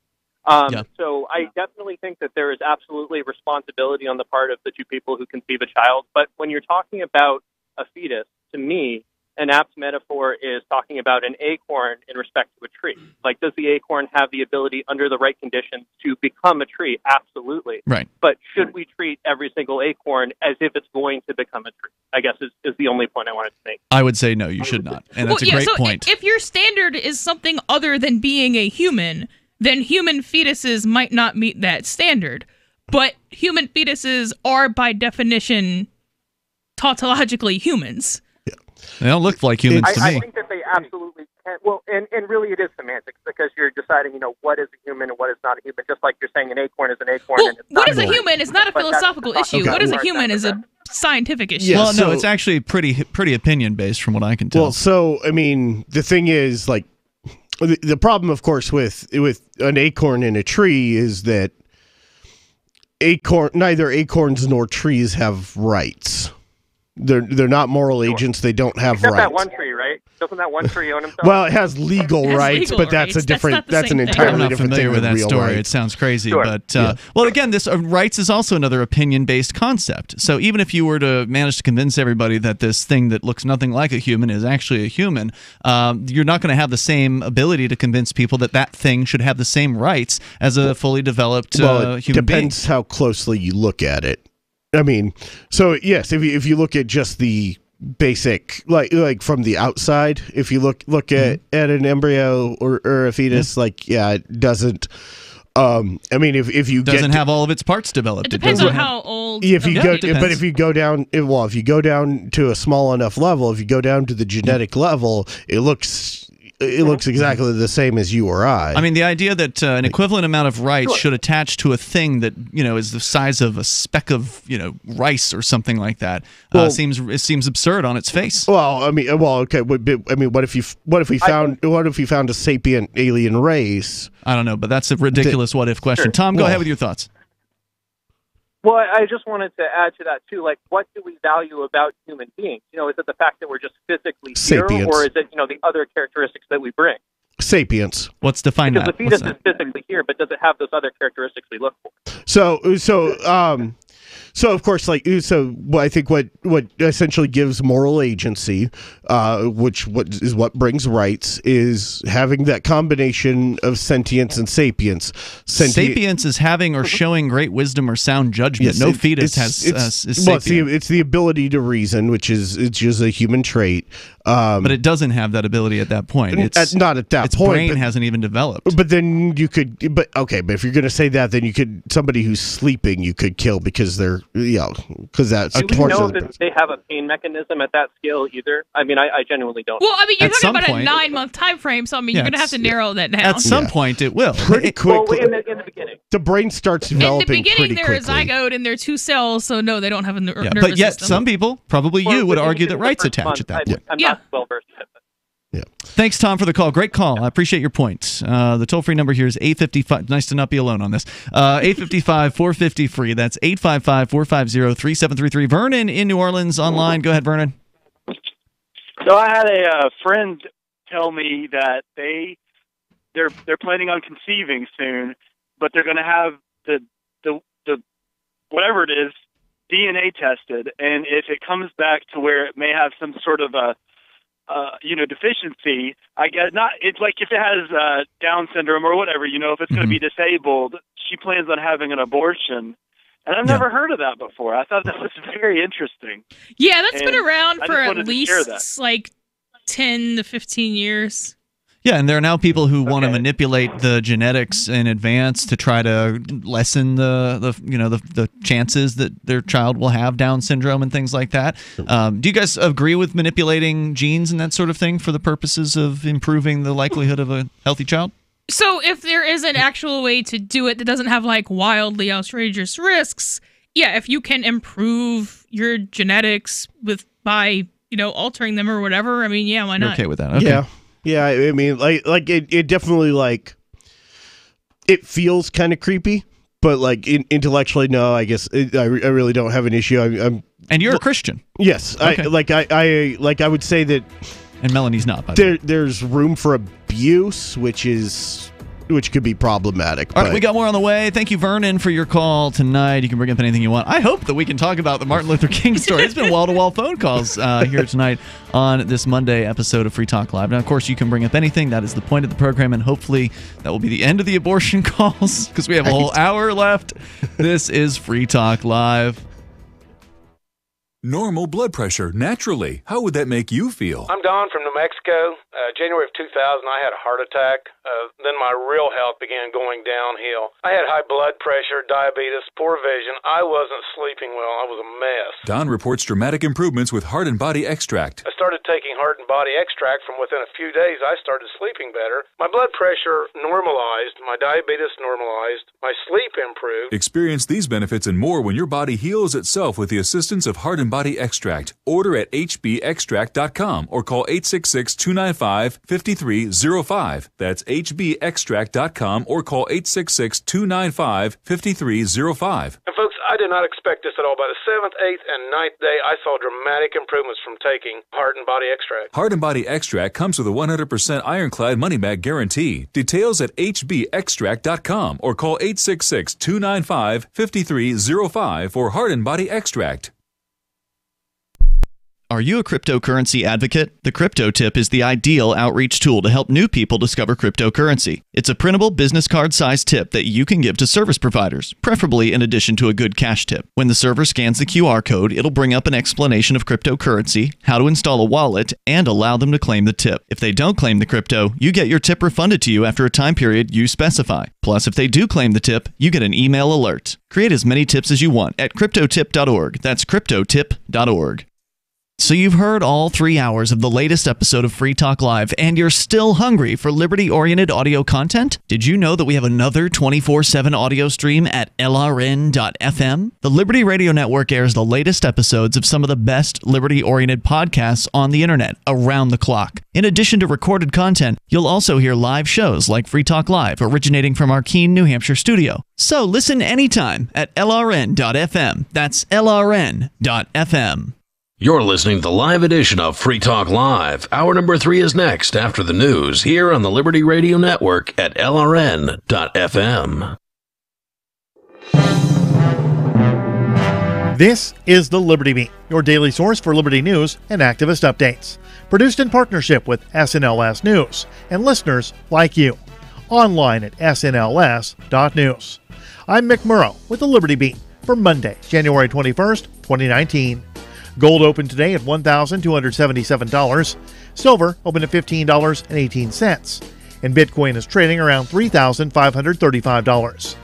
So I definitely think that there is absolutely responsibility on the part of the two people who conceive a child. But when you're talking about a fetus, to me, an apt metaphor is talking about an acorn in respect to a tree. Like, does the acorn have the ability under the right conditions to become a tree? Absolutely. Right. But should we treat every single acorn as if it's going to become a tree? I guess is the only point I wanted to make. I would say no, you should not. And that's a great point. If your standard is something other than being a human, then human fetuses might not meet that standard. But human fetuses are, by tautologically humans. They don't look like humans to me. I think that they absolutely can. Well, and really it is semantics, because you're deciding, what is a human and what is not a human, just like you're saying an acorn is an acorn. Well, and it's what not is a human is not a philosophical issue. What is a human is a scientific issue. Well, no, it's actually pretty opinion-based from what I can tell. Well, so, I mean, the thing is, like, the problem, of course, with an acorn in a tree is that neither acorns nor trees have rights. They're not moral agents. They don't have Except rights. that one tree, right? Doesn't that one tree own himself? Well, it has legal rights, legal but that's rights. a different. That's not the That's an same thing. entirely I'm not different familiar thing with than that real story. It rights. sounds crazy, Sure. but well, again, this rights is also another opinion-based concept. So even if you were to manage to convince everybody that this thing that looks nothing like a human is actually a human, you're not going to have the same ability to convince people that that thing should have the same rights as a fully developed Well, it human being. depends how closely you look at it. I mean, so yes, if you look at just the basic, like from the outside, if you look at an embryo or a fetus, it doesn't. I mean, if you doesn't have all of its parts developed. It depends on how old. If you go down to a small enough level, if you go down to the genetic level, it looks exactly the same as you or I. I mean, the idea that an equivalent amount of rights should attach to a thing that is the size of a speck of rice or something like that seems absurd on its face. Well, I mean, okay. I mean, what if we found a sapient alien race? I don't know, but that's a ridiculous what if question. Sure. Tom, go ahead with your thoughts. Well, I just wanted to add to that too. Like, what do we value about human beings? Is it the fact that we're just physically here, or is it the other characteristics that we bring? Sapience. Let's define because that. The fetus is physically here, but does it have those other characteristics we look for? So of course, I think what essentially gives moral agency, which is what brings rights, is having that combination of sentience and sapience. Sapience is having or showing great wisdom or sound judgment. Yes, fetus is sapient. It's the ability to reason, which is just a human trait. But it doesn't have that ability at that point. Not at that its point. Brain hasn't even developed. But then you could. But if you're going to say that, then somebody who's sleeping you could kill because they're because that's. Do we know that they have a pain mechanism at that scale either? I mean, I genuinely don't. Well, I mean, you're At talking some about point- a 9-month time frame, so I mean, you're going to have to narrow that down. At some point, it will. Pretty quickly. Well, in the beginning. The brain starts In the developing beginning, pretty they're a quickly. zygote and they're 2 cells, so no, they don't have a nervous But yet, system. some people, probably you, would argue that rights First attach month, at that point. I'm not well versed in it. Thanks, Tom, for the call. Great call. I appreciate your point. The toll-free number here is 855. Nice to not be alone on this. 855-450-FREE. That's 855-450-3733. Vernon in New Orleans online. Go ahead, Vernon. So I had a friend tell me that they're planning on conceiving soon, but they're going to have the whatever it is DNA tested, and if it comes back to where it may have some sort of a deficiency, I guess not. It's like if it has Down syndrome or whatever, if it's going to be disabled, she plans on having an abortion. And I've never heard of that before. I thought that was very interesting. Yeah, that's been And around I for just at wanted to share that. least like 10 to 15 years. Yeah, and there are now people who want to manipulate the genetics in advance to try to lessen the chances that their child will have Down syndrome and things like that. Do you guys agree with manipulating genes and that sort of thing for the purposes of improving the likelihood of a healthy child? So if there is an actual way to do it that doesn't have like wildly outrageous risks, yeah, if you can improve your genetics by altering them or whatever, I mean, yeah, why not? You're okay with that? Okay. Yeah, I mean, it definitely it feels kind of creepy, but intellectually, no. I guess I really don't have an issue. And you're a Christian. Yes, Okay. I would say that. And Melanie's not. By the way. There's room for abuse, which could be problematic. All right, we got more on the way. Thank you, Vernon, for your call tonight. You can bring up anything you want. I hope that we can talk about the Martin Luther King story. It's been wall-to-wall phone calls here tonight on this Monday episode of Free Talk Live. Now, of course, you can bring up anything. That is the point of the program, and hopefully that will be the end of the abortion calls because we have a whole hour left. This is Free Talk Live. Normal blood pressure, naturally. How would that make you feel? I'm Don from New Mexico. January of 2000, I had a heart attack. Then my real health began going downhill. I had high blood pressure, diabetes, poor vision. I wasn't sleeping well. I was a mess. Don reports dramatic improvements with Heart and Body Extract. I started taking Heart and Body Extract. From within a few days, I started sleeping better. My blood pressure normalized. My diabetes normalized. My sleep improved. Experience these benefits and more when your body heals itself with the assistance of Heart and Body Extract. Order at hbextract.com or call 866-295-5305. That's hbextract.com or call 866-295-5305. And folks, I did not expect this at all. By the 7th, 8th, and 9th day, I saw dramatic improvements from taking Heart and Body Extract. Heart and Body Extract comes with a 100% ironclad money-back guarantee. Details at hbextract.com or call 866-295-5305 for Heart and Body Extract. Are you a cryptocurrency advocate? The Crypto Tip is the ideal outreach tool to help new people discover cryptocurrency. It's a printable business card-sized tip that you can give to service providers, preferably in addition to a good cash tip. When the server scans the QR code, it'll bring up an explanation of cryptocurrency, how to install a wallet, and allow them to claim the tip. If they don't claim the crypto, you get your tip refunded to you after a time period you specify. Plus, if they do claim the tip, you get an email alert. Create as many tips as you want at cryptotip.org. That's cryptotip.org. So you've heard all 3 hours of the latest episode of Free Talk Live, and you're still hungry for liberty-oriented audio content? Did you know that we have another 24/7 audio stream at LRN.FM? The Liberty Radio Network airs the latest episodes of some of the best liberty-oriented podcasts on the internet around the clock. In addition to recorded content, you'll also hear live shows like Free Talk Live, originating from our Keene, New Hampshire studio. So listen anytime at LRN.FM. That's LRN.FM. You're listening to the live edition of Free Talk Live. Hour number 3 is next after the news here on the Liberty Radio Network at LRN.FM. This is the Liberty Beat, your daily source for liberty news and activist updates. Produced in partnership with SNLS News and listeners like you. Online at snls.news. I'm Mick Murrow with the Liberty Beat for Monday, January 21st, 2019. Gold opened today at $1,277. Silver opened at $15.18. And Bitcoin is trading around $3,535.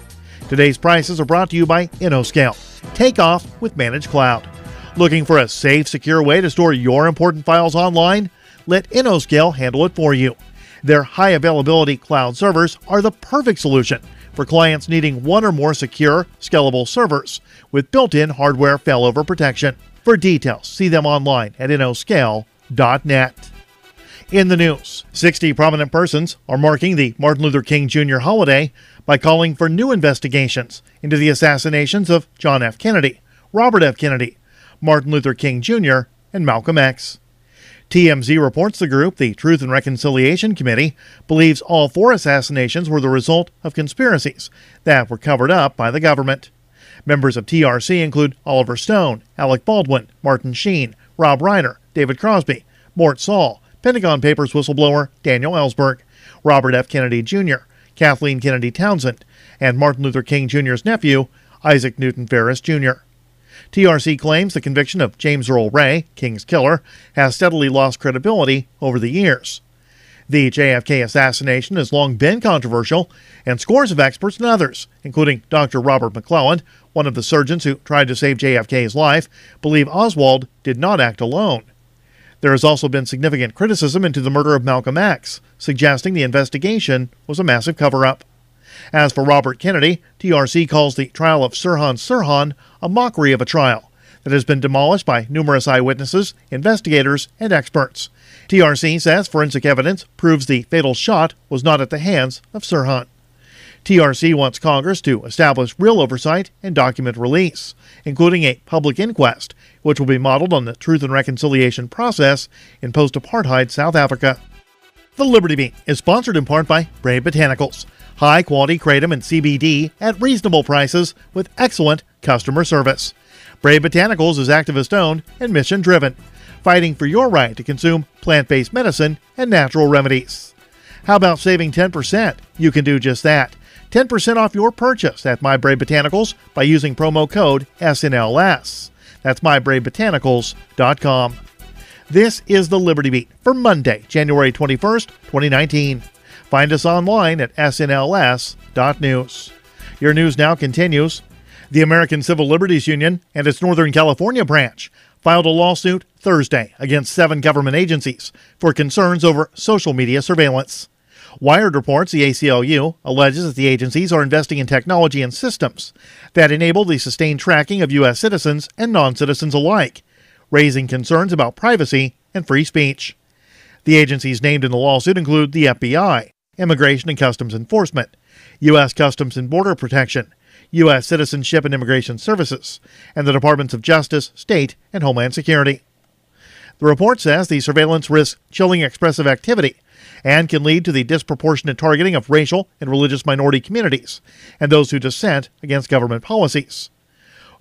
Today's prices are brought to you by InnoScale. Take off with Managed Cloud. Looking for a safe, secure way to store your important files online? Let InnoScale handle it for you. Their high availability cloud servers are the perfect solution for clients needing one or more secure, scalable servers with built-in hardware failover protection. For details, see them online at innoscale.net. In the news, 60 prominent persons are marking the Martin Luther King Jr. holiday by calling for new investigations into the assassinations of John F. Kennedy, Robert F. Kennedy, Martin Luther King Jr., and Malcolm X. TMZ reports the group, the Truth and Reconciliation Committee, believes all 4 assassinations were the result of conspiracies that were covered up by the government. Members of TRC include Oliver Stone, Alec Baldwin, Martin Sheen, Rob Reiner, David Crosby, Mort Saul, Pentagon Papers whistleblower Daniel Ellsberg, Robert F. Kennedy Jr., Kathleen Kennedy Townsend, and Martin Luther King Jr.'s nephew, Isaac Newton Ferris Jr. TRC claims the conviction of James Earl Ray, King's killer, has steadily lost credibility over the years. The JFK assassination has long been controversial, and scores of experts and others, including Dr. Robert McClelland, one of the surgeons who tried to save JFK's life, believe Oswald did not act alone. There has also been significant criticism into the murder of Malcolm X, suggesting the investigation was a massive cover-up. As for Robert Kennedy, TRC calls the trial of Sirhan Sirhan a mockery of a trial that has been demolished by numerous eyewitnesses, investigators, and experts. TRC says forensic evidence proves the fatal shot was not at the hands of Sirhan. TRC wants Congress to establish real oversight and document release, including a public inquest, which will be modeled on the Truth and Reconciliation process in post-apartheid South Africa. The Liberty Beat is sponsored in part by Brave Botanicals, high-quality kratom and CBD at reasonable prices with excellent customer service. Brave Botanicals is activist-owned and mission-driven, fighting for your right to consume plant-based medicine and natural remedies. How about saving 10%? You can do just that. 10% off your purchase at My Brave Botanicals by using promo code SNLS. That's MyBraveBotanicals.com. This is the Liberty Beat for Monday, January 21st, 2019. Find us online at snls.news. Your news now continues. The American Civil Liberties Union and its Northern California branch filed a lawsuit Thursday against 7 government agencies for concerns over social media surveillance. Wired reports the ACLU alleges that the agencies are investing in technology and systems that enable the sustained tracking of U.S. citizens and non-citizens alike, raising concerns about privacy and free speech. The agencies named in the lawsuit include the FBI, Immigration and Customs Enforcement, U.S. Customs and Border Protection, U.S. Citizenship and Immigration Services, and the Departments of Justice, State, and Homeland Security. The report says the surveillance risks chilling expressive activity and can lead to the disproportionate targeting of racial and religious minority communities and those who dissent against government policies.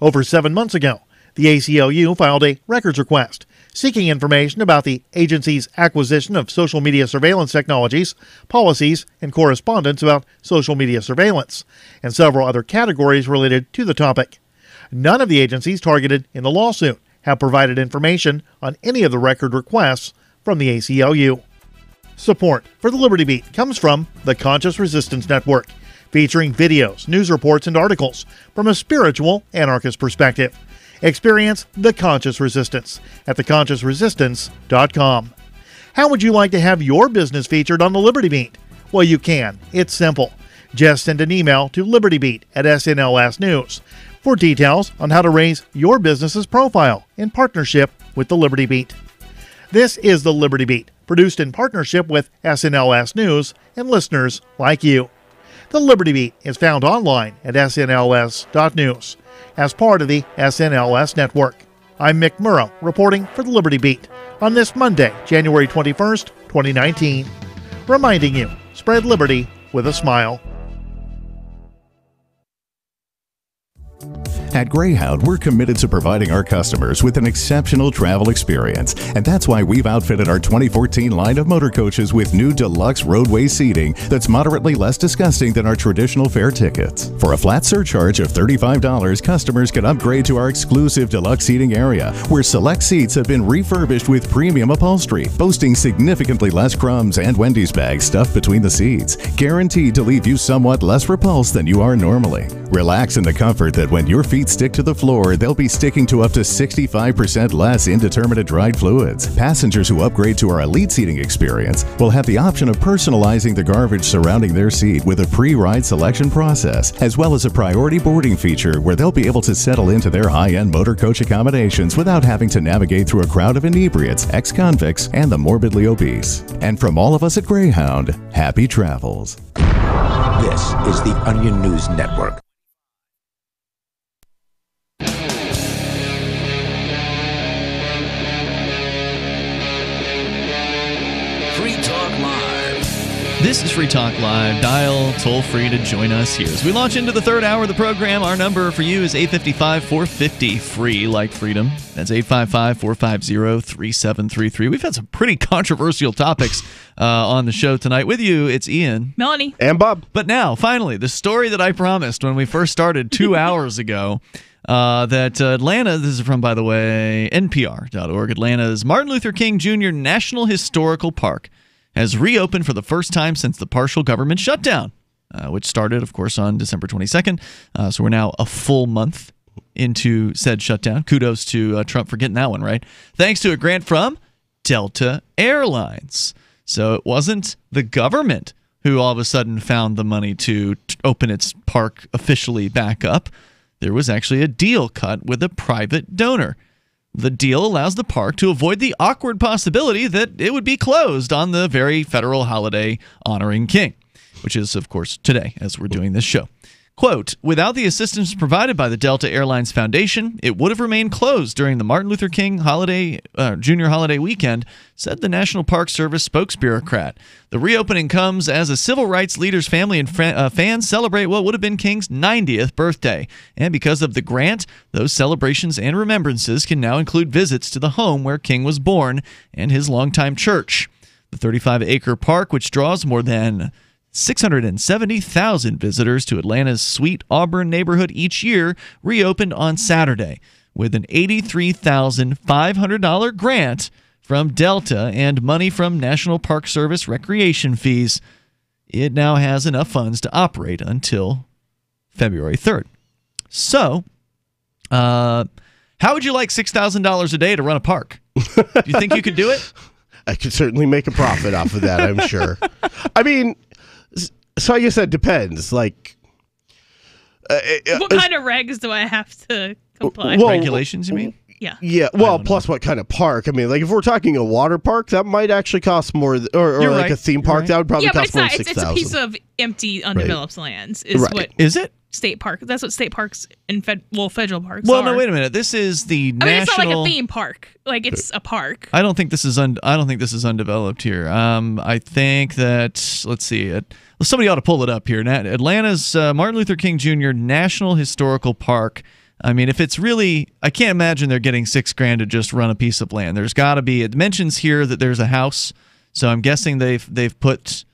Over 7 months ago, the ACLU filed a records request seeking information about the agency's acquisition of social media surveillance technologies, policies, and correspondence about social media surveillance, and several other categories related to the topic. None of the agencies targeted in the lawsuit have provided information on any of the record requests from the ACLU. Support for the Liberty Beat comes from the Conscious Resistance Network, featuring videos, news reports, and articles from a spiritual anarchist perspective. Experience the Conscious Resistance at theconsciousresistance.com. How would you like to have your business featured on the Liberty Beat? Well, you can. It's simple. Just send an email to libertybeat@SNLS News for details on how to raise your business's profile in partnership with the Liberty Beat. This is the Liberty Beat, produced in partnership with SNLS News and listeners like you. The Liberty Beat is found online at snls.news as part of the SNLS network. I'm Mick Murrow reporting for the Liberty Beat on this Monday, January 21st, 2019. Reminding you, spread liberty with a smile. At Greyhound, we're committed to providing our customers with an exceptional travel experience, and that's why we've outfitted our 2014 line of motor coaches with new deluxe roadway seating that's moderately less disgusting than our traditional fare tickets. For a flat surcharge of $35, customers can upgrade to our exclusive deluxe seating area, where select seats have been refurbished with premium upholstery, boasting significantly less crumbs and Wendy's bags stuffed between the seats, guaranteed to leave you somewhat less repulsed than you are normally. Relax in the comfort that when your feet stick to the floor, they'll be sticking to up to 65% less indeterminate dried fluids. Passengers who upgrade to our elite seating experience will have the option of personalizing the garbage surrounding their seat with a pre-ride selection process, as well as a priority boarding feature where they'll be able to settle into their high-end motor coach accommodations without having to navigate through a crowd of inebriates, ex-convicts, and the morbidly obese. And from all of us at Greyhound, happy travels. This is the Onion News Network. This is Free Talk Live. Dial toll free to join us here. As we launch into the third hour of the program, our number for you is 855-450 free, like freedom. That's 855-450-3733. We've had some pretty controversial topics on the show tonight. With you, it's Ian, Melanie, and Bob. But now, finally, the story that I promised when we first started 2 hours ago. That Atlanta, this is from, by the way, NPR.org, Atlanta's Martin Luther King Jr. National Historical Park has reopened for the first time since the partial government shutdown, which started, of course, on December 22nd. So we're now a full month into said shutdown. Kudos to Trump for getting that one right. Thanks to a grant from Delta Airlines. So it wasn't the government who all of a sudden found the money to open its park officially back up. There was actually a deal cut with a private donor. The deal allows the park to avoid the awkward possibility that it would be closed on the very federal holiday honoring King, which is, of course, today as we're doing this show. Quote, without the assistance provided by the Delta Airlines Foundation, it would have remained closed during the Martin Luther King Jr. holiday weekend, said the National Park Service spokesbureaucrat. The reopening comes as a civil rights leader's family and fans celebrate what would have been King's 90th birthday. And because of the grant, those celebrations and remembrances can now include visits to the home where King was born and his longtime church. The 35-acre park, which draws more than 670,000 visitors to Atlanta's Sweet Auburn neighborhood each year, reopened on Saturday with an $83,500 grant from Delta and money from National Park Service recreation fees. It now has enough funds to operate until February 3rd. So, how would you like $6,000 a day to run a park? Do you think you could do it? I could certainly make a profit off of that, I'm sure. I mean, so I guess that depends. Like, what kind of regs do I have to comply? Regulations, you mean? Yeah. Yeah, well, plus what kind of park? I mean, like if we're talking a water park, that might actually cost more, or like right. a theme park, that would probably cost more than $6,000. It's a piece of empty, undeveloped lands. Is Right. what is it? State park. That's what state parks and federal parks Well, are. no, wait a minute. This is the national. I mean, it's not like a theme park. Like it's a park. I don't think this is undeveloped here. I think that let's see. Somebody ought to pull it up here. Atlanta's Martin Luther King Jr. National Historical Park. I mean, if it's really, I can't imagine they're getting $6,000 to just run a piece of land. There's got to be. It mentions here that there's a house, so I'm guessing they've put.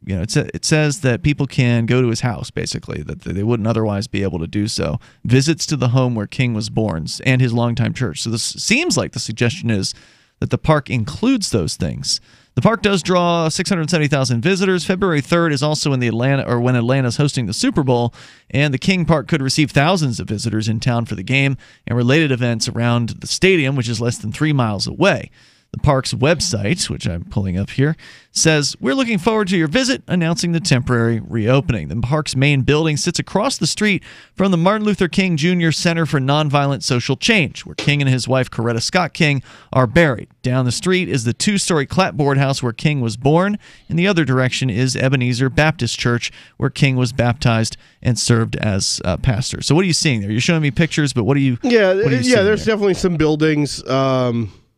It says that people can go to his house, basically, that they wouldn't otherwise be able to do so. Visits to the home where King was born and his longtime church. So this seems like the suggestion is that the park includes those things. The park does draw 670,000 visitors. February 3rd is also when Atlanta's hosting the Super Bowl, and the King Park could receive thousands of visitors in town for the game and related events around the stadium, which is less than 3 miles away. The park's website, which I'm pulling up here, says, "We're looking forward to your visit," announcing the temporary reopening. The park's main building sits across the street from the Martin Luther King Jr. Center for Nonviolent Social Change, where King and his wife, Coretta Scott King, are buried. Down the street is the 2-story clapboard house where King was born. In the other direction is Ebenezer Baptist Church, where King was baptized and served as pastor. So what are you seeing there? You're showing me pictures, but what are you there's definitely some buildings.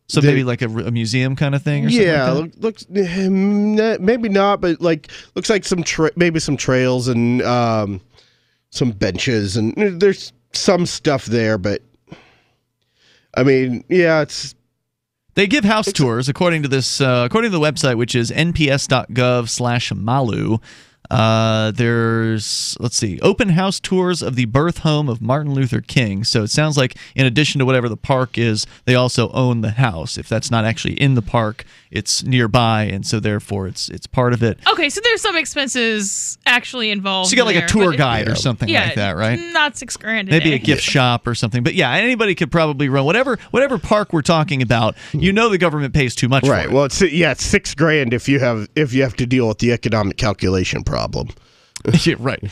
So maybe like a museum kind of thing or something like that? Looks maybe not, but looks like some trails and some benches, and there's some stuff there, but I mean, it's they give house tours according to the website, which is nps.gov/malu. There's, let's see, open house tours of the birth home of Martin Luther King. So it sounds like in addition to whatever the park is, they also own the house. If that's not actually in the park, it's nearby, and so therefore it's part of it. Okay, so there's some expenses actually involved. So you got like a tour but guide or something like that, right? Not $6,000 a Maybe day. a gift shop or something. But yeah, anybody could probably run whatever park we're talking about. You know the government pays too much for it. Well, it's $6,000 if you have to deal with the economic calculation problem. Yeah, right.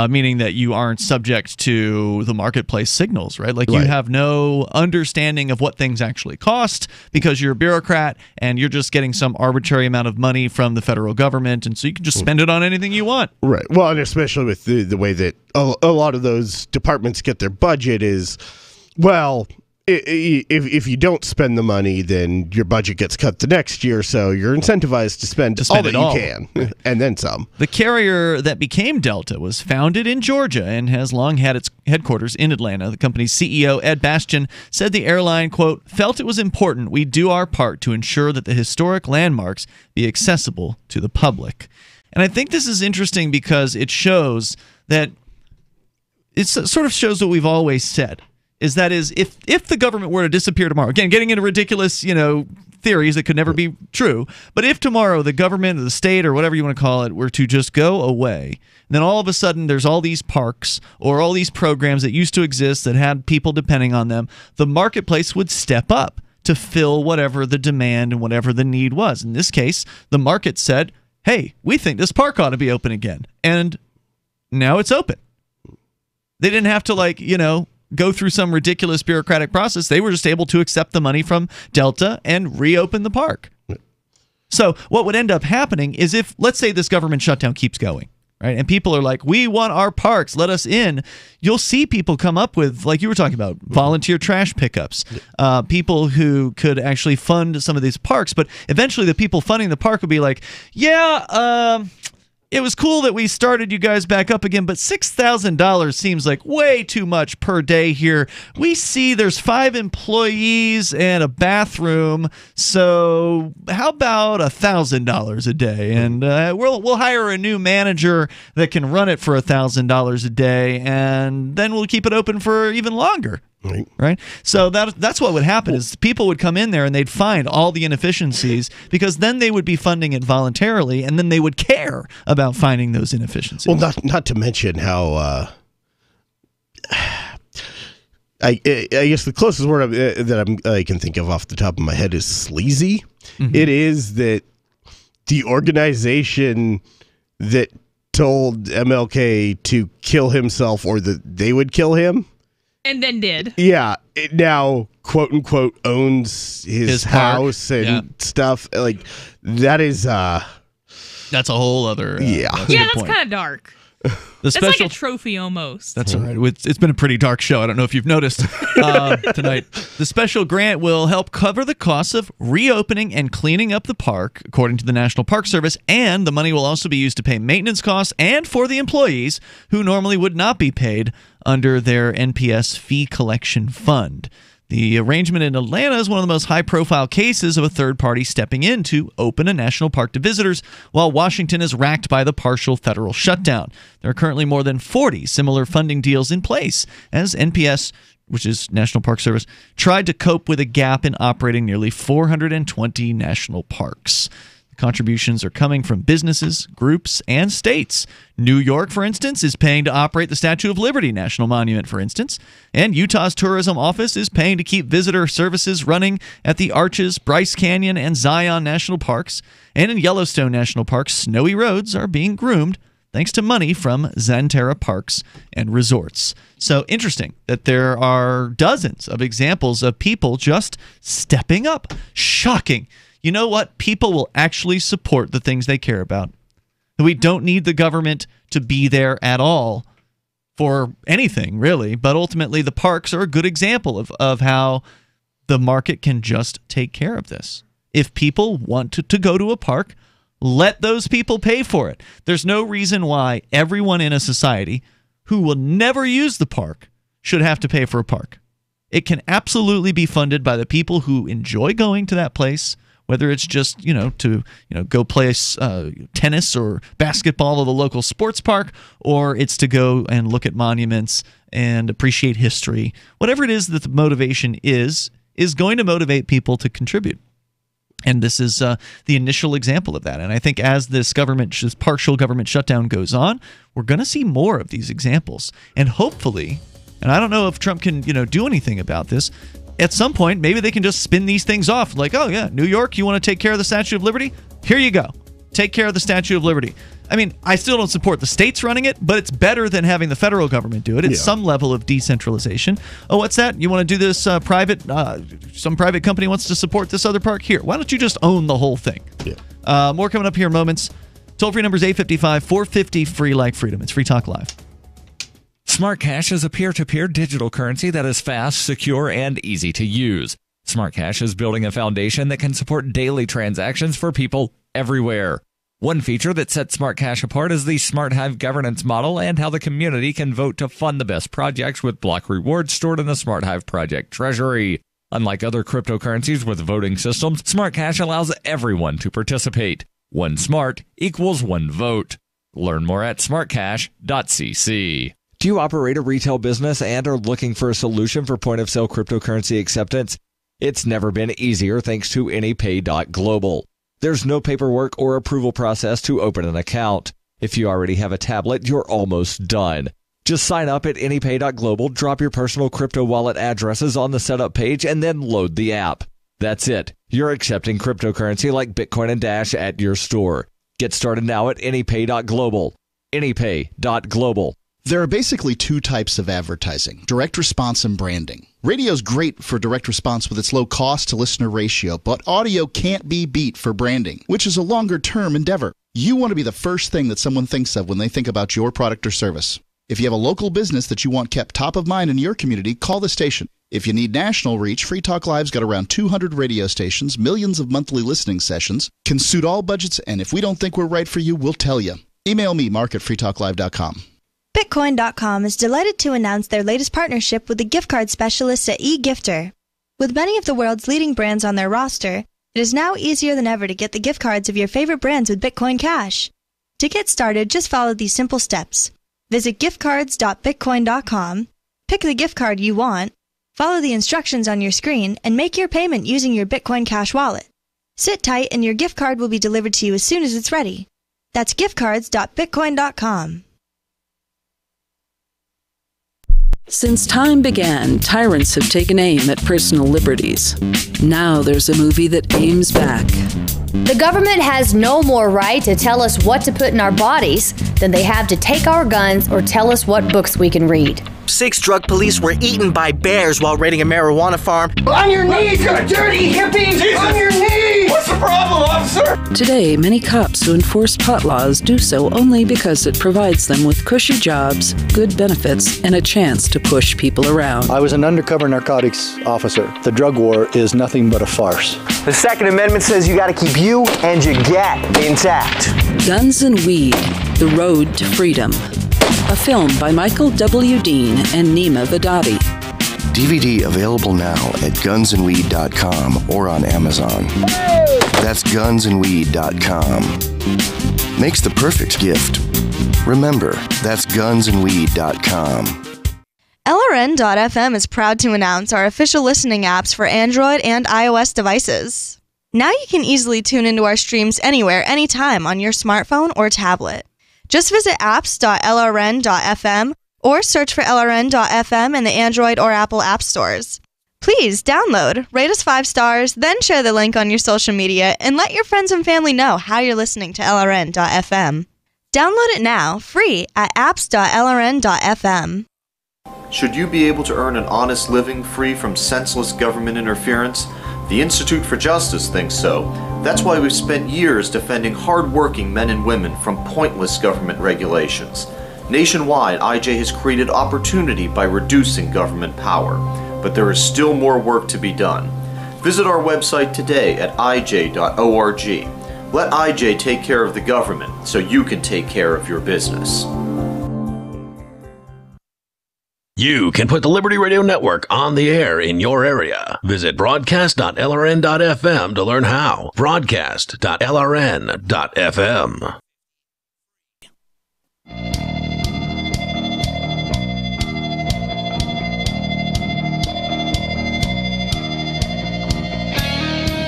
Meaning that you aren't subject to the marketplace signals, right? Like you have no understanding of what things actually cost because you're a bureaucrat and you're just getting some arbitrary amount of money from the federal government, and so you can just spend it on anything you want. Right. Well, and especially with the way that a lot of those departments get their budget is, well, if you don't spend the money, then your budget gets cut the next year, so you're incentivized to spend all that you can, and then some. The carrier that became Delta was founded in Georgia and has long had its headquarters in Atlanta. The company's CEO, Ed Bastian, said the airline, quote, "felt it was important we do our part to ensure that the historic landmarks be accessible to the public." And I think this is interesting because it shows that it sort of shows what we've always said. Is if the government were to disappear tomorrow, again, getting into ridiculous, theories that could never be true, but if tomorrow the government or the state or whatever you want to call it were to just go away, then all of a sudden there's all these parks or all these programs that used to exist that had people depending on them, the marketplace would step up to fill whatever the demand and whatever the need was. In this case, the market said, hey, we think this park ought to be open again. And now it's open. They didn't have to go through some ridiculous bureaucratic process. They were just able to accept the money from Delta and reopen the park. So what would end up happening is if, let's say, this government shutdown keeps going, right, and people are like, we want our parks, let us in, you'll see people come up with, like you were talking about, volunteer trash pickups, people who could actually fund some of these parks, but eventually the people funding the park would be like, it was cool that we started you guys back up again, but $6,000 seems like way too much per day here. We see there's 5 employees and a bathroom, so how about $1,000 a day? And we'll hire a new manager that can run it for $1,000 a day, and then we'll keep it open for even longer. Right. So that's what would happen is people would come in there and they'd find all the inefficiencies because then they would be funding it voluntarily and then they would care about finding those inefficiencies. Well, not to mention how I guess the closest word that I can think of off the top of my head is sleazy. Mm-hmm. It is that the organization that told MLK to kill himself or that they would kill him And then did. Yeah. It now, quote unquote, owns his house and stuff. Like, that is... That's a whole other... That's kind of dark. It's like a trophy almost. That's all right. It's been a pretty dark show. I don't know if you've noticed tonight. The special grant will help cover the costs of reopening and cleaning up the park, according to the National Park Service, and the money will also be used to pay maintenance costs and for the employees who normally would not be paid under their NPS fee collection fund. The arrangement in Atlanta is one of the most high-profile cases of a third party stepping in to open a national park to visitors, while Washington is racked by the partial federal shutdown. There are currently more than 40 similar funding deals in place, as NPS, which is National Park Service, tried to cope with a gap in operating nearly 420 national parks. Contributions are coming from businesses, groups, and states. New York, for instance, is paying to operate the Statue of Liberty National Monument, for instance. And Utah's Tourism Office is paying to keep visitor services running at the Arches, Bryce Canyon, and Zion National Parks. And in Yellowstone National Park, snowy roads are being groomed thanks to money from Xanterra Parks and Resorts. So interesting that there are dozens of examples of people just stepping up. Shocking. You know what? People will actually support the things they care about. We don't need the government to be there at all for anything, really. But ultimately, the parks are a good example of how the market can just take care of this. If people want to go to a park, let those people pay for it. There's no reason why everyone in a society who will never use the park should have to pay for a park. It can absolutely be funded by the people who enjoy going to that place, whether it's just, to go play tennis or basketball at the local sports park, or it's to go and look at monuments and appreciate history. Whatever it is that the motivation is going to motivate people to contribute. And this is the initial example of that. And I think as this partial government shutdown goes on, we're going to see more of these examples. And hopefully, and I don't know if Trump can do anything about this, at some point, maybe they can just spin these things off. Like, oh, yeah, New York, you want to take care of the Statue of Liberty? Here you go. Take care of the Statue of Liberty. I mean, I still don't support the states running it, but it's better than having the federal government do it. It's some level of decentralization. Oh, what's that? You want to do this some private company wants to support this other park? Here, why don't you just own the whole thing? Yeah. More coming up here in moments. Toll-free number is 855-450-FREE like freedom. It's Free Talk Live. Smart Cash is a peer-to-peer digital currency that is fast, secure, and easy to use. Smart Cash is building a foundation that can support daily transactions for people everywhere. One feature that sets Smart Cash apart is the Smart Hive governance model and how the community can vote to fund the best projects with block rewards stored in the Smart Hive project treasury. Unlike other cryptocurrencies with voting systems, Smart Cash allows everyone to participate. One smart equals one vote. Learn more at smartcash.cc. Do you operate a retail business and are looking for a solution for point-of-sale cryptocurrency acceptance? It's never been easier thanks to AnyPay.global. There's no paperwork or approval process to open an account. If you already have a tablet, you're almost done. Just sign up at AnyPay.global, drop your personal crypto wallet addresses on the setup page, and then load the app. That's it. You're accepting cryptocurrency like Bitcoin and Dash at your store. Get started now at AnyPay.global. AnyPay.global. There are basically two types of advertising, direct response and branding. Radio's great for direct response with its low cost to listener ratio, but audio can't be beat for branding, which is a longer term endeavor. You want to be the first thing that someone thinks of when they think about your product or service. If you have a local business that you want kept top of mind in your community, call the station. If you need national reach, Free Talk Live's got around 200 radio stations, millions of monthly listening sessions, can suit all budgets, and if we don't think we're right for you, we'll tell you. Email me, mark@freetalklive.com. Bitcoin.com is delighted to announce their latest partnership with the gift card specialists at eGifter. With many of the world's leading brands on their roster, it is now easier than ever to get the gift cards of your favorite brands with Bitcoin Cash. To get started, just follow these simple steps. Visit giftcards.bitcoin.com, pick the gift card you want, follow the instructions on your screen, and make your payment using your Bitcoin Cash wallet. Sit tight and your gift card will be delivered to you as soon as it's ready. That's giftcards.bitcoin.com. Since time began, tyrants have taken aim at personal liberties. Now there's a movie that aims back. The government has no more right to tell us what to put in our bodies than they have to take our guns or tell us what books we can read. 6 drug police were eaten by bears while raiding a marijuana farm. On your knees, you dirty hippies! Jesus. On your knees! What's the problem, officer? Today, many cops who enforce pot laws do so only because it provides them with cushy jobs, good benefits, and a chance to push people around. I was an undercover narcotics officer. The drug war is nothing but a farce. The Second Amendment says you got to keep you and your gat intact. Guns and Weed, The Road to Freedom. A film by Michael W. Dean and Nima Vadadi. DVD available now at gunsandweed.com or on Amazon. That's gunsandweed.com. Makes the perfect gift. Remember, that's gunsandweed.com. LRN.FM is proud to announce our official listening apps for Android and iOS devices. Now you can easily tune into our streams anywhere, anytime on your smartphone or tablet. Just visit apps.lrn.fm or search for LRN.FM in the Android or Apple app stores. Please download, rate us 5 stars, then share the link on your social media and let your friends and family know how you're listening to LRN.FM. Download it now, free at apps.lrn.fm. Should you be able to earn an honest living free from senseless government interference? The Institute for Justice thinks so. That's why we've spent years defending hard-working men and women from pointless government regulations. Nationwide, IJ has created opportunity by reducing government power, but there is still more work to be done. Visit our website today at ij.org. Let IJ take care of the government so you can take care of your business. You can put the Liberty Radio Network on the air in your area. Visit broadcast.lrn.fm to learn how. Broadcast.lrn.fm.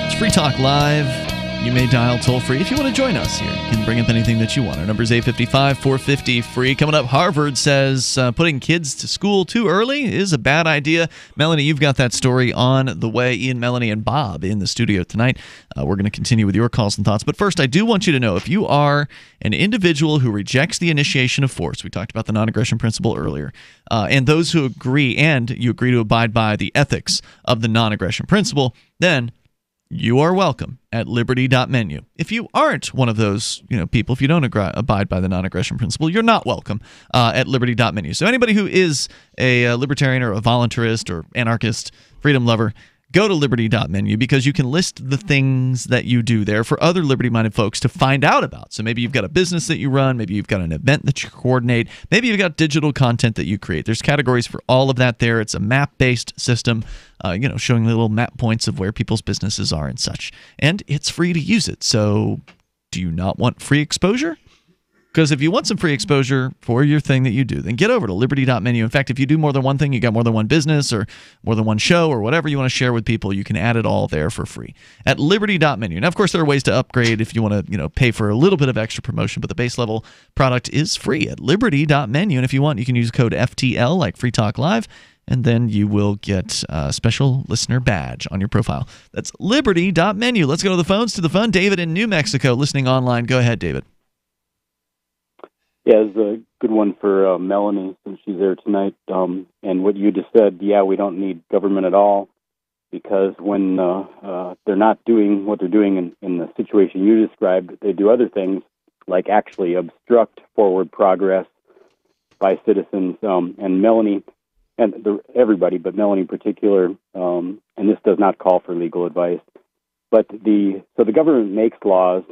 It's Free Talk Live. You may dial toll-free if you want to join us here. You can bring up anything that you want. Our number is 855-450-FREE. Coming up, Harvard says putting kids to school too early is a bad idea. Melanie, you've got that story on the way. Ian, Melanie, and Bob in the studio tonight. We're going to continue with your calls and thoughts. But first, I do want you to know, if you are an individual who rejects the initiation of force, we talked about the non-aggression principle earlier, and those who agree, and you agree to abide by the ethics of the non-aggression principle, then you are welcome at liberty.menu. If you aren't one of those people, if you don't abide by the non-aggression principle, you're not welcome at liberty.menu. So anybody who is a libertarian or a voluntarist or anarchist, freedom lover, go to liberty.menu because you can list the things that you do there for other liberty-minded folks to find out about. So maybe you've got a business that you run, maybe you've got an event that you coordinate, maybe you've got digital content that you create. There's categories for all of that there. It's a map-based system, showing the little map points of where people's businesses are and such. And it's free to use it. So do you not want free exposure? Because if you want some free exposure for your thing that you do, then get over to liberty.menu. In fact, if you do more than one thing, you got more than one business or more than one show or whatever you want to share with people, you can add it all there for free at liberty.menu. Now, of course, there are ways to upgrade if you want to pay for a little bit of extra promotion, but the base level product is free at liberty.menu. And if you want, you can use code FTL like Free Talk Live, and then you will get a special listener badge on your profile. That's liberty.menu. Let's go to the phones, to the fun. David in New Mexico listening online. Go ahead, David. Yeah, it's a good one for Melanie, since she's there tonight. And what you just said, yeah, we don't need government at all, because when they're not doing what they're doing in the situation you described, they do other things, like actually obstruct forward progress by citizens. And Melanie, and everybody, but Melanie in particular, and this does not call for legal advice, but the government makes laws,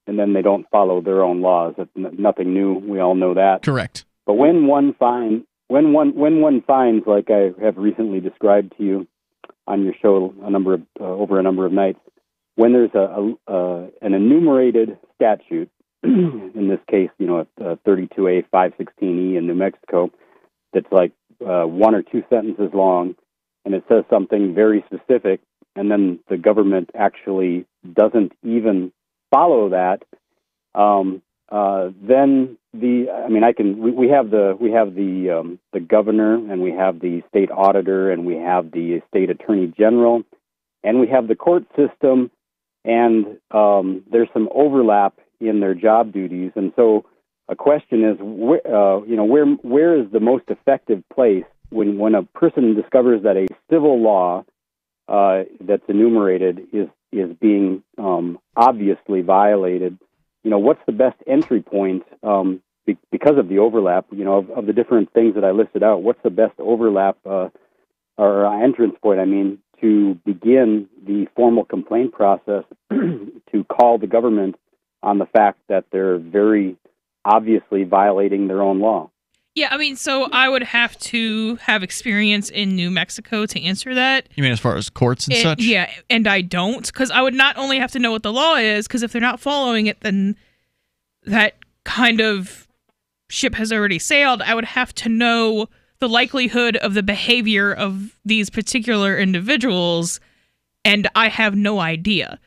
and then they don't follow their own laws. That's nothing new. We all know that. Correct. But when one finds, like I have recently described to you on your show over a number of nights, when there's an enumerated statute, in this case, 32A 516E in New Mexico, that's like 1 or 2 sentences long, and it says something very specific, and then the government actually doesn't even follow that, then we have the governor, and we have the state auditor, and we have the state attorney general, and we have the court system, and there's some overlap in their job duties, and so a question is, where is the most effective place when a person discovers that a civil law that's enumerated is being obviously violated, what's the best entry point because of the overlap, of the different things that I listed out, what's the best overlap or entrance point, to begin the formal complaint process to call the government on the fact that they're very obviously violating their own law? Yeah, so I would have to have experience in New Mexico to answer that. You mean as far as courts and such? Yeah, and I don't, because I would not only have to know what the law is, because if they're not following it, then that kind of ship has already sailed. I would have to know the likelihood of the behavior of these particular individuals, and I have no idea.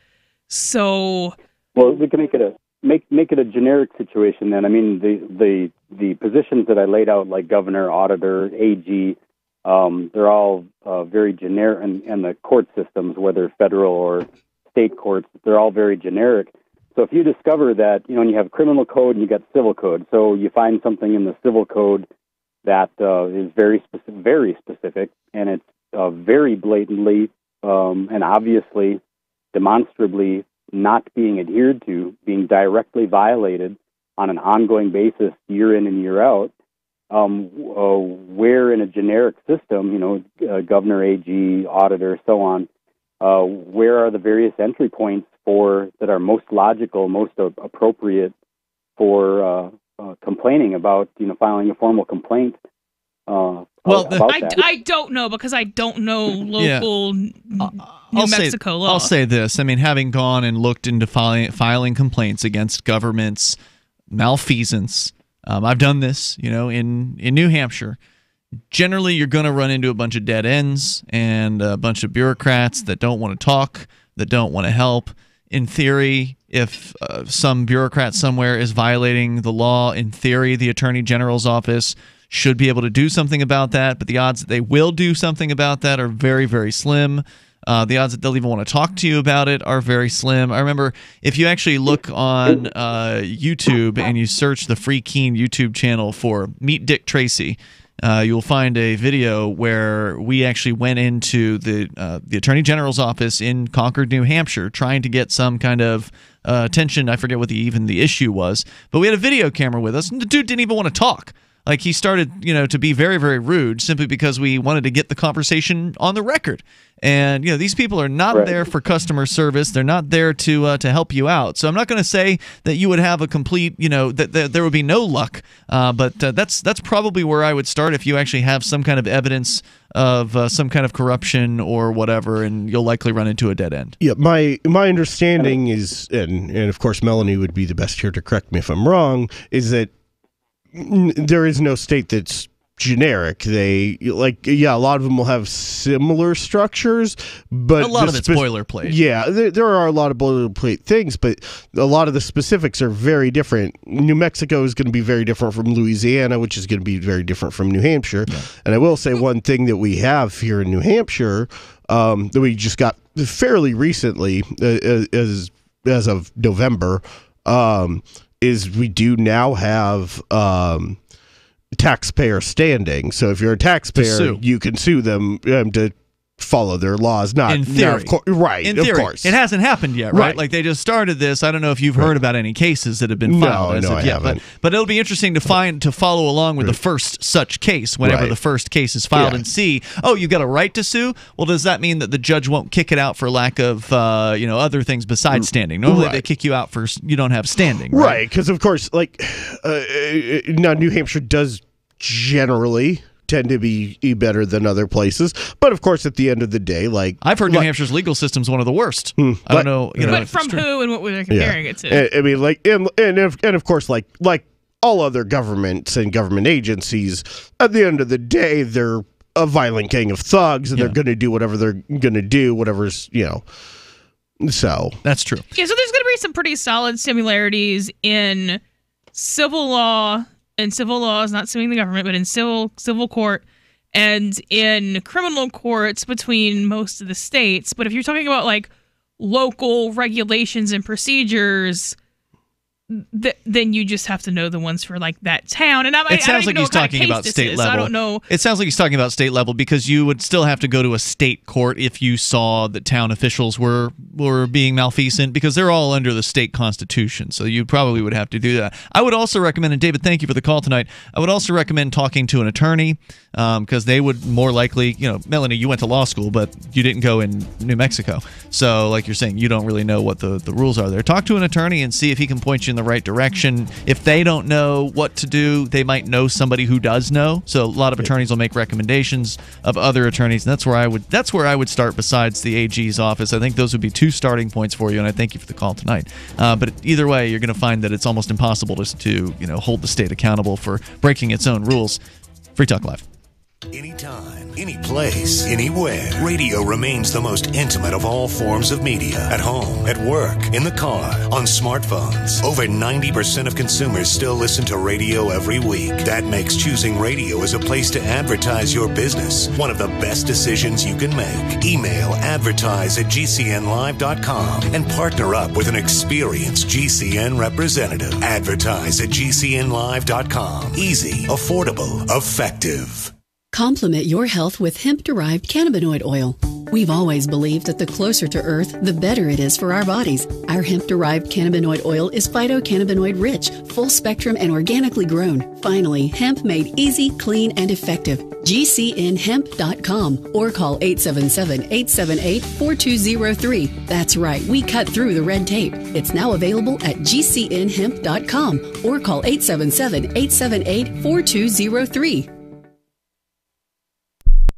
So, well, we can make it a generic situation then. The positions that I laid out, like governor, auditor, AG, they're all very generic, and the court systems, whether federal or state courts, they're all very generic. So if you discover that, and you have criminal code and you got civil code, so you find something in the civil code that is very specific, and it's very blatantly and obviously, demonstrably not being adhered to, being directly violated on an ongoing basis, year in and year out, where in a generic system, governor, AG, auditor, so on, where are the various entry points that are most logical, most appropriate for complaining about, filing a formal complaint. I don't know, because I don't know local New Mexico law. I'll say this. Having gone and looked into filing complaints against government's malfeasance, I've done this, in New Hampshire. Generally, you're going to run into a bunch of dead ends and a bunch of bureaucrats that don't want to talk, that don't want to help. In theory, if some bureaucrat somewhere is violating the law, in theory, the Attorney General's office should be able to do something about that, but the odds that they will do something about that are very, very slim. The odds that they'll even want to talk to you about it are very slim. I remember if you actually look on YouTube and you search the Free Keen YouTube channel for Meet Dick Tracy, you'll find a video where we actually went into the Attorney General's office in Concord, New Hampshire, trying to get some kind of attention. I forget what even the issue was, but we had a video camera with us, and the dude didn't even want to talk. Like, he started, to be very, very rude simply because we wanted to get the conversation on the record. And, these people are not there for customer service. They're not there to help you out. So I'm not going to say that you would have a complete, that there would be no luck. But that's probably where I would start if you actually have some kind of evidence of some kind of corruption or whatever, and you'll likely run into a dead end. Yeah, my understanding is, and of course Melanie would be the best here to correct me if I'm wrong, is that there is no state that's generic. A lot of them will have similar structures, but a lot of it's boilerplate. Yeah, there are a lot of boilerplate things, but a lot of the specifics are very different. New Mexico is going to be very different from Louisiana, which is going to be very different from New Hampshire. Yeah. And I will say one thing that we have here in New Hampshire that we just got fairly recently, as of November, is we do now have taxpayer standing. So if you're a taxpayer, you can sue them to follow their laws. Not in theory, right? In of theory. course, it hasn't happened yet, right? Like, they just started this. I don't know if you've heard about any cases that have been filed I haven't. But it'll be interesting to follow along with the first such case whenever the first case is filed and see. Oh, you got a right to sue. Well, does that mean that the judge won't kick it out for lack of other things besides standing? Normally they kick you out for you don't have standing, right? Because of course, now New Hampshire does generally tend to be better than other places, but of course at the end of the day, I've heard New Hampshire's legal system's one of the worst. I don't know, but from who and what we're comparing it to. I mean, and of course, like all other governments and government agencies, at the end of the day, they're a violent gang of thugs, and they're going to do whatever they're going to do, whatever's So that's true. Yeah, so there's going to be some pretty solid similarities in civil law. And civil law is not suing the government, but in civil court and in criminal courts between most of the states. But if you're talking about local regulations and procedures, then you just have to know the ones for like that town. And it sounds like he's talking about state level. I don't know. It sounds like he's talking about state level because you would still have to go to a state court if you saw that town officials were being malfeasant, because they're all under the state constitution. So you probably would have to do that. I would also recommend, and David, thank you for the call tonight. I would also recommend talking to an attorney, because they would more likely, Melanie, you went to law school, but you didn't go in New Mexico. So like you're saying, you don't really know what the rules are there. Talk to an attorney and see if he can point you in the right direction. If they don't know what to do, they might know somebody who does know. So a lot of attorneys will make recommendations of other attorneys, and that's where I would start besides the AG's office. I think those would be 2 starting points for you, and I thank you for the call tonight. But either way, you're going to find that it's almost impossible to hold the state accountable for breaking its own rules. Free Talk Live. Anytime, any place, anywhere. Radio remains the most intimate of all forms of media. At home, at work, in the car, on smartphones. Over 90% of consumers still listen to radio every week. That makes choosing radio as a place to advertise your business one of the best decisions you can make. Email advertise@gcnlive.com and partner up with an experienced GCN representative. Advertise@gcnlive.com. Easy, affordable, effective. Complement your health with hemp-derived cannabinoid oil. We've always believed that the closer to Earth, the better it is for our bodies. Our hemp-derived cannabinoid oil is phytocannabinoid rich, full spectrum, and organically grown. Finally, hemp made easy, clean, and effective. GCNhemp.com or call 877-878-4203. That's right, we cut through the red tape. It's now available at GCNhemp.com or call 877-878-4203.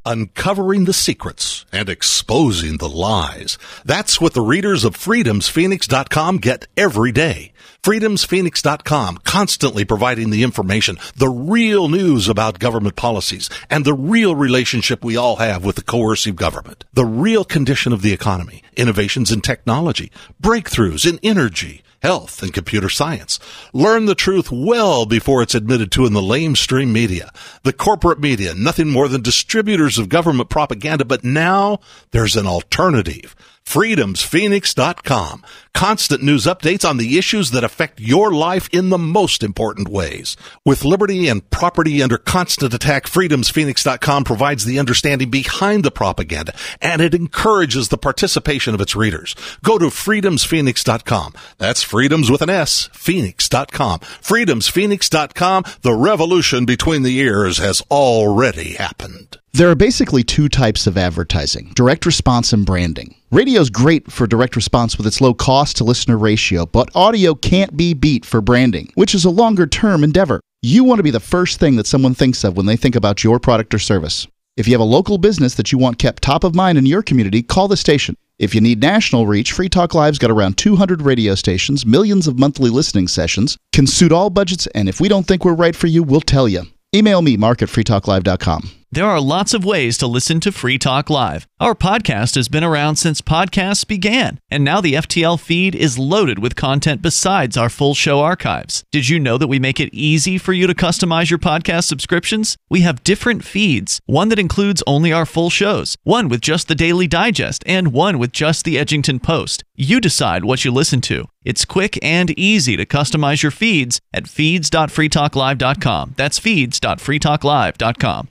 Uncovering the secrets and exposing the lies. That's what the readers of freedomsphoenix.com get every day. freedomsphoenix.com, constantly providing the information, the real news about government policies, and the real relationship we all have with the coercive government. The real condition of the economy, innovations in technology, breakthroughs in energy, health, and computer science. Learn the truth well before it's admitted to in the lamestream media. The corporate media, nothing more than distributors of government propaganda, but now there's an alternative. freedomsphoenix.com. Constant news updates on the issues that affect your life in the most important ways. With liberty and property under constant attack, freedomsphoenix.com provides the understanding behind the propaganda, and it encourages the participation of its readers. Go to freedomsphoenix.com. That's freedoms with an S, phoenix.com. freedomsphoenix.com. The revolution between the ears has already happened. There are basically 2 types of advertising: direct response and branding. Radio's great for direct response with its low cost to listener ratio, but audio can't be beat for branding, which is a longer term endeavor. You want to be the first thing that someone thinks of when they think about your product or service. If you have a local business that you want kept top of mind in your community, call the station. If you need national reach, Free Talk Live's got around 200 radio stations, millions of monthly listening sessions, can suit all budgets, and if we don't think we're right for you, we'll tell you. Email me, mark@freetalklive.com. There are lots of ways to listen to Free Talk Live. Our podcast has been around since podcasts began, and now the FTL feed is loaded with content besides our full show archives. Did you know that we make it easy for you to customize your podcast subscriptions? We have different feeds, one that includes only our full shows, one with just the Daily Digest, and one with just the Edgington Post. You decide what you listen to. It's quick and easy to customize your feeds at feeds.freetalklive.com. That's feeds.freetalklive.com.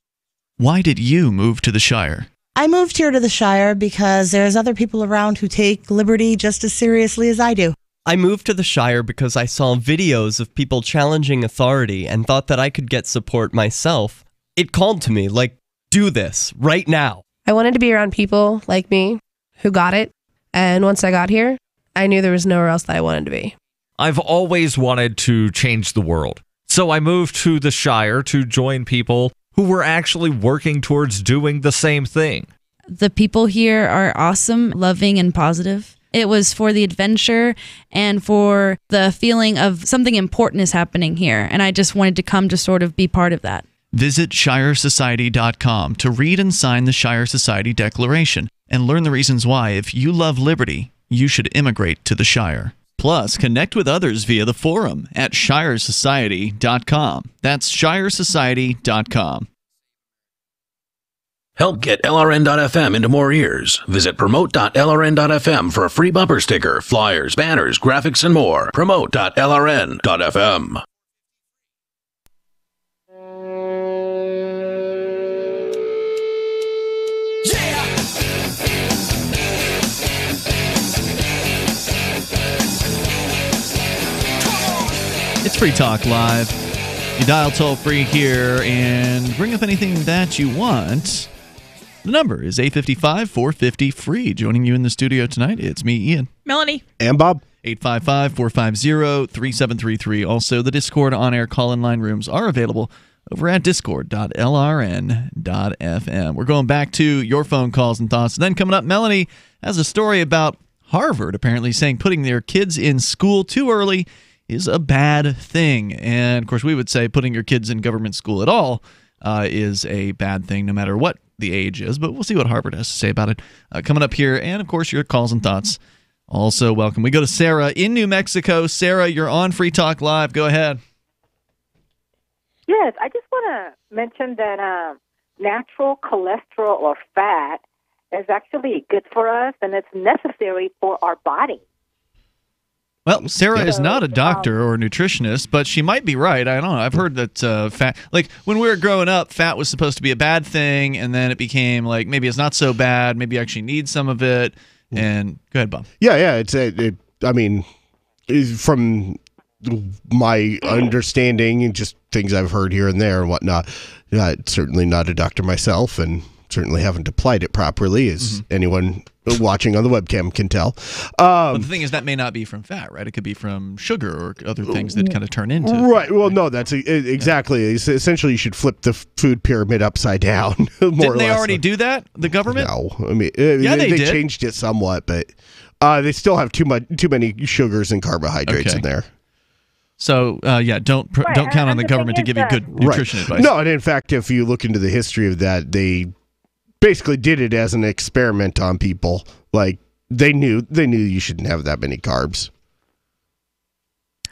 Why did you move to the Shire? I moved here to the Shire because there's other people around who take liberty just as seriously as I do. I moved to the Shire because I saw videos of people challenging authority and thought that I could get support myself. It called to me, like, do this, right now. I wanted to be around people like me who got it, and once I got here, I knew there was nowhere else that I wanted to be. I've always wanted to change the world, so I moved to the Shire to join people who were actually working towards doing the same thing. The people here are awesome, loving, and positive. It was for the adventure and for the feeling of something important is happening here, and I just wanted to come to sort of be part of that. Visit ShireSociety.com to read and sign the Shire Society Declaration and learn the reasons why, if you love liberty, you should immigrate to the Shire. Plus, connect with others via the forum at ShireSociety.com. That's ShireSociety.com. Help get LRN.FM into more ears. Visit promote.lrn.fm for a free bumper sticker, flyers, banners, graphics, and more. Promote.lrn.fm. It's Free Talk Live. You dial toll free here and bring up anything that you want. The number is 855-450-FREE. Joining you in the studio tonight, it's me, Ian. Melanie. And Bob. 855-450-3733. Also, the Discord on-air call-in line rooms are available over at discord.lrn.fm. We're going back to your phone calls and thoughts. And then coming up, Melanie has a story about Harvard apparently saying putting their kids in school too early is a bad thing. And, of course, we would say putting your kids in government school at all is a bad thing no matter what the age is. But we'll see what Harvard has to say about it coming up here. And, of course, your calls and thoughts also welcome. We go to Sarah in New Mexico. Sarah, you're on Free Talk Live. Go ahead. Yes, I just want to mention that natural cholesterol or fat is actually good for us, and it's necessary for our body. Well, Sarah is not a doctor or a nutritionist, but she might be right. I don't know. I've heard that fat, like when we were growing up, fat was supposed to be a bad thing, and then it became like maybe it's not so bad. Maybe you actually need some of it. And go ahead, Bob. Yeah. I mean, from my understanding and just things I've heard here and there and whatnot, certainly not a doctor myself, and certainly haven't applied it properly, as anyone watching on the webcam can tell. But the thing is, that may not be from fat, right? It could be from sugar or other things that kind of turn into right. Well, no, that's exactly. Essentially, you should flip the food pyramid upside down. Didn't they already do that? The government? No, I mean, yeah, they did. changed it somewhat, but they still have too many sugars and carbohydrates in there. So, don't count on the government to give you good nutrition advice. No, and in fact, if you look into the history of that, they basically did it as an experiment on people. Like they knew you shouldn't have that many carbs.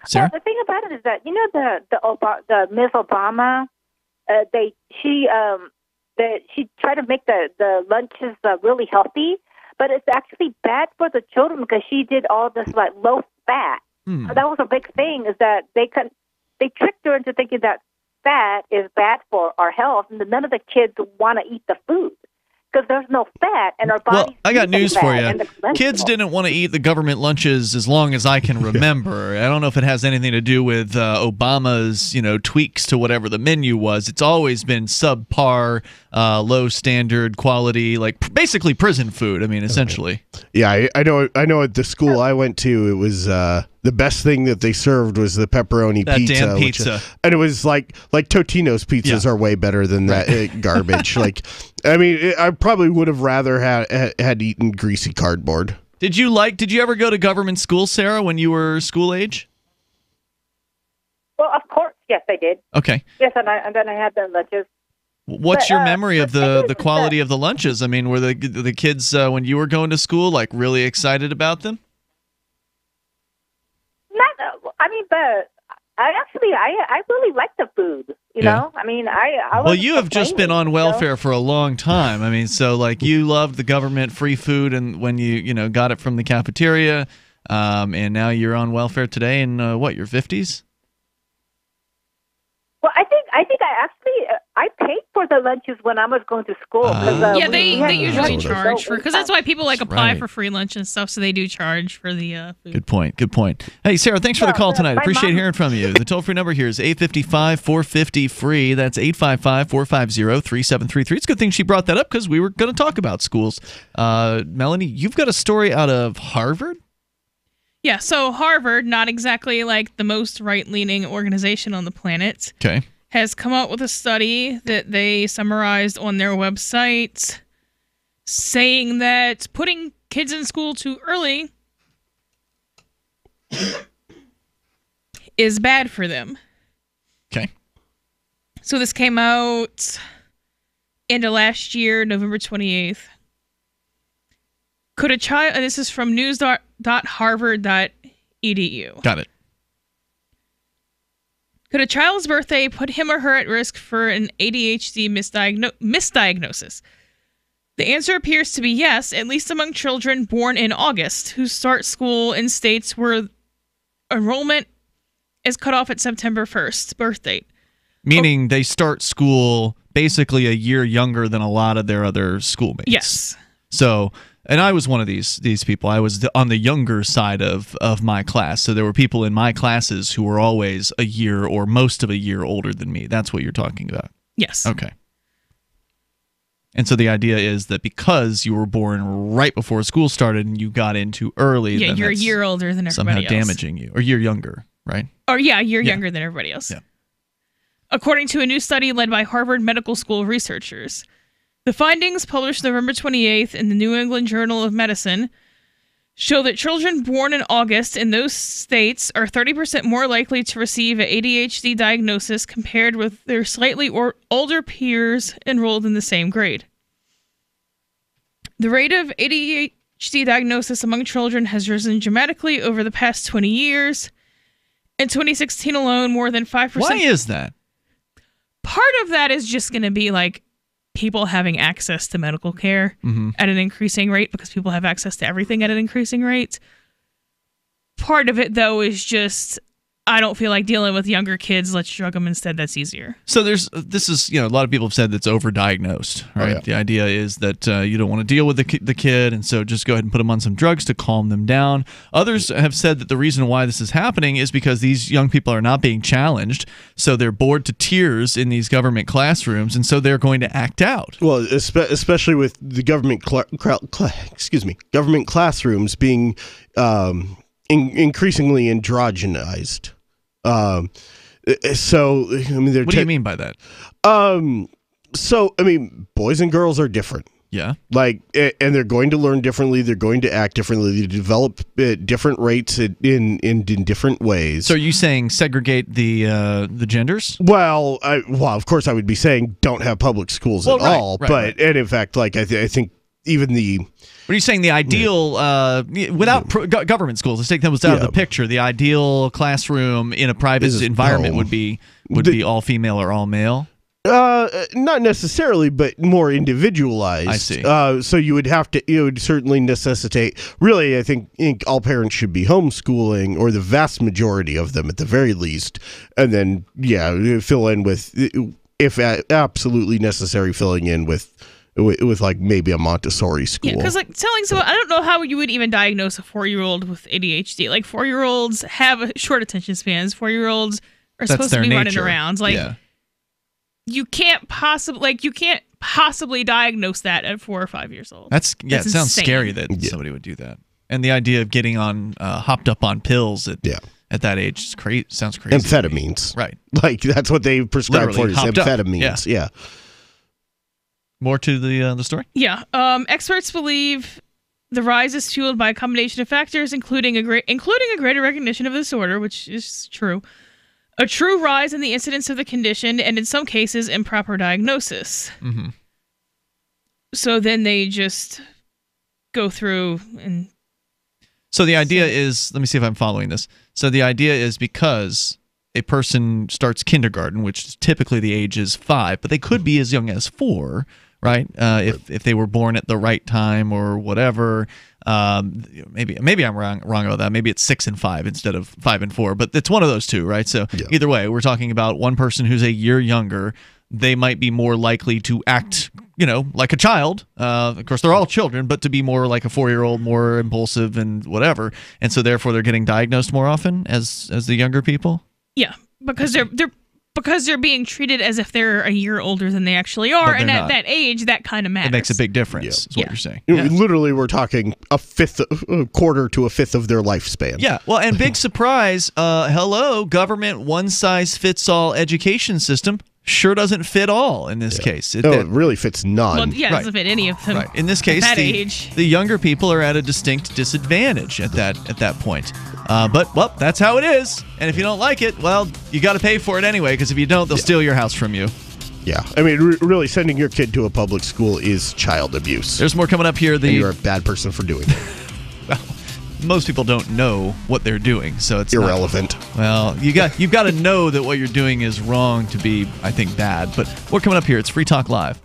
Sarah? Well, the thing about it is that the Ms. Obama, she tried to make the lunches really healthy, but it's actually bad for the children because she did all this like low fat. So that was a big thing, is that they tricked her into thinking that fat is bad for our health, and none of the kids want to eat the food because there's no fat, and our bodies. Well, I got news for you. Kids didn't want to eat the government lunches as long as I can remember. I don't know if it has anything to do with Obama's, tweaks to whatever the menu was. It's always been subpar, low standard quality, like basically prison food. I mean, essentially. Yeah, I know. At the school I went to, it was the best thing that they served was the pepperoni pizza. Damn pizza. And it was like Totino's pizzas are way better than that garbage. I mean, I probably would have rather had eaten greasy cardboard. Did you ever go to government school, Sarah, when you were school age? Well, of course, yes, I did. Okay. Yes, and then I had the lunches. What's your memory of the quality of the lunches? I mean, were the kids when you were going to school like really excited about them? I really like the food. You know, I mean, I well, you have just been on welfare for a long time. I mean, so like you loved the government free food, and when you got it from the cafeteria, and now you're on welfare today in your 50s? Well, I think I paid for the lunches when I was going to school. They usually charge for, because that's why people apply for free lunch and stuff. So they do charge for the food. Good point. Hey, Sarah, thanks for the call tonight. Appreciate hearing from you. The toll free number here is 855-450-FREE. That's 855-450-3733. It's a good thing she brought that up because we were going to talk about schools. Melanie, you've got a story out of Harvard. Yeah, so Harvard, not exactly like the most right-leaning organization on the planet, has come out with a study that they summarized on their website saying that putting kids in school too early is bad for them. Okay. So this came out end of last year, November 28th. Could a child, this is from news.harvard.edu. Got it. Could a child's birthday put him or her at risk for an ADHD misdiagnosis? The answer appears to be yes, at least among children born in August who start school in states where enrollment is cut off at September 1st, birth date. Meaning they start school basically a year younger than a lot of their other schoolmates. Yes. So, and I was one of these people. I was on the younger side of my class. So there were people in my classes who were always a year or most of a year older than me. That's what you're talking about. Yes. Okay. And so the idea is that because you were born right before school started and you got in too early, Yeah, then you're a that's year older than somehow everybody else. damaging you. Or a year younger, right? Or yeah, a year younger than everybody else. Yeah. According to a new study led by Harvard Medical School researchers, the findings published November 28th in the New England Journal of Medicine show that children born in August in those states are 30% more likely to receive an ADHD diagnosis compared with their slightly older peers enrolled in the same grade. The rate of ADHD diagnosis among children has risen dramatically over the past 20 years. In 2016 alone, more than 5%. Why is that? Part of that is just going to be like people having access to medical care at an increasing rate because people have access to everything at an increasing rate. Part of it, though, is just I don't feel like dealing with younger kids. Let's drug them instead. That's easier. So this is, a lot of people have said that's overdiagnosed, right? Oh, yeah. The idea is that you don't want to deal with the kid, and so just go ahead and put them on some drugs to calm them down. Others have said that the reason why this is happening is because these young people are not being challenged, so they're bored to tears in these government classrooms, and so they're going to act out. Well, especially with the government government classrooms being increasingly androgenized. So I mean, what do you mean by that? So I mean, boys and girls are different. Yeah. Like, and they're going to learn differently. They're going to act differently. They develop at different rates in different ways. So are you saying segregate the genders? Well, of course I would be saying don't have public schools at all. But and in fact, like I think even the. What are you saying? The ideal, without government schools, let's take those out of the picture. The ideal classroom in a private environment would be all female or all male. Not necessarily, but more individualized. I see. So you would certainly necessitate. Really, I think all parents should be homeschooling, or the vast majority of them at the very least, and then fill in with, if absolutely necessary, filling in with like maybe a Montessori school. Yeah, because like telling someone, I don't know how you would even diagnose a 4-year-old with ADHD. Like 4-year-olds have short attention spans. 4-year-olds are supposed to be running around. Like you can't possibly diagnose that at 4 or 5 years old. It sounds insane. Scary that somebody would do that. And the idea of getting on hopped up on pills at that age is sounds crazy. Amphetamines, right? Like that's what they prescribe Literally, for is amphetamines. Yeah. More to the story? Yeah. Experts believe the rise is fueled by a combination of factors, including a greater recognition of the disorder, which is true, a true rise in the incidence of the condition, and in some cases, improper diagnosis. Mm-hmm. So then they just go through and... So the idea is, let me see if I'm following this. So the idea is because a person starts kindergarten, which typically the age is 5, but they could be as young as 4, right? If they were born at the right time or whatever. Maybe I'm wrong about that. Maybe it's 6 and 5 instead of 5 and 4, but it's one of those two, right? So either way, we're talking about one person who's a year younger. They might be more likely to act, like a child. Of course, they're all children, but to be more like a 4-year-old, more impulsive and whatever. And so therefore they're getting diagnosed more often as the younger people. Yeah, because they're being treated as if they're a year older than they actually are, and at that age, that kind of matters. It makes a big difference. Is what you're saying. Literally, we're talking a quarter to a fifth of their lifespan. Yeah. Well, and big surprise. Hello, government one-size-fits-all education system. Sure doesn't fit all in this case. It really fits none. Well, it doesn't fit any of them. Right. In this case, at that age. The younger people are at a distinct disadvantage at that point. But that's how it is. And if you don't like it, well, you got to pay for it anyway, because if you don't, they'll steal your house from you. Yeah. I mean, really, sending your kid to a public school is child abuse. There's more coming up here. And you're a bad person for doing it. Well, most people don't know what they're doing, so it's irrelevant. You've got to know that what you're doing is wrong to be, I think, bad. But we're coming up here. It's Free Talk Live.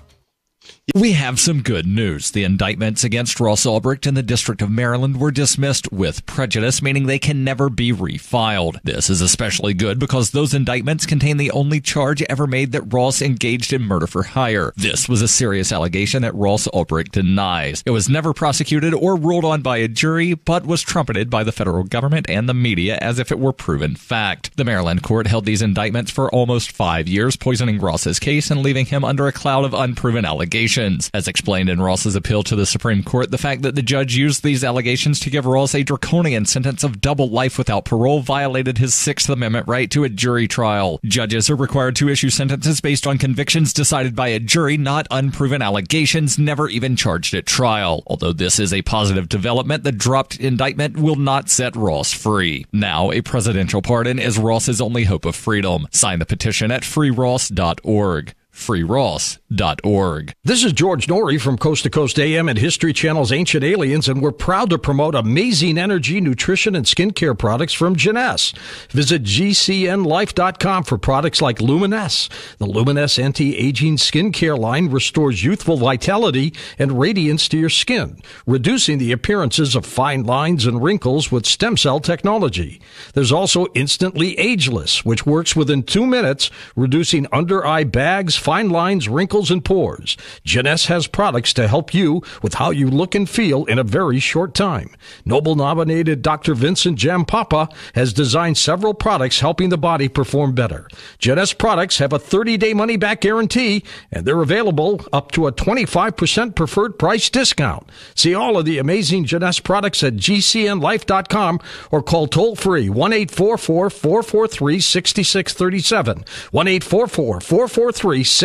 We have some good news. The indictments against Ross Ulbricht in the District of Maryland were dismissed with prejudice, meaning they can never be refiled. This is especially good because those indictments contain the only charge ever made that Ross engaged in murder for hire. This was a serious allegation that Ross Ulbricht denies. It was never prosecuted or ruled on by a jury, but was trumpeted by the federal government and the media as if it were proven fact. The Maryland court held these indictments for almost 5 years, poisoning Ross's case and leaving him under a cloud of unproven allegations. As explained in Ross's appeal to the Supreme Court, the fact that the judge used these allegations to give Ross a draconian sentence of double life without parole violated his Sixth Amendment right to a jury trial. Judges are required to issue sentences based on convictions decided by a jury, not unproven allegations never even charged at trial. Although this is a positive development, the dropped indictment will not set Ross free. Now, a presidential pardon is Ross's only hope of freedom. Sign the petition at freeross.org. freeross.org. This is George Norrie from Coast to Coast AM and History Channel's Ancient Aliens, and we're proud to promote amazing energy, nutrition, and skincare products from Jeunesse. Visit gcnlife.com for products like Luminesse. The Luminesse anti-aging skincare line restores youthful vitality and radiance to your skin, reducing the appearances of fine lines and wrinkles with stem cell technology. There's also Instantly Ageless, which works within 2 minutes, reducing under-eye bags, fine lines, wrinkles, and pores. Jeunesse has products to help you with how you look and feel in a very short time. Nobel-nominated Dr. Vincent Jampapa has designed several products helping the body perform better. Jeunesse products have a 30-day money-back guarantee, and they're available up to a 25% preferred price discount. See all of the amazing Jeunesse products at gcnlife.com or call toll-free 1-844-443-6637, 1-844-443-6637.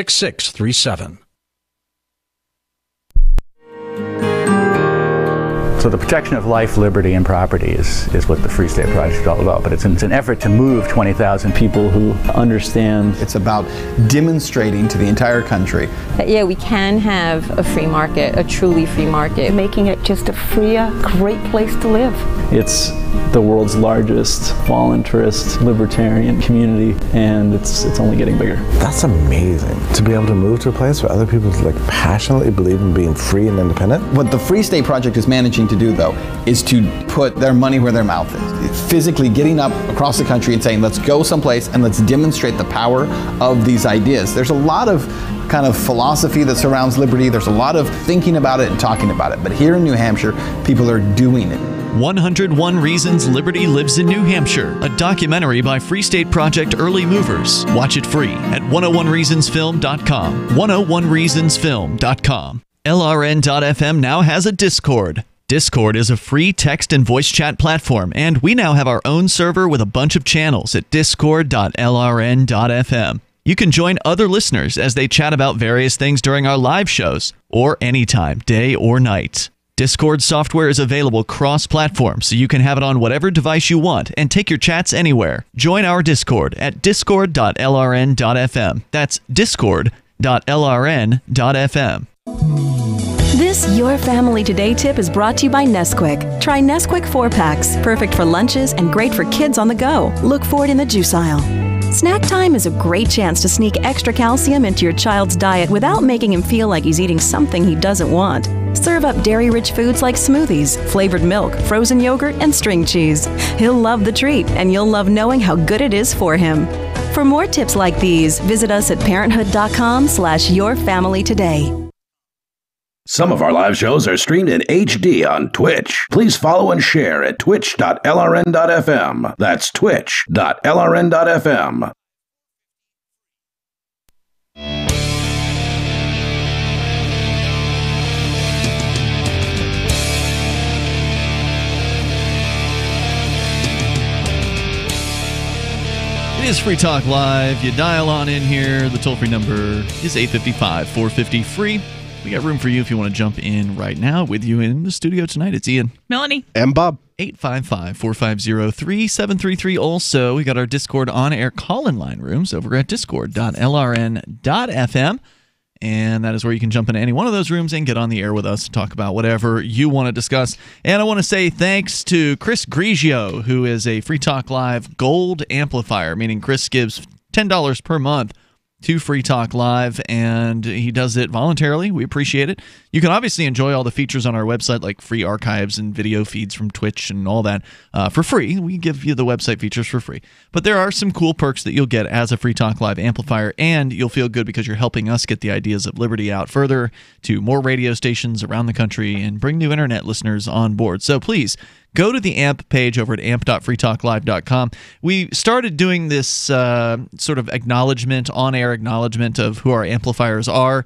So the protection of life, liberty, and property is what the Free State Project is all about. But it's an effort to move 20,000 people who understand. It's about demonstrating to the entire country that, yeah, we can have a free market, a truly free market. Making it just a freer, great place to live. It's the world's largest voluntarist libertarian community, and it's only getting bigger. That's amazing, to be able to move to a place where other people passionately believe in being free and independent. What the Free State Project is managing to do, though, is to put their money where their mouth is. It's physically getting up across the country and saying, let's go someplace and let's demonstrate the power of these ideas. There's a lot of kind of philosophy that surrounds liberty. There's a lot of thinking about it and talking about it. But here in New Hampshire, people are doing it. 101 Reasons Liberty Lives in New Hampshire, a documentary by Free State Project Early Movers. Watch it free at 101reasonsfilm.com. 101reasonsfilm.com. LRN.FM now has a Discord. Discord is a free text and voice chat platform, and we now have our own server with a bunch of channels at discord.lrn.fm. You can join other listeners as they chat about various things during our live shows, or anytime, day or night. Discord software is available cross-platform, so you can have it on whatever device you want and take your chats anywhere. Join our Discord at discord.lrn.fm. That's discord.lrn.fm. This Your Family Today tip is brought to you by Nesquik. Try Nesquik 4-packs, perfect for lunches and great for kids on the go. Look for it in the juice aisle. Snack time is a great chance to sneak extra calcium into your child's diet without making him feel like he's eating something he doesn't want. Serve up dairy-rich foods like smoothies, flavored milk, frozen yogurt, and string cheese. He'll love the treat, and you'll love knowing how good it is for him. For more tips like these, visit us at parenthood.com/yourfamilytoday. Some of our live shows are streamed in HD on Twitch. Please follow and share at twitch.lrn.fm. That's twitch.lrn.fm. It is Free Talk Live. You dial on in here. The toll-free number is 855-450-FREE. We got room for you if you want to jump in right now. With you in the studio tonight, it's Ian. Melanie. And Bob. 855-450-3733. Also, we got our Discord on-air call-in line rooms over at discord.lrn.fm. And that is where you can jump into any one of those rooms and get on the air with us to talk about whatever you want to discuss. And I want to say thanks to Chris Grigio, who is a Free Talk Live Gold Amplifier, meaning Chris gives $10 per month to Free Talk Live, and he does it voluntarily. We appreciate it. You can obviously enjoy all the features on our website, like free archives and video feeds from Twitch and all that, for free. We give you the website features for free. But there are some cool perks that you'll get as a Free Talk Live amplifier, and you'll feel good because you're helping us get the ideas of liberty out further to more radio stations around the country and bring new internet listeners on board. So please, go to the AMP page over at amp.freetalklive.com. We started doing this sort of acknowledgement, on-air acknowledgement of who our amplifiers are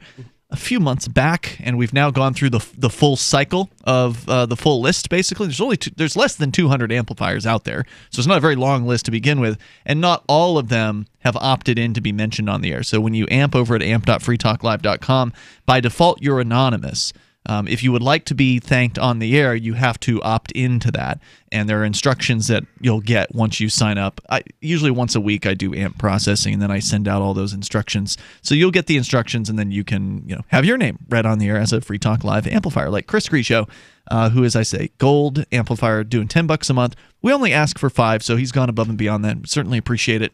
a few months back, and we've now gone through the full cycle of the full list, basically. There's less than 200 amplifiers out there, so it's not a very long list to begin with, and not all of them have opted in to be mentioned on the air. So when you amp over at amp.freetalklive.com, by default, you're anonymous. If you would like to be thanked on the air, you have to opt into that, and there are instructions that you'll get once you sign up. Usually once a week I do AMP processing, and then I send out all those instructions. So you'll get the instructions, and then you can have your name read on the air as a Free Talk Live amplifier, like Chris Grisho, who, as I say, gold amplifier, doing $10 a month. We only ask for $5, so he's gone above and beyond that. We certainly appreciate it.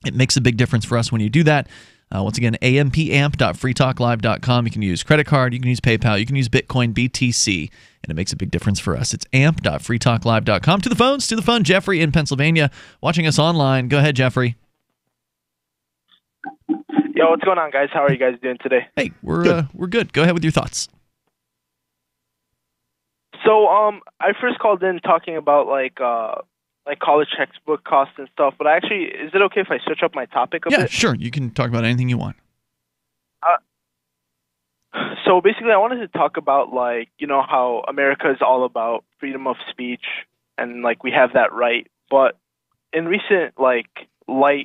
It makes a big difference for us when you do that. Once again, ampamp.freetalklive.com. You can use credit card, you can use PayPal, you can use Bitcoin, BTC, and it makes a big difference for us. It's amp.freetalklive.com. To the phone, Jeffrey in Pennsylvania, watching us online. Go ahead, Jeffrey. Yo, what's going on, guys? How are you guys doing today? Hey, we're good. Go ahead with your thoughts. So, I first called in talking about like college textbook costs and stuff, but is it okay if I switch up my topic a bit? Yeah, sure. You can talk about anything you want. So basically, I wanted to talk about how America is all about freedom of speech and we have that right. But in recent light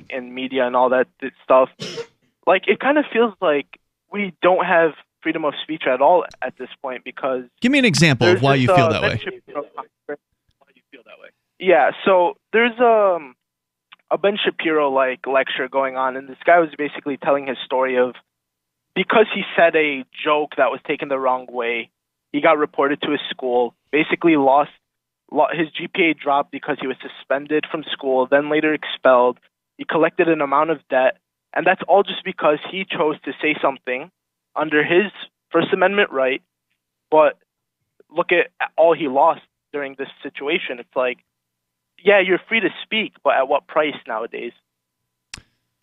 and media and all that stuff, it kind of feels like we don't have freedom of speech at all at this point because give me an example of why you feel that way. Yeah, so there's a Ben Shapiro lecture going on, and this guy was basically telling his story of because he said a joke that was taken the wrong way, he got reported to his school, basically lost his GPA dropped because he was suspended from school, then later expelled. He collected an amount of debt, and that's all just because he chose to say something under his First Amendment right, but look at all he lost during this situation. It's yeah, you're free to speak, but at what price nowadays?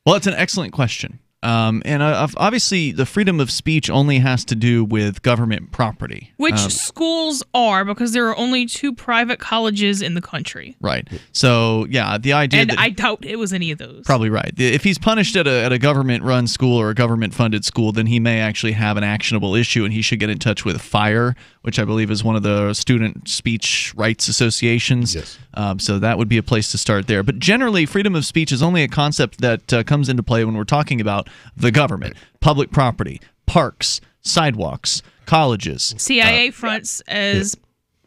Well, it's an excellent question. And obviously, the freedom of speech only has to do with government property. Which schools are, because there are only 2 private colleges in the country. Right. So, yeah, the idea and that... I doubt it was any of those. Probably right. If he's punished at a government-run school or a government-funded school, then he may actually have an actionable issue, and he should get in touch with FIRE, which I believe is one of the student speech rights associations. Yes. So that would be a place to start there. But generally, freedom of speech is only a concept that comes into play when we're talking about the government, public property, parks, sidewalks, colleges. CIA fronts as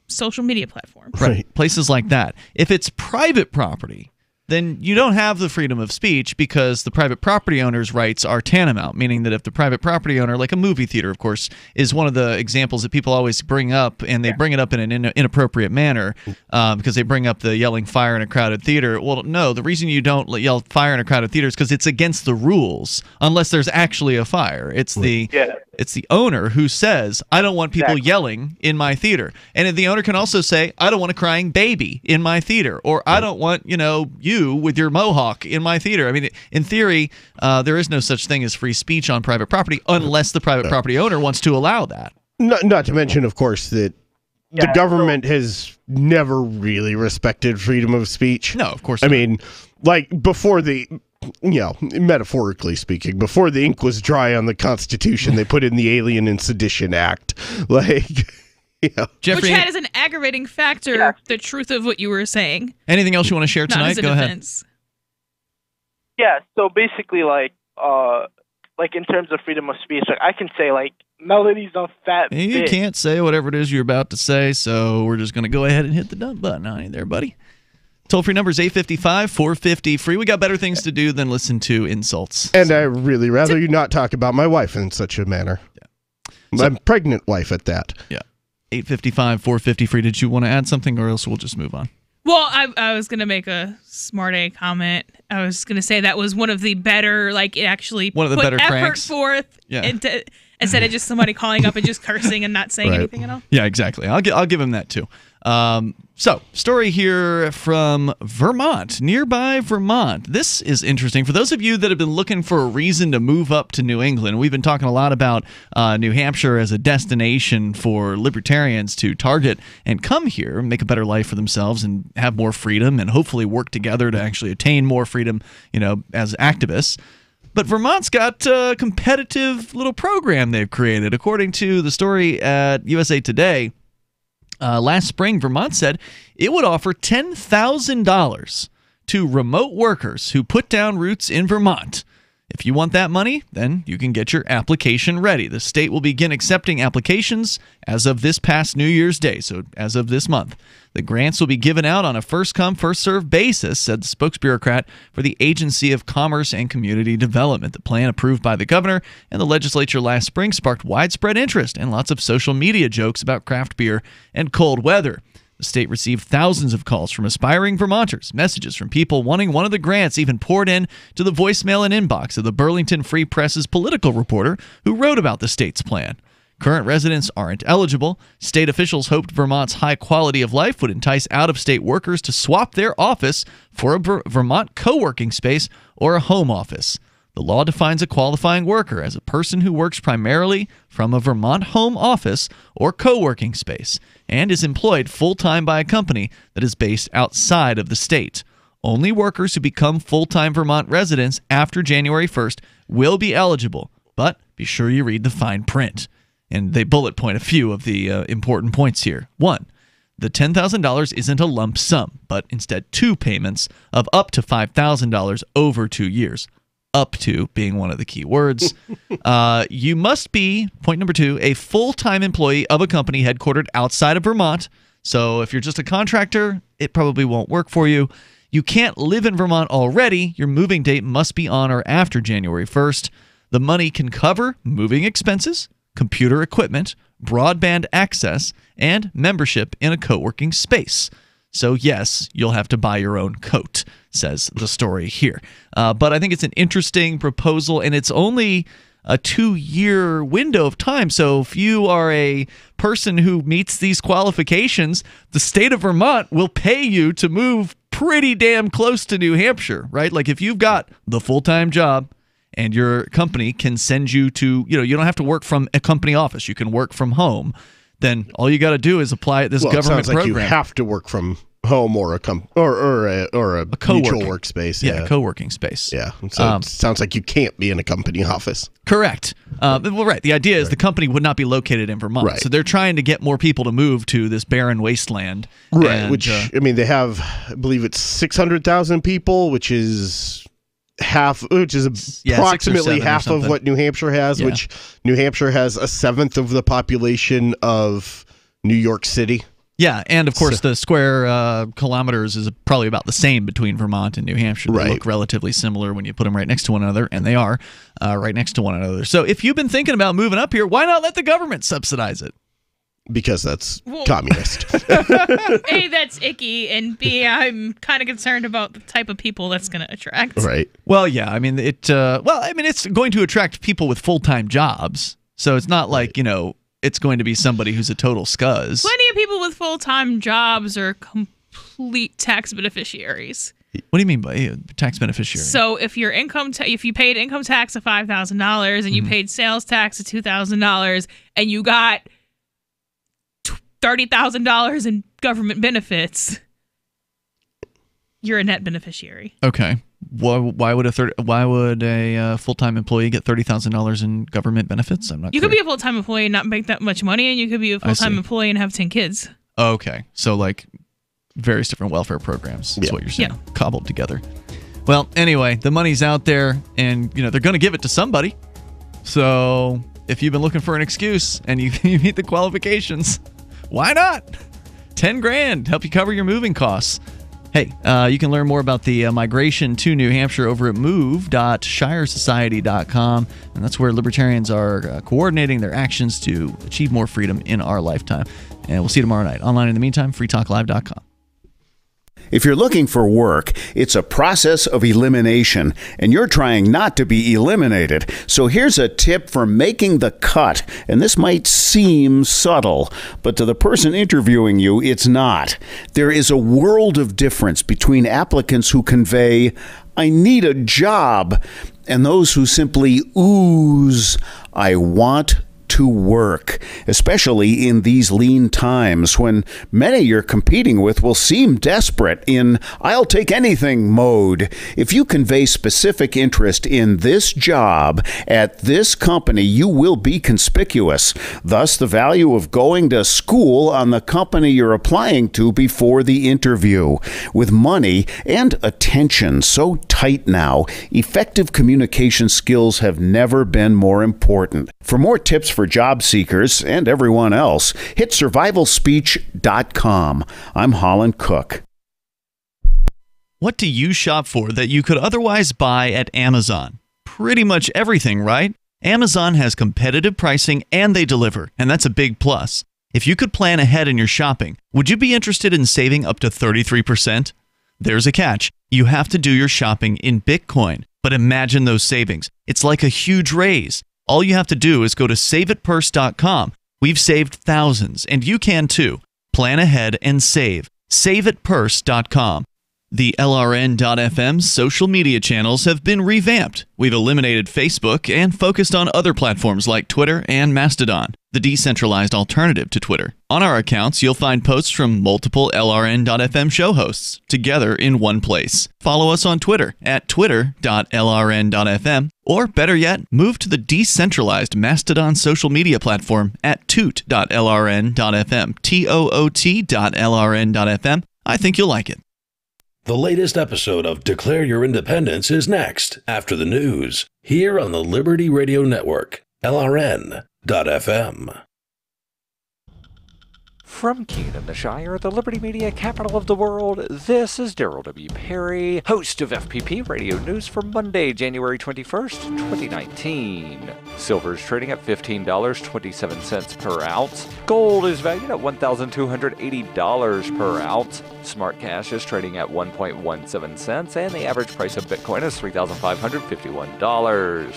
social media platforms. Right. Places like that. If it's private property, then you don't have the freedom of speech because the private property owner's rights are tantamount, meaning that if the private property owner, like a movie theater, of course, is one of the examples that people always bring up, and they bring it up in an inappropriate manner because they bring up the yelling fire in a crowded theater. Well, no, the reason you don't yell fire in a crowded theater is because it's against the rules unless there's actually a fire. It's the owner who says, I don't want people yelling in my theater. And the owner can also say, I don't want a crying baby in my theater, or I don't want, you with your mohawk in my theater. I mean, in theory, there is no such thing as free speech on private property unless the private property owner wants to allow that. Not to mention, of course, that the government has never really respected freedom of speech. No, of course not. I mean, before the... metaphorically speaking, before the ink was dry on the Constitution, they put in the Alien and Sedition Act. Jeffrey, which had as an aggravating factor the truth of what you were saying. Anything else you want to share tonight? Go ahead. Yeah, so basically, in terms of freedom of speech, I can say, Melanie's a fat bitch. You can't say whatever it is you're about to say, so we're just going to go ahead and hit the dump button on you there, buddy. Toll-free number is 855-450-FREE. We got better things to do than listen to insults. And I really rather you not talk about my wife in such a manner. Yeah. My pregnant wife at that. Yeah. 855-450-FREE. Did you want to add something, or else we'll just move on? Well, I was going to make a smart A comment. I was going to say that was one of the better, like, it actually one of the put better effort cranks. forth instead of just somebody calling up and just cursing and not saying anything at all. Yeah, exactly. I'll give him that too. So, story here from Vermont, nearby Vermont. This is interesting. For those of you that have been looking for a reason to move up to New England, we've been talking a lot about New Hampshire as a destination for libertarians to target and come here, make a better life for themselves and have more freedom and hopefully work together to actually attain more freedom, as activists. But Vermont's got a competitive little program they've created. According to the story at USA Today, last spring, Vermont said it would offer $10,000 to remote workers who put down roots in Vermont. If you want that money, then you can get your application ready. The state will begin accepting applications as of this past New Year's Day, so as of this month. The grants will be given out on a first-come, first-served basis, said the spokesbureaucrat for the Agency of Commerce and Community Development. The plan, approved by the governor and the legislature last spring, sparked widespread interest and lots of social media jokes about craft beer and cold weather. The state received thousands of calls from aspiring Vermonters. Messages from people wanting one of the grants even poured in to the voicemail and inbox of the Burlington Free Press's political reporter who wrote about the state's plan. Current residents aren't eligible. State officials hoped Vermont's high quality of life would entice out-of-state workers to swap their office for a Vermont co-working space or a home office. The law defines a qualifying worker as a person who works primarily from a Vermont home office or co-working space and is employed full-time by a company that is based outside of the state. Only workers who become full-time Vermont residents after January 1st will be eligible, but be sure you read the fine print. And they bullet point a few of the important points here. 1. The $10,000 isn't a lump sum, but instead 2 payments of up to $5,000 over 2 years. Up to being one of the key words. You must be, point number 2, a full-time employee of a company headquartered outside of Vermont. So if you're just a contractor, it probably won't work for you. You can't live in Vermont already. Your moving date must be on or after January 1st. The money can cover moving expenses, computer equipment, broadband access, and membership in a co-working space. So yes, you'll have to buy your own coat, says the story here. But I think it's an interesting proposal, and it's only a 2-year window of time. So if you are a person who meets these qualifications, the state of Vermont will pay you to move pretty damn close to New Hampshire, right? Like if you've got the full-time job and your company can send you to, you don't have to work from a company office. You can work from home. Then all you got to do is apply this government it sounds like program. You have to work from home or a mutual workspace. Yeah, co-working space. Yeah. So it sounds like you can't be in a company office. Correct. Well, right. The idea is the company would not be located in Vermont. Right. So they're trying to get more people to move to this barren wasteland. Right. And, Which, they have, I believe it's 600,000 people, which is approximately half of what New Hampshire has, which New Hampshire has 1/7 of the population of New York City. Yeah, and of course the square kilometers is probably about the same between Vermont and New Hampshire. They look relatively similar when you put them right next to one another, and they are right next to one another. So if you've been thinking about moving up here, why not let the government subsidize it? Because that's communist. A, that's icky, and B, I'm kind of concerned about the type of people that's going to attract. Right. Well, yeah, it's going to attract people with full-time jobs. So it's not like, it's going to be somebody who's a total scuzz. Plenty of people with full-time jobs are complete tax beneficiaries. What do you mean by tax beneficiary? So if your if you paid income tax of $5,000 and you paid sales tax of $2,000 and you got $30,000 in government benefits, you're a net beneficiary. Okay. Why would a full-time employee get $30,000 in government benefits? I'm not. You could be a full-time employee and not make that much money, and you could be a full-time employee and have 10 kids. Okay, so like various different welfare programs is what you're saying, cobbled together. Well, anyway, the money's out there, and they're going to give it to somebody. So if you've been looking for an excuse and you meet the qualifications, why not? $10,000 help you cover your moving costs. Hey, you can learn more about the migration to New Hampshire over at move.shiresociety.com, and that's where libertarians are coordinating their actions to achieve more freedom in our lifetime. And we'll see you tomorrow night. Online in the meantime, freetalklive.com. If you're looking for work, it's a process of elimination, and you're trying not to be eliminated. So here's a tip for making the cut, and this might seem subtle, but to the person interviewing you, it's not. There is a world of difference between applicants who convey, "I need a job," and those who simply ooze, "I want to work," especially in these lean times when many you're competing with will seem desperate in "I'll take anything" mode. If you convey specific interest in this job at this company, you will be conspicuous. Thus, the value of going to school on the company you're applying to before the interview. With money and attention so tight now, effective communication skills have never been more important. For more tips for job seekers and everyone else, hit survivalspeech.com. I'm Holland Cook. What do you shop for that you could otherwise buy at Amazon? Pretty much everything, right? Amazon has competitive pricing and they deliver, and that's a big plus. If you could plan ahead in your shopping, would you be interested in saving up to 33%? There's a catch. You have to do your shopping in Bitcoin. But imagine those savings. It's like a huge raise. All you have to do is go to saveitpurse.com. We've saved thousands, and you can too. Plan ahead and save. Saveitpurse.com. The LRN.FM social media channels have been revamped. We've eliminated Facebook and focused on other platforms like Twitter and Mastodon, the decentralized alternative to Twitter. On our accounts, you'll find posts from multiple LRN.FM show hosts together in one place. Follow us on Twitter at twitter.lrn.fm, or better yet, move to the decentralized Mastodon social media platform at toot.lrn.fm, toot.lrn.fm. I think you'll like it. The latest episode of Declare Your Independence is next, after the news, here on the Liberty Radio Network, LRN.FM. From Keenan, the Shire, the Liberty Media capital of the world, this is Daryl W. Perry, host of FPP Radio News for Monday, January 21st, 2019. Silver is trading at $15.27 per ounce. Gold is valued at $1,280 per ounce. Smart cash is trading at 1.17 cents, and the average price of Bitcoin is $3,551.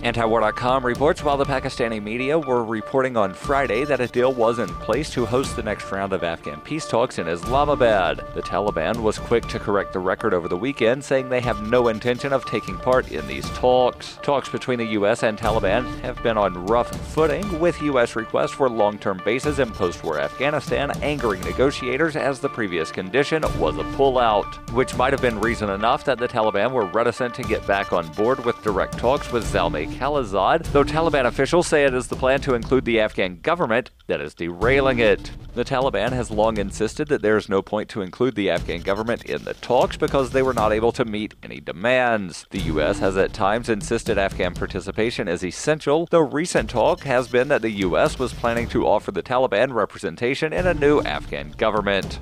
Antiwar.com reports while the Pakistani media were reporting on Friday that a deal was in place to host the next round of Afghan peace talks in Islamabad. The Taliban was quick to correct the record over the weekend, saying they have no intention of taking part in these talks. Talks between the U.S. and Taliban have been on rough footing, with U.S. requests for long-term bases in post-war Afghanistan angering negotiators, as the previous condition was a pullout, which might have been reason enough that the Taliban were reticent to get back on board with direct talks with Zalmay Khalilzad, though Taliban officials say it is the plan to include the Afghan government that is derailing it. The Taliban has long insisted that there is no point to include the Afghan government in the talks because they were not able to meet any demands. The U.S. has at times insisted Afghan participation is essential, though recent talk has been that the U.S. was planning to offer the Taliban representation in a new Afghan government.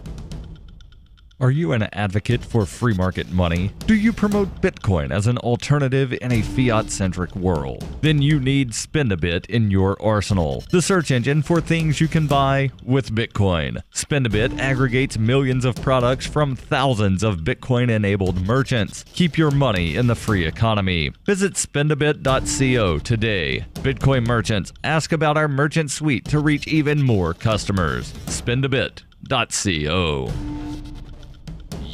Are you an advocate for free market money? Do you promote Bitcoin as an alternative in a fiat-centric world? Then you need Spendabit in your arsenal, the search engine for things you can buy with Bitcoin. Spendabit aggregates millions of products from thousands of Bitcoin-enabled merchants. Keep your money in the free economy. Visit spendabit.co today. Bitcoin merchants, ask about our merchant suite to reach even more customers. Spendabit.co.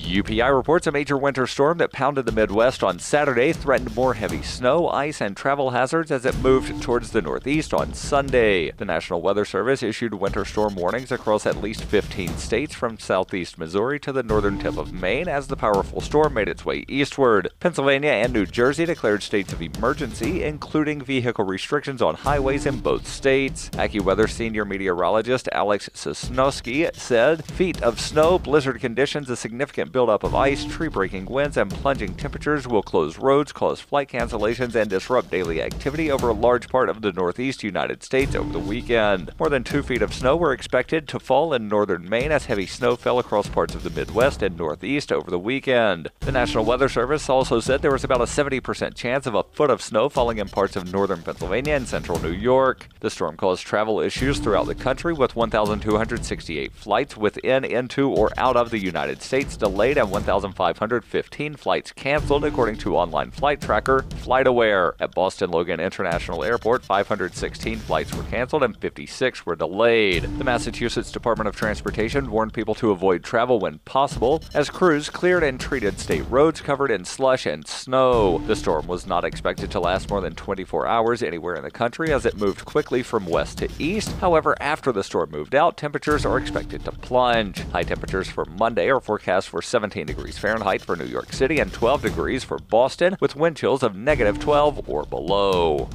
UPI reports a major winter storm that pounded the Midwest on Saturday threatened more heavy snow, ice, and travel hazards as it moved towards the Northeast on Sunday. The National Weather Service issued winter storm warnings across at least 15 states from southeast Missouri to the northern tip of Maine as the powerful storm made its way eastward. Pennsylvania and New Jersey declared states of emergency, including vehicle restrictions on highways in both states. AccuWeather senior meteorologist Alex Sosnowski said, "Feet of snow, blizzard conditions, a significant buildup of ice, tree-breaking winds, and plunging temperatures will close roads, cause flight cancellations, and disrupt daily activity over a large part of the northeast United States over the weekend. More than 2 feet of snow were expected to fall in northern Maine as heavy snow fell across parts of the Midwest and Northeast over the weekend. The National Weather Service also said there was about a 70% chance of a foot of snow falling in parts of northern Pennsylvania and central New York. The storm caused travel issues throughout the country, with 1,268 flights within, into, or out of the United States delayed and 1,515 flights canceled, according to online flight tracker FlightAware. At Boston Logan International Airport, 516 flights were canceled and 56 were delayed. The Massachusetts Department of Transportation warned people to avoid travel when possible, as crews cleared and treated state roads covered in slush and snow. The storm was not expected to last more than 24 hours anywhere in the country, as it moved quickly from west to east. However, after the storm moved out, temperatures are expected to plunge. High temperatures for Monday are forecast for 17 degrees Fahrenheit for New York City and 12 degrees for Boston, with wind chills of -12 or below.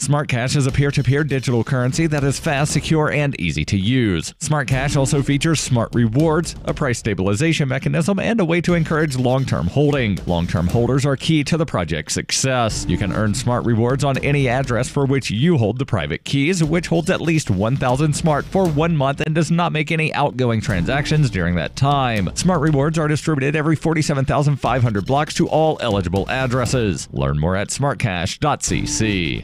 Smart Cash is a peer-to-peer digital currency that is fast, secure, and easy to use. Smart Cash also features smart rewards, a price stabilization mechanism, and a way to encourage long-term holding. Long-term holders are key to the project's success. You can earn smart rewards on any address for which you hold the private keys, which holds at least 1,000 smart for 1 month and does not make any outgoing transactions during that time. Smart rewards are distributed every 47,500 blocks to all eligible addresses. Learn more at smartcash.cc.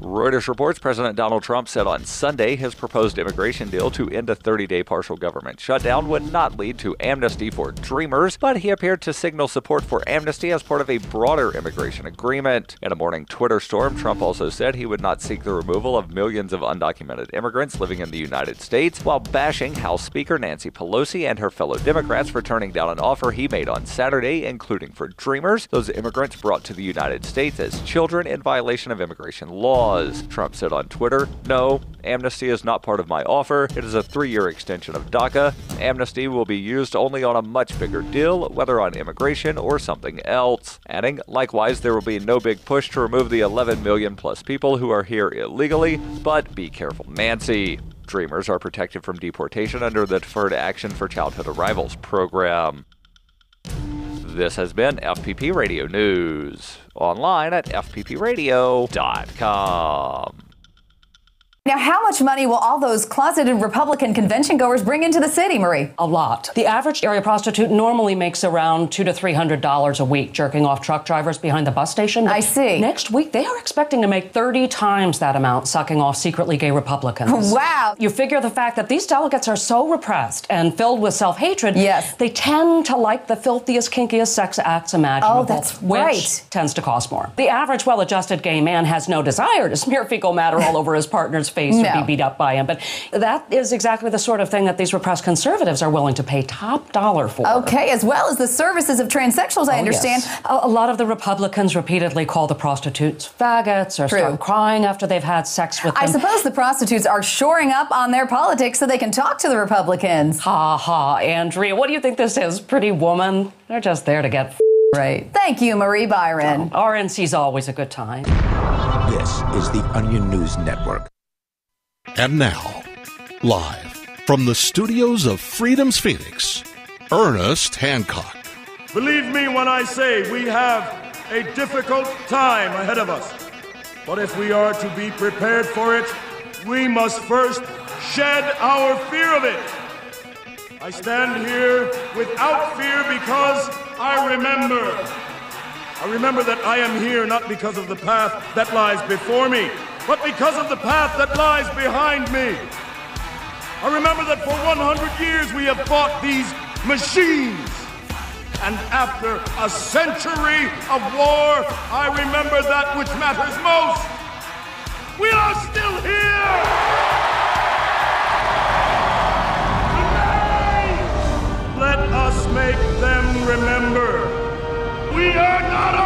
Reuters reports President Donald Trump said on Sunday his proposed immigration deal to end a 30-day partial government shutdown would not lead to amnesty for dreamers, but he appeared to signal support for amnesty as part of a broader immigration agreement. In a morning Twitter storm, Trump also said he would not seek the removal of millions of undocumented immigrants living in the United States, while bashing House Speaker Nancy Pelosi and her fellow Democrats for turning down an offer he made on Saturday, including for dreamers, those immigrants brought to the United States as children in violation of immigration laws. Trump said on Twitter, "No, amnesty is not part of my offer. It is a 3-year extension of DACA. Amnesty will be used only on a much bigger deal, whether on immigration or something else." Adding, "Likewise, there will be no big push to remove the 11 million plus people who are here illegally, but be careful, Nancy. Dreamers are protected from deportation under the Deferred Action for Childhood Arrivals program." This has been FPP Radio News. Online at fppradio.com. Now, how much money will all those closeted Republican convention goers bring into the city, Marie? A lot. The average area prostitute normally makes around $200 to $300 a week jerking off truck drivers behind the bus station. I see. Next week, they are expecting to make 30 times that amount sucking off secretly gay Republicans. Wow. You figure the fact that these delegates are so repressed and filled with self-hatred, yes, they tend to like the filthiest, kinkiest sex acts imaginable. Oh, that's which right. tends to cost more. The average well-adjusted gay man has no desire to smear fecal matter all over his partner's face or be beat up by him. But that is exactly the sort of thing that these repressed conservatives are willing to pay top dollar for. Okay, as well as the services of transsexuals, I understand. Yes. A lot of the Republicans repeatedly call the prostitutes faggots or start crying after they've had sex with them. I suppose the prostitutes are shoring up on their politics so they can talk to the Republicans. Ha ha, Andrea, what do you think this is, Pretty Woman? They're just there to get right. Thank you, Marie Byron. RNC's always a good time. This is the Onion News Network. And now, live from the studios of Freedom's Phoenix, Ernest Hancock. Believe me when I say we have a difficult time ahead of us. But if we are to be prepared for it, we must first shed our fear of it. I stand here without fear because I remember that I am here not because of the path that lies before me, but because of the path that lies behind me. I remember that for 100 years we have fought these machines. And after a century of war, I remember that which matters most. We are still here! Today, let us make them remember. We are not afraid!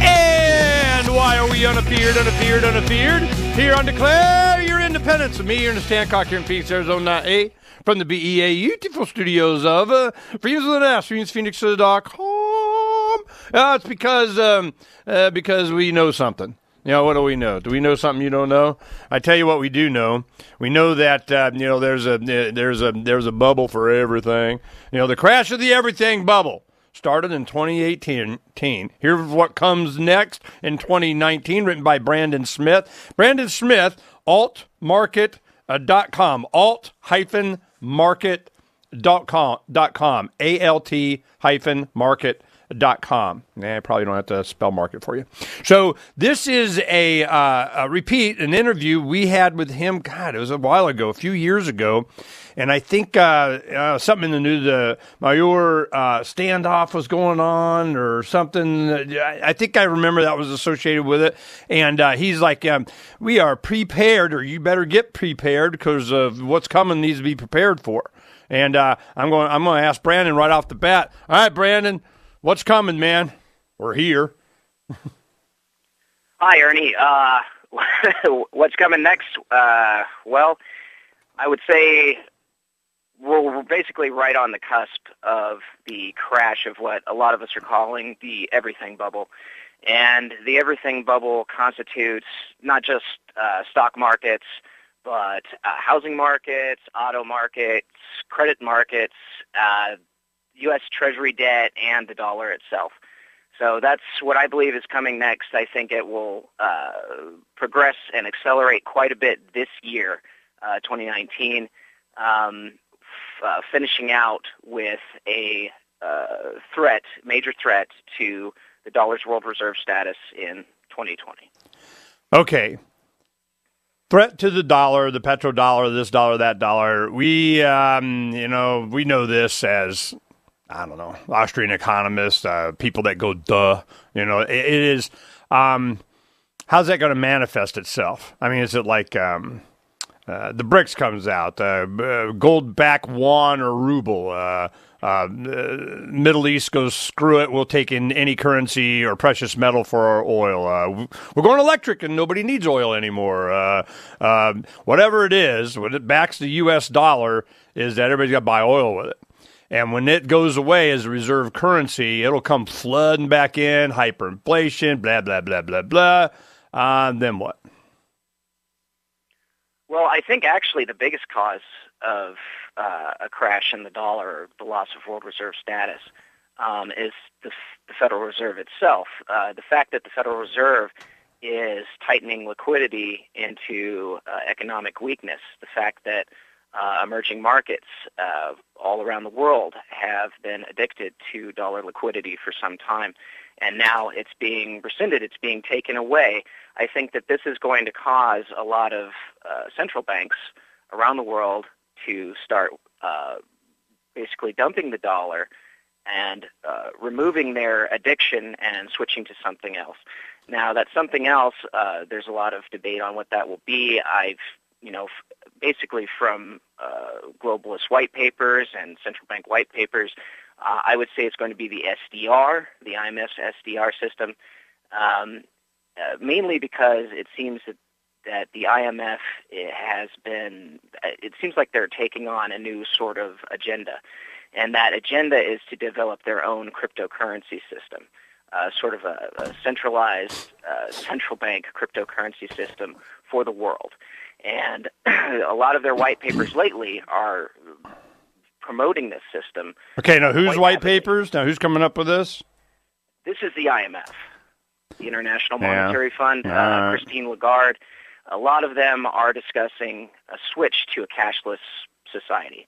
And why are we unappeared? Here on Declare Your Independence with me, Ernest Hancock, here in Phoenix, Arizona, from the BEA beautiful studios of Freedom's of the Nest, FreedomsPhoenix.com. It's because we know something. You know, what do we know? Do we know something you don't know? I tell you what we do know. We know that there's a bubble for everything. You know, the crash of the everything bubble started in 2018. Here's what comes next in 2019, written by Brandon Smith. Brandon Smith, altmarket.com, alt-market.com, alt-market.com. I probably don't have to spell market for you. So this is a repeat, an interview we had with him. God, it was a while ago, a few years ago. And I think something in the news, the Mayor standoff was going on or something. I think I remember that was associated with it. And he's like, we are prepared, or you better get prepared because of what's coming needs to be prepared for. And I'm going to ask Brandon right off the bat. All right, Brandon, what's coming, man? We're here. Hi, Ernie. What's coming next? Well, I would say we're basically right on the cusp of the crash of what a lot of us are calling the everything bubble. And the everything bubble constitutes not just stock markets, but housing markets, auto markets, credit markets, U.S. Treasury debt, and the dollar itself. So that's what I believe is coming next. I think it will progress and accelerate quite a bit this year, 2019, finishing out with a major threat to the dollar's world reserve status in 2020. Okay. Threat to the dollar, the petrodollar, this dollar, that dollar. We, we know this as, I don't know, Austrian economists, people that go, duh. You know, it is, how's that going to manifest itself? I mean, is it like the BRICS comes out, gold-backed yuan or ruble, Middle East goes, screw it, we'll take in any currency or precious metal for our oil. We're going electric and nobody needs oil anymore. Whatever it is, what it backs the U.S. dollar is that everybody's got to buy oil with it. And when it goes away as a reserve currency, it'll come flooding back in, hyperinflation, blah, blah, blah, blah, blah. Then what? Well, I think actually the biggest cause of a crash in the dollar, or the loss of world reserve status, is the Federal Reserve itself. The fact that the Federal Reserve is tightening liquidity into economic weakness, the fact that emerging markets all around the world have been addicted to dollar liquidity for some time, and now it's being rescinded, it's being taken away. I think that this is going to cause a lot of central banks around the world to start basically dumping the dollar and removing their addiction and switching to something else. Now, that something else, there's a lot of debate on what that will be. Basically from globalist white papers and central bank white papers, I would say it's going to be the SDR, the IMF SDR system, mainly because it seems that the IMF it seems like they're taking on a new sort of agenda. And that agenda is to develop their own cryptocurrency system, sort of a centralized central bank cryptocurrency system for the world. And a lot of their white papers lately are promoting this system. Okay, now whose white papers? Now who's coming up with this? This is the IMF, the International Monetary Fund, Christine Lagarde. A lot of them are discussing a switch to a cashless society.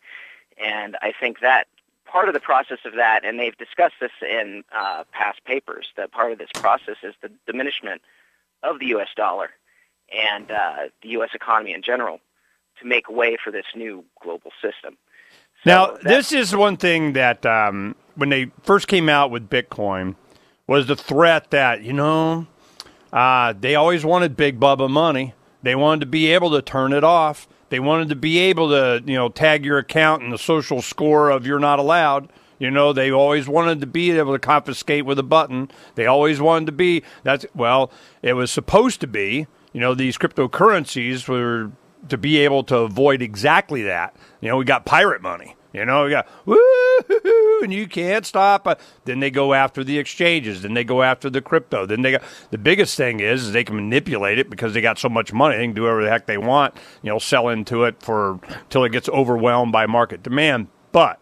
And I think that part of the process of that, and they've discussed this in past papers, that part of this process is the diminishment of the U.S. dollar and the U.S. economy in general to make way for this new global system. So now, this is one thing that when they first came out with Bitcoin was the threat that, they always wanted big bubba money. They wanted to be able to turn it off. They wanted to be able to, tag your account in the social score of you're not allowed. They always wanted to be able to confiscate with a button. They always wanted to be, it was supposed to be, these cryptocurrencies were to be able to avoid exactly that. We got pirate money. You know, you got woo, and you can't stop. Then they go after the exchanges. Then they go after the crypto. Then they got the biggest thing is they can manipulate it because they got so much money. They can do whatever the heck they want. You know, sell into it till it gets overwhelmed by market demand. But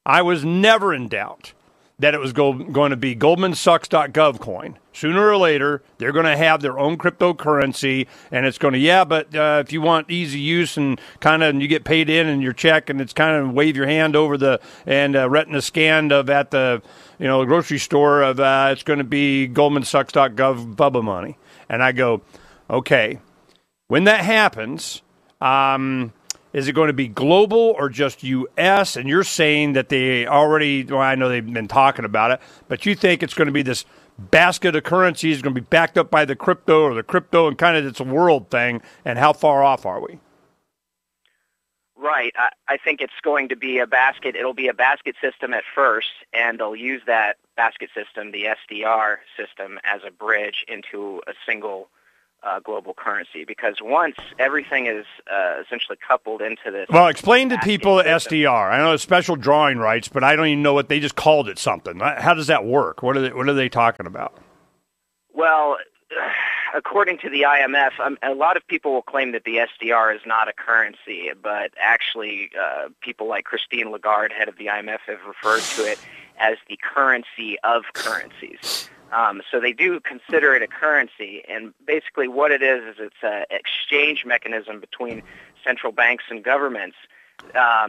I was never in doubt that it was going to be GoldmanSucks.gov coin. Sooner or later, they're going to have their own cryptocurrency, and it's going to, but if you want easy use and you get paid in your check, and it's kind of wave your hand over retina scanned at the grocery store of it's going to be GoldmanSucks.gov Bubba money. And I go, okay, when that happens, is it going to be global or just U.S.? And you're saying that they already, I know they've been talking about it, but you think it's going to be this basket of currencies going to be backed up by the crypto and kind of it's a world thing. And how far off are we? Right. I think it's going to be a basket. It'll be a basket system at first, and they'll use that basket system, the SDR system, as a bridge into a single global currency, because once everything is essentially coupled into this. Well, explain to people SDR. I know it's special drawing rights, but I don't even know what they just called it something. How does that work? What are they talking about? Well, according to the IMF, a lot of people will claim that the SDR is not a currency, but actually people like Christine Lagarde, head of the IMF, have referred to it as the currency of currencies. So they do consider it a currency, and basically what it is it's an exchange mechanism between central banks and governments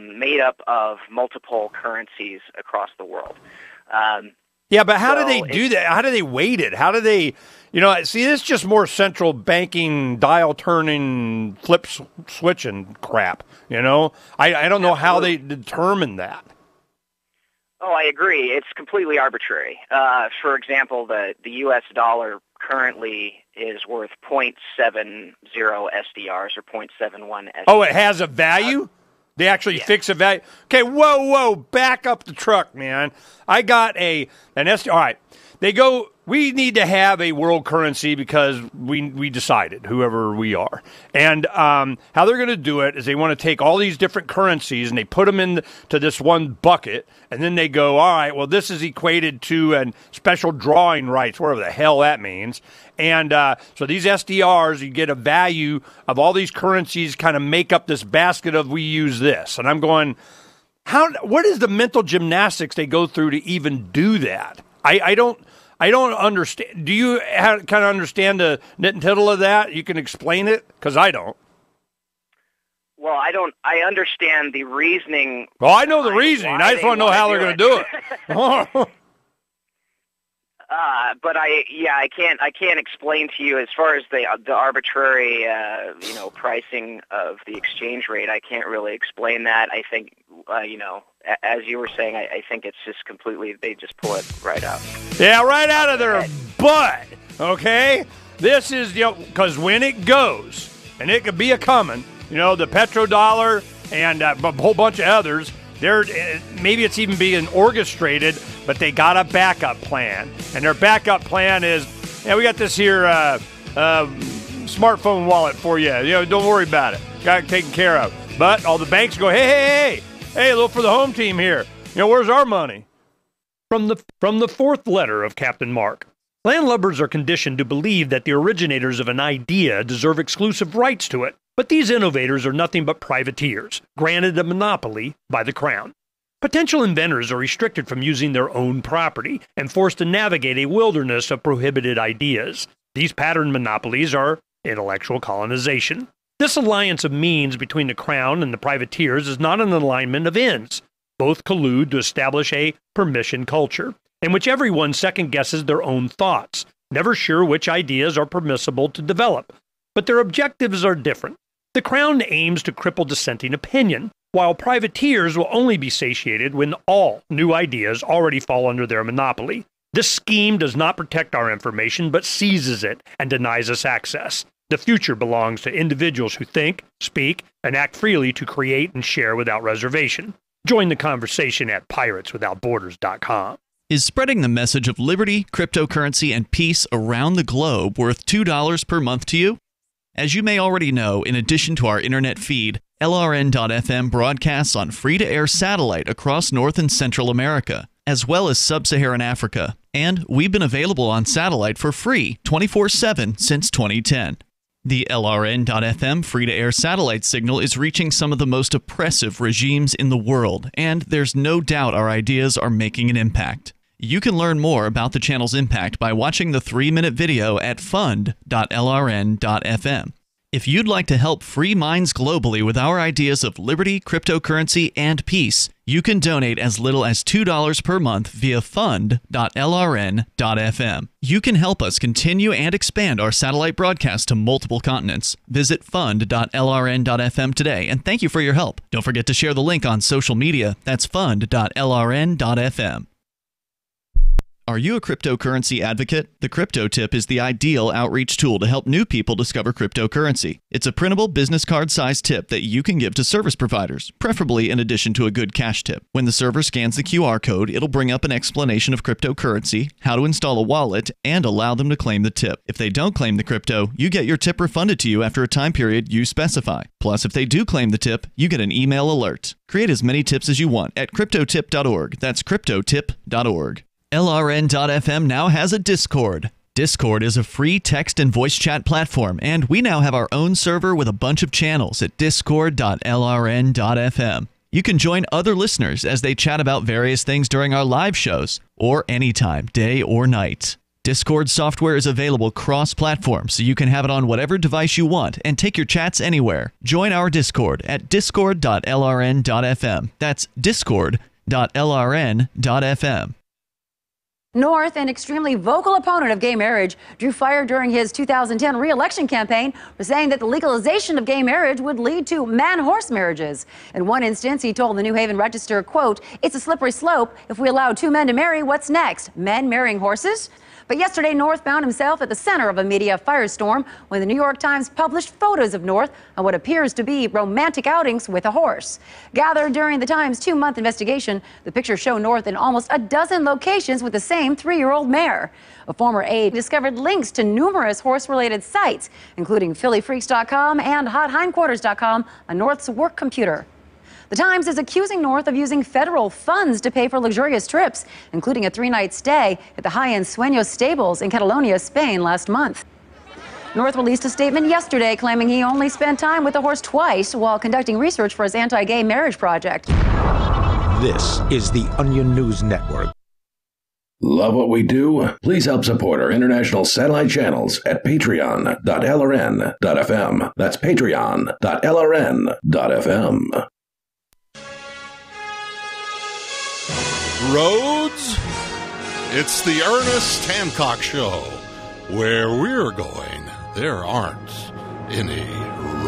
made up of multiple currencies across the world. But how do they do that? How do they weight it? How do they, see, this is just more central banking, dial-turning, flip-switching crap, I don't know how they determine that. Oh, I agree. It's completely arbitrary. For example, the U.S. dollar currently is worth 0.70 SDRs or 0.71 SDRs. Oh, it has a value? They actually fix a value? Okay, whoa, back up the truck, man. I got an SDR. All right, they go, we need to have a world currency because we decided, whoever we are. And how they're going to do it is they want to take all these different currencies and they put them into this one bucket, and then they go, all right, well, this is equated to a special drawing rights, whatever the hell that means. And so these SDRs, you get a value of all these currencies kind of make up this basket of we use this. And I'm going, what is the mental gymnastics they go through to even do that? I don't understand. Do you kind of understand the nit and tittle of that? You can explain it? Because I don't. Well, I don't. I understand the reasoning. Well, I know the reasoning. I just want to know how they're going to do it. But I can't explain to you as far as the arbitrary, pricing of the exchange rate. I can't really explain that. I think, as you were saying, I think it's just completely, they just pull it right out. Yeah, right out of their butt, okay? This is, because when it goes, and it could be a coming, the petrodollar and a whole bunch of others, maybe it's even being orchestrated, but they got a backup plan. And their backup plan is, we got this here smartphone wallet for you. Don't worry about it. Got it taken care of. But all the banks go, hey, look for the home team here. Where's our money? From the fourth letter of Captain Mark. Landlubbers are conditioned to believe that the originators of an idea deserve exclusive rights to it. But these innovators are nothing but privateers, granted a monopoly by the Crown. Potential inventors are restricted from using their own property and forced to navigate a wilderness of prohibited ideas. These pattern monopolies are intellectual colonization. This alliance of means between the Crown and the privateers is not an alignment of ends. Both collude to establish a permission culture, in which everyone second-guesses their own thoughts, never sure which ideas are permissible to develop. But their objectives are different. The Crown aims to cripple dissenting opinion, while privateers will only be satiated when all new ideas already fall under their monopoly. This scheme does not protect our information, but seizes it and denies us access. The future belongs to individuals who think, speak, and act freely to create and share without reservation. Join the conversation at pirateswithoutborders.com. Is spreading the message of liberty, cryptocurrency, and peace around the globe worth $2 per month to you? As you may already know, in addition to our internet feed, LRN.FM broadcasts on free-to-air satellite across North and Central America, as well as Sub-Saharan Africa. And we've been available on satellite for free 24/7 since 2010. The LRN.FM free-to-air satellite signal is reaching some of the most oppressive regimes in the world, and there's no doubt our ideas are making an impact. You can learn more about the channel's impact by watching the 3-minute video at fund.lrn.fm. If you'd like to help free minds globally with our ideas of liberty, cryptocurrency, and peace, you can donate as little as $2 per month via fund.lrn.fm. You can help us continue and expand our satellite broadcast to multiple continents. Visit fund.lrn.fm today, and thank you for your help. Don't forget to share the link on social media. That's fund.lrn.fm. Are you a cryptocurrency advocate? The Crypto Tip is the ideal outreach tool to help new people discover cryptocurrency. It's a printable business card-sized tip that you can give to service providers, preferably in addition to a good cash tip. When the server scans the QR code, it'll bring up an explanation of cryptocurrency, how to install a wallet, and allow them to claim the tip. If they don't claim the crypto, you get your tip refunded to you after a time period you specify. Plus, if they do claim the tip, you get an email alert. Create as many tips as you want at cryptotip.org. That's cryptotip.org. LRN.FM now has a Discord. Discord is a free text and voice chat platform, and we now have our own server with a bunch of channels at discord.lrn.fm. You can join other listeners as they chat about various things during our live shows, or anytime, day or night. Discord software is available cross-platform, so you can have it on whatever device you want and take your chats anywhere. Join our Discord at discord.lrn.fm. That's discord.lrn.fm. North, an extremely vocal opponent of gay marriage, drew fire during his 2010 re-election campaign for saying that the legalization of gay marriage would lead to man-horse marriages. In one instance, he told the New Haven Register, quote, "It's a slippery slope. If we allow two men to marry, what's next? Men marrying horses?" But yesterday, North found himself at the center of a media firestorm when the New York Times published photos of North on what appears to be romantic outings with a horse. Gathered during the Times' 2-month investigation, the pictures show North in almost a dozen locations with the same 3-year-old mare. A former aide discovered links to numerous horse-related sites, including phillyfreaks.com and hothindquarters.com on North's work computer. The Times is accusing North of using federal funds to pay for luxurious trips, including a 3-night stay at the high-end Sueños stables in Catalonia, Spain last month. North released a statement yesterday claiming he only spent time with the horse twice while conducting research for his anti-gay marriage project. This is the Onion News Network. Love what we do? Please help support our international satellite channels at patreon.lrn.fm. That's patreon.lrn.fm. Roads? It's the Ernest Hancock Show. Where we're going, there aren't any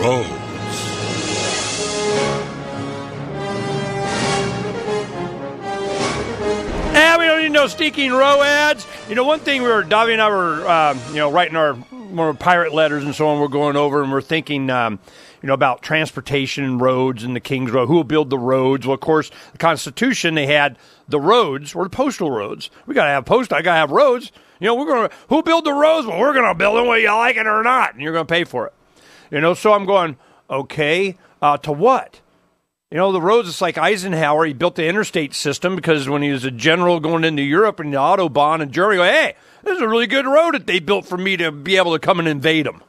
roads. We don't need no stinking row ads. You know, one thing Davi and I were, writing our pirate letters and so on, we're going over and we're thinking, about transportation and roads and the King's Road. Who will build the roads? Well, of course, the Constitution, they had the roads or the postal roads. We got to have post. I got to have roads. Who build the roads? Well, we're going to build them whether you like it or not, and you're going to pay for it. So I'm going, okay, to what? The roads, it's like Eisenhower. He built the interstate system because when he was a general going into Europe and the Autobahn in Germany, hey, this is a really good road that they built for me to be able to come and invade them.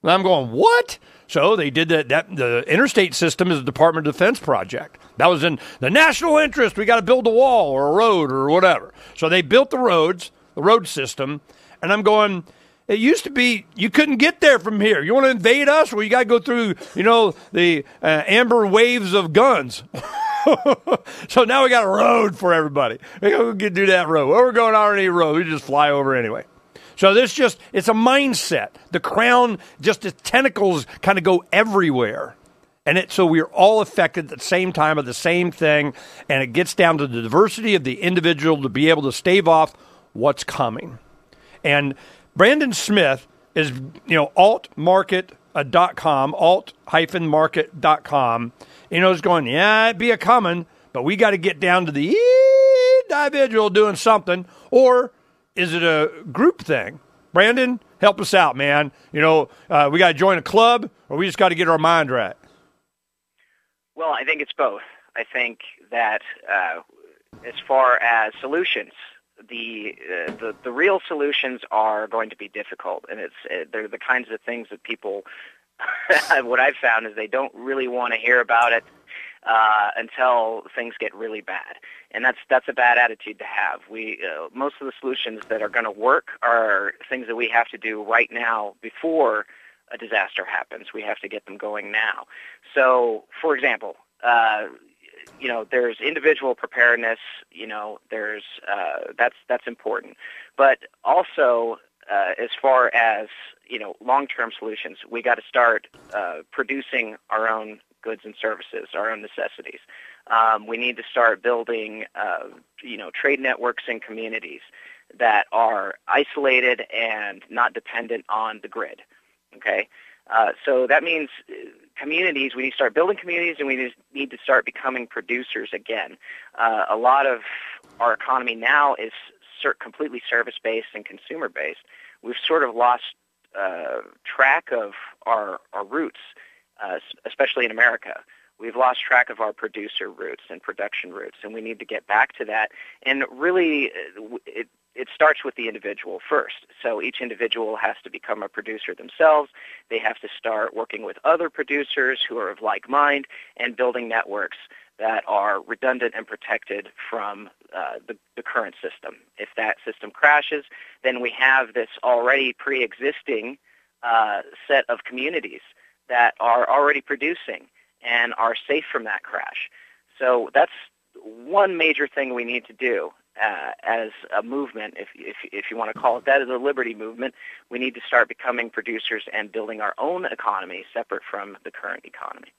And I'm going, what? So they did that. The interstate system is a Department of Defense project. That was in the national interest. We got to build a wall or a road or whatever. So they built the roads, the road system, and I'm going, it used to be you couldn't get there from here. You want to invade us? Well, you got to go through, the amber waves of guns. So now we got a road for everybody. We can do that road. Well, we're going on any road. We just fly over anyway. So it's a mindset. The crown, just its tentacles kind of go everywhere. And so we're all affected at the same time of the same thing. And it gets down to the diversity of the individual to be able to stave off what's coming. And Brandon Smith is, altmarket.com, alt-market.com, is going, yeah, it'd be a coming, but we got to get down to the individual doing something, or is it a group thing? Brandon, help us out, man. We got to join a club, or we just got to get our mind right. Well, I think it's both. I think that as far as solutions, the real solutions are going to be difficult, and they're the kinds of things that people. What I've found is they don't really want to hear about it until things get really bad, and that's a bad attitude to have. Most of the solutions that are going to work are things that we have to do right now before a disaster happens. We have to get them going now. So, for example, there's individual preparedness. There's that's important, but also as far as long-term solutions, we got to start producing our own goods and services, our own necessities. We need to start building, trade networks in communities that are isolated and not dependent on the grid. Okay, so that means communities. We need to start building communities, and we need to start becoming producers again. A lot of our economy now is completely service-based and consumer-based. We've sort of lost track of our roots, especially in America. We've lost track of our producer roots and production roots, and we need to get back to that. And really, it starts with the individual first. So each individual has to become a producer themselves. They have to start working with other producers who are of like mind and building networks that are redundant and protected from the current system. If that system crashes, then we have this already pre-existing set of communities that are already producing and are safe from that crash. So that's one major thing we need to do as a movement, if you want to call it that, as a liberty movement. We need to start becoming producers and building our own economy separate from the current economy.